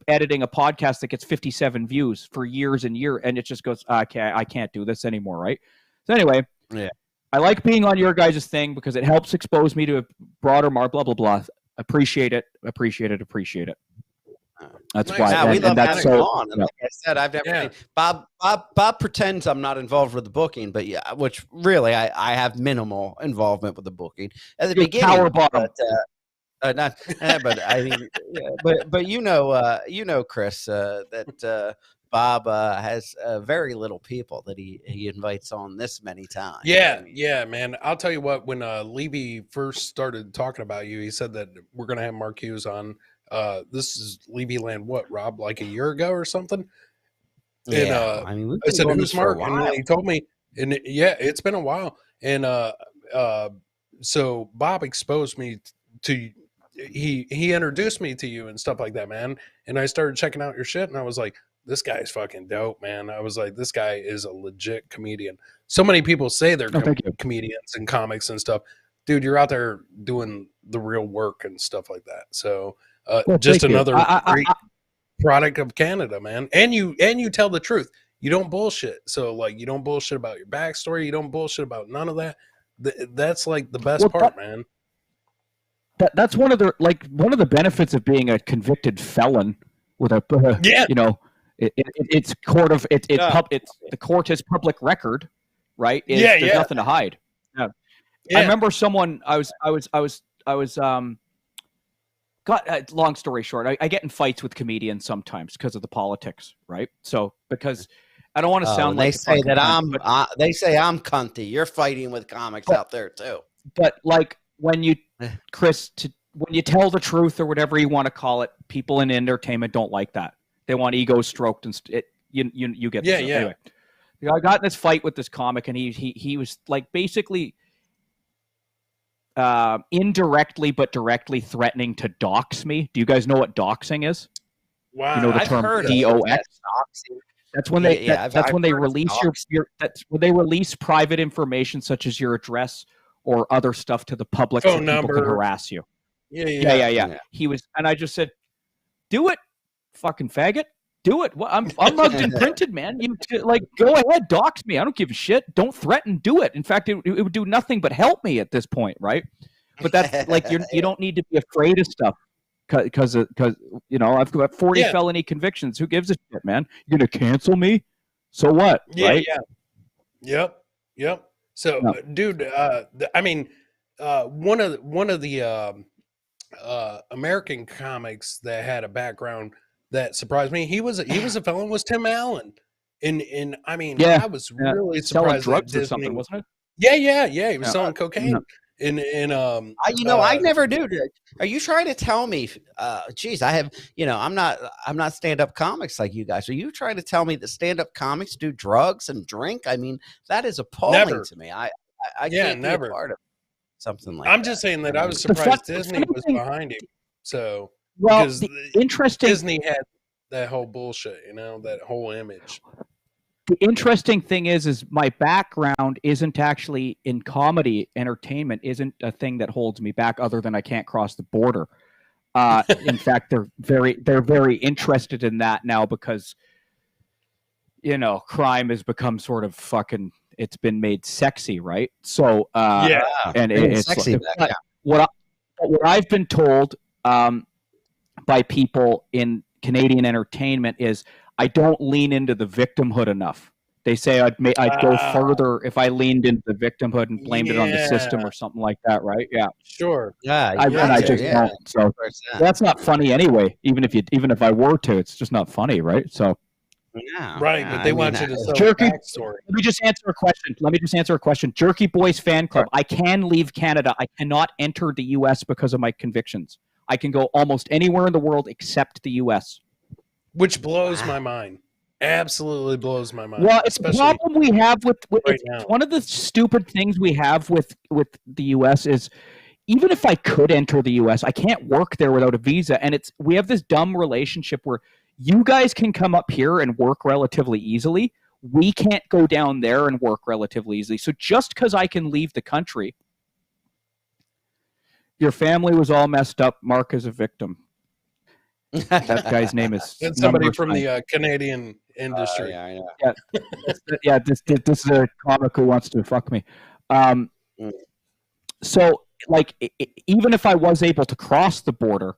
editing a podcast that gets 57 views for years and years, and it just goes, I can't do this anymore, right? So anyway, I like being on your guys' thing because it helps expose me to a broader, blah, blah, blah. Appreciate it. That's why. We love having so, on. And like I said, I've never. Bob pretends I'm not involved with the booking, but which really I have minimal involvement with the booking at the beginning. Power bottom. But I mean, but Chris, that Bob has very little people that he invites on this many times. Yeah, man. I'll tell you what. When Levy first started talking about you, he said that we're gonna have Mark Hughes on. This is Levyland, what, Rob, like a year ago or something? Yeah. And I said, who's Mark? And he told me, and it's been a while. And so Bob exposed me to, he introduced me to you and stuff like that, man. And I started checking out your shit, and I was like, this guy's fucking dope, man. I was like, this guy is a legit comedian. So many people say they're comedians and comics and stuff. Dude, you're out there doing the real work and stuff like that. So just another great product of Canada, man. And you tell the truth. You don't bullshit. So like, you don't bullshit about your backstory. You don't bullshit about none of that. That's like the best part, man. That's one of the benefits of being a convicted felon with a it's court of it's the court is public record, right? There's nothing to hide. I remember someone I was long story short, I get in fights with comedians sometimes because of the politics, right? So because I don't want to sound like they say that they say I'm cunty. You're fighting with comics out there too. But like when you, Chris, when you tell the truth or whatever you want to call it, people in entertainment don't like that. They want ego stroked and you get this. Anyway, I got in this fight with this comic, and he was like basically indirectly but directly threatening to dox me. Do you guys know what doxing is? Wow, you know the term DOX. That's when they that's when they release that's when they release private information such as your address or other stuff to the public so people can harass you. Yeah. He was, and I just said, "Do it, fucking faggot. Do it. Well, I'm mugged and printed, man. You like go ahead, dox me. I don't give a shit. Don't threaten. Do it. In fact, it would do nothing but help me at this point, right? But that's like you don't need to be afraid of stuff because you know I've got 40 Yeah. felony convictions. Who gives a shit, man? You're gonna cancel me? So what? Yeah, right? Yep. So, No. dude, I mean, one of the American comics that had a background that surprised me. He was a felon. Was Tim Allen, and I mean, Yeah, I was yeah. really Selling surprised drugs that or Disney. something, wasn't it? Yeah. He was Yeah. selling cocaine, and I never do. Are you trying to tell me? Geez, I have. I'm not stand up comics like you guys. Are you trying to tell me that stand up comics do drugs and drink? I mean, that is appalling Never. to me. I Yeah, can't never. be a part of something like I'm that. just saying that I I mean, was The fun- surprised the Disney funny was thing- behind him. So Well, because the interesting Disney had that whole bullshit, that whole image. the interesting thing is my background isn't actually in comedy. Entertainment isn't a thing that holds me back, other than I can't cross the border. In fact, they're very interested in that now because crime has become sort of fucking. It's been made sexy, right? So Yeah. and Bring it's sexy like, back, yeah. what I've been told by people in Canadian entertainment is I don't lean into the victimhood enough. They say I'd go further if I leaned into the victimhood and blamed it on the system Yeah. or something like that, right? Yeah, Sure. Yeah, I just don't. So 100%. that's not funny anyway. Even if I were to, it's just not funny, right? So Yeah, Right, yeah, but they I want mean, you to I- sell Jerky- the backstory. let me just answer a question. Jerky Boys fan club. I can leave Canada. I cannot enter the U.S. because of my convictions. I can go almost anywhere in the world except the U.S. Which blows my mind. Absolutely blows my mind. Well, it's the especially problem we have with right it's now. one of the stupid things we have with the U.S. is even if I could enter the U.S., I can't work there without a visa, and we have this dumb relationship where you guys can come up here and work relatively easily. We can't go down there and work relatively easily. So just because I can leave the country, your family was all messed up. Mark is a victim. That guy's name is That's somebody number from 9. the Canadian industry. yeah, I know. Yeah, this is a comic who wants to fuck me. So, like, even if I was able to cross the border,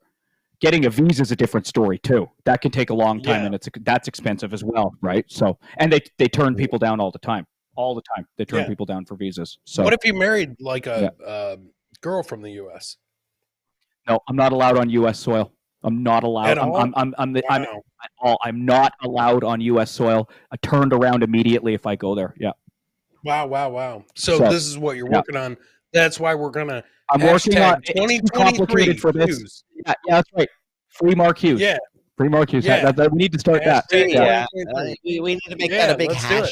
getting a visa is a different story too. That can take a long time, Yeah. and that's expensive as well, right? So, and they turn people down all the time. All the time, they turn Yeah. people down for visas. So, What if you married like a girl from the U.S.? no, I'm not allowed on U.S. soil. I'm not allowed. At all? Wow. I'm not allowed on U.S. soil. I turned around immediately if I go there. Yeah. Wow. So So, this is what you're yeah. working on. That's why we're gonna I'm working on. It's too 2023 complicated for this. Hughes. Yeah, that's right. Free Mark Hughes. Yeah. Free Mark Hughes. Yeah. We need to start that. Hashtag Yeah, 2023. we need to make Yeah, that a big let's do it. hashtag.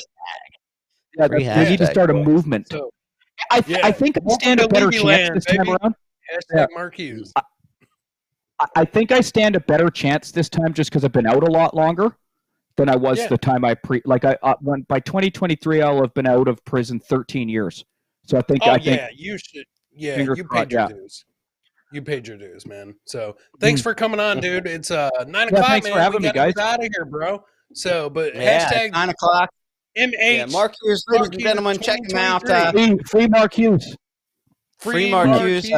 Yeah, Free we need to hashtag, start a boy. movement. So I yeah. think I Welcome stand to a better chance Levyland, this time baby. around. hashtag Mark Hughes. I think I stand a better chance this time just because I've been out a lot longer than I was Yeah. the time by 2023 I'll have been out of prison 13 years. So I think Oh I think yeah, you should. Yeah, Fingers you crossed, paid your yeah. dues. You paid your dues, man. So thanks for coming on, dude. It's 9 Yeah, o'clock, thanks man. for having we me, gotta guys. get out of here, bro. So, but Yeah, hashtag it's 9 o'clock. MH Yeah, Mark Hughes, ladies and gentlemen, check him out. 2023. free Mark Hughes. Free Mark Hughes.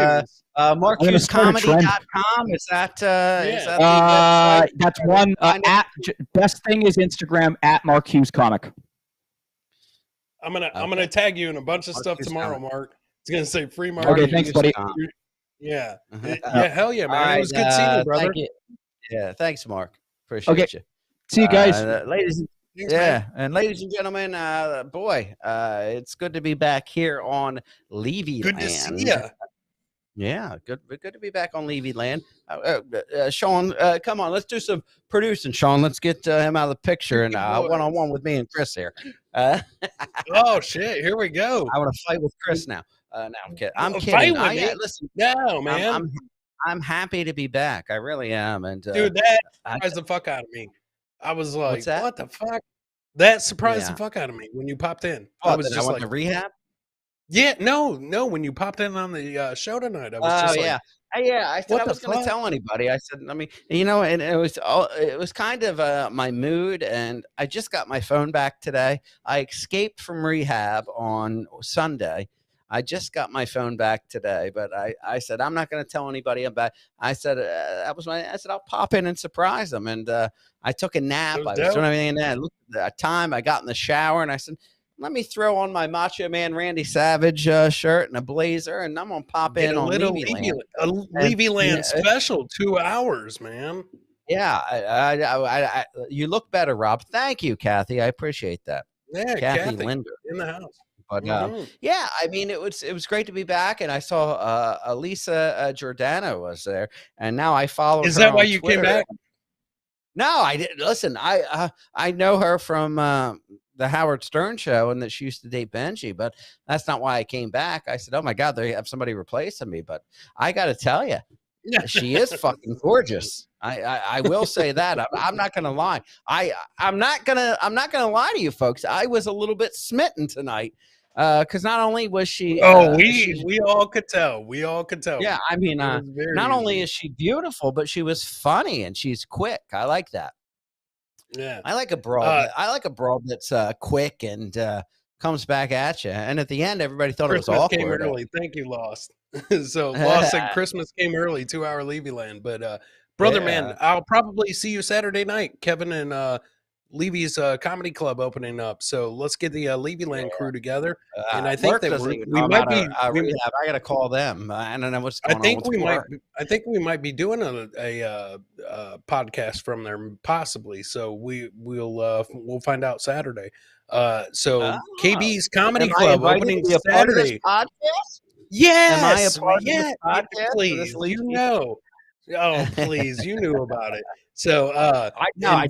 MarkHughesComedy.com. Is that the website? That's one best thing is Instagram at Mark Hughes Comic. I'm gonna tag you in a bunch of Mark stuff Hughes tomorrow, Comic. Mark. It's gonna say free Mark. Okay, Hughes. thanks, buddy. Yeah, Uh-huh. yeah, hell yeah, man. All It was good seeing you, brother. Thank you. Yeah, thanks, Mark. Appreciate Okay. you. See you guys. Ladies. Thanks, Yeah, man. and ladies and gentlemen, it's good to be back here on Levyland. Good to see you. Yeah, good to be back on Levyland. Sean, come on, let's do some producing, Sean. Let's get him out of the picture and Boys. one-on-one with me and Chris here. Oh shit, here we go. I want to fight with Chris now. No, I'm kidding. I'm Fight kidding. with me? Listen, No, man. I'm happy to be back. I really am. And Dude, that I- surprised the fuck out of me. I was like, What's that? what the fuck? That surprised Yeah. the fuck out of me when you popped in. I I was went just like, to rehab. yeah, no, when you popped in on the show tonight, I was just like, yeah. I said what I the was going to fuck? tell anybody. I said, and it was kind of my mood, and I just got my phone back today. I escaped from rehab on Sunday. I just got my phone back today, but I said, I'm not going to tell anybody about. I said, I said, I'll pop in and surprise them. And I took a nap. I was doing everything in there. I looked at the time. I got in the shower and I said, let me throw on my Macho Man Randy Savage shirt and a blazer, and I'm gonna pop in on Levyland. A Levyland special, 2 hours, man. Yeah, you look better, Rob. Thank you, Kathy. I appreciate that. Yeah, Kathy Linder in the house. But yeah, I mean, it was great to be back, and I saw Elisa Jordana was there, and now I follow. Is her that why on you Twitter. came back? No, I didn't. Listen, I know her from the Howard Stern show, and that she used to date Benji, but that's not why I came back. I said, oh my God, they have somebody replacing me. But I got to tell you, she is fucking gorgeous. I will say that. I'm not gonna lie. I'm not gonna lie to you folks. I was a little bit smitten tonight because not only was she we all could tell. Yeah, I mean, not only is she beautiful, but she was funny and she's quick. I like that. Yeah, I like a broad. I like a broad that's quick and comes back at you. And at the end, everybody thought Christmas it was awkward. Came early. Thank you, Lost. So Lost said Christmas came early, 2 hour Levyland. But brother, man, I'll probably see you Saturday night. Kevin and Levy's comedy club opening up. So let's get the Levyland crew together. And I think that we might be. Rehab. I got to call them. I don't know what's going on. I think we might be doing a podcast from there, possibly. So we'll find out Saturday. So KB's Comedy Club opening Saturday. Yes. Am I a part of this podcast? Please, you know. Oh, please, you knew about it. So,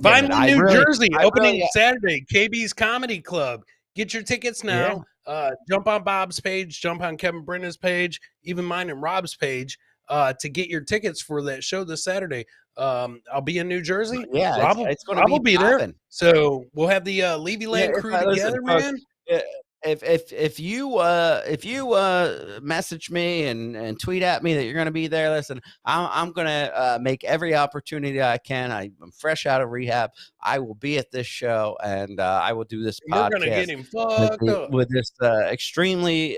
Vineland, New Jersey, opening Saturday, KB's Comedy Club. Get your tickets now. Yeah. Jump on Bob's page, jump on Kevin Brenna's page, even mine and Rob's page, to get your tickets for that show this Saturday. I'll be in New Jersey. Yeah, Rob will be there. So we'll have the Levyland crew together, man. If you message me and tweet at me that you're going to be there, listen, I'm going to make every opportunity I can. I'm fresh out of rehab. I will be at this show, and I will do this podcast. You're going to get him fucked up with this extremely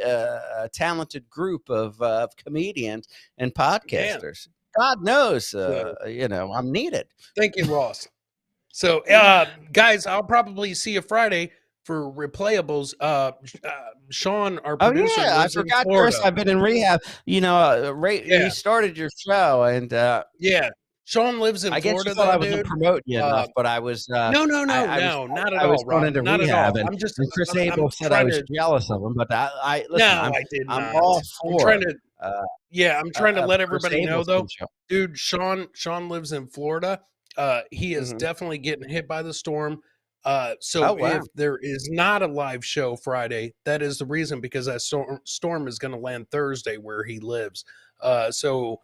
talented group of comedians and podcasters. God knows, I'm needed. Thank you, Ross. So, guys, I'll probably see you Friday for replayables. Sean, our producer, I forgot, Chris. I've been in rehab. You started your show, and Sean lives in Florida. I guess you thought I wasn't promoting you enough, but I was. No, not at all. I was going into rehab, and Chris Abel said I was jealous of him, but I did not. I'm all for. I'm trying to let everybody know, though, dude. Sean lives in Florida. He is definitely getting hit by the storm. If there is not a live show Friday, that is the reason, because that storm is going to land Thursday where he lives. So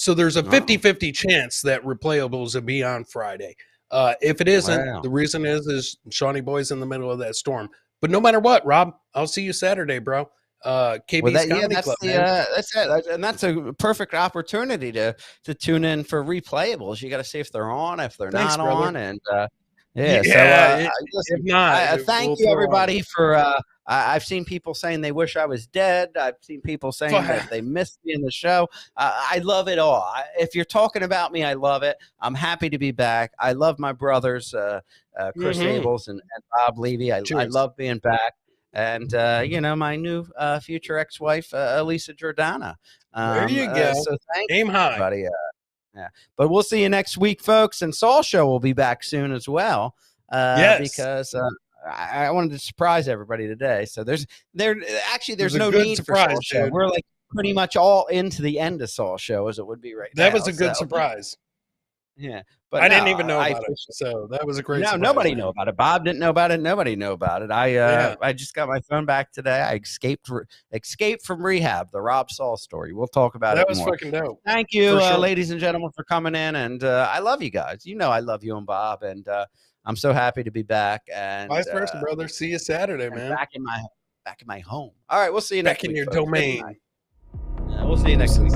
there's a 50-50 chance that replayables will be on Friday. If it isn't, the reason is Shawnee Boy's in the middle of that storm. But no matter what, Rob, I'll see you Saturday, bro. KB's Comedy Club. That's it, and that's a perfect opportunity to tune in for replayables. You got to see if they're on, if they're not on, and if not, thank you everybody for. I've seen people saying they wish I was dead. I've seen people saying that they missed me in the show. I love it all. If you're talking about me, I love it. I'm happy to be back. I love my brothers, Chris Abels and Bob Levy. I love being back. And, my new future ex-wife, Elisa Jordana. There you go. So thank Aim you, high. everybody. But we'll see you next week, folks. And Saul Show will be back soon as well. Because I wanted to surprise everybody today. So there's no need for Saul Show. We're like pretty much all into the end of Saul Show as it would be right now. That was a good surprise. Yeah. But I didn't even know about it. So that was a great surprise. Nobody knew about it. Bob didn't know about it. Nobody knew about it. I just got my phone back today. I escaped from rehab, the Rob Saul story. We'll talk about it more. That was fucking dope. Thank you, ladies and gentlemen, for coming in. And I love you guys. You know I love you and Bob. And I'm so happy to be back. And vice versa, brother. See you Saturday, man. Back in my home. All right, we'll see you next week. Back in your domain. We'll see you next week.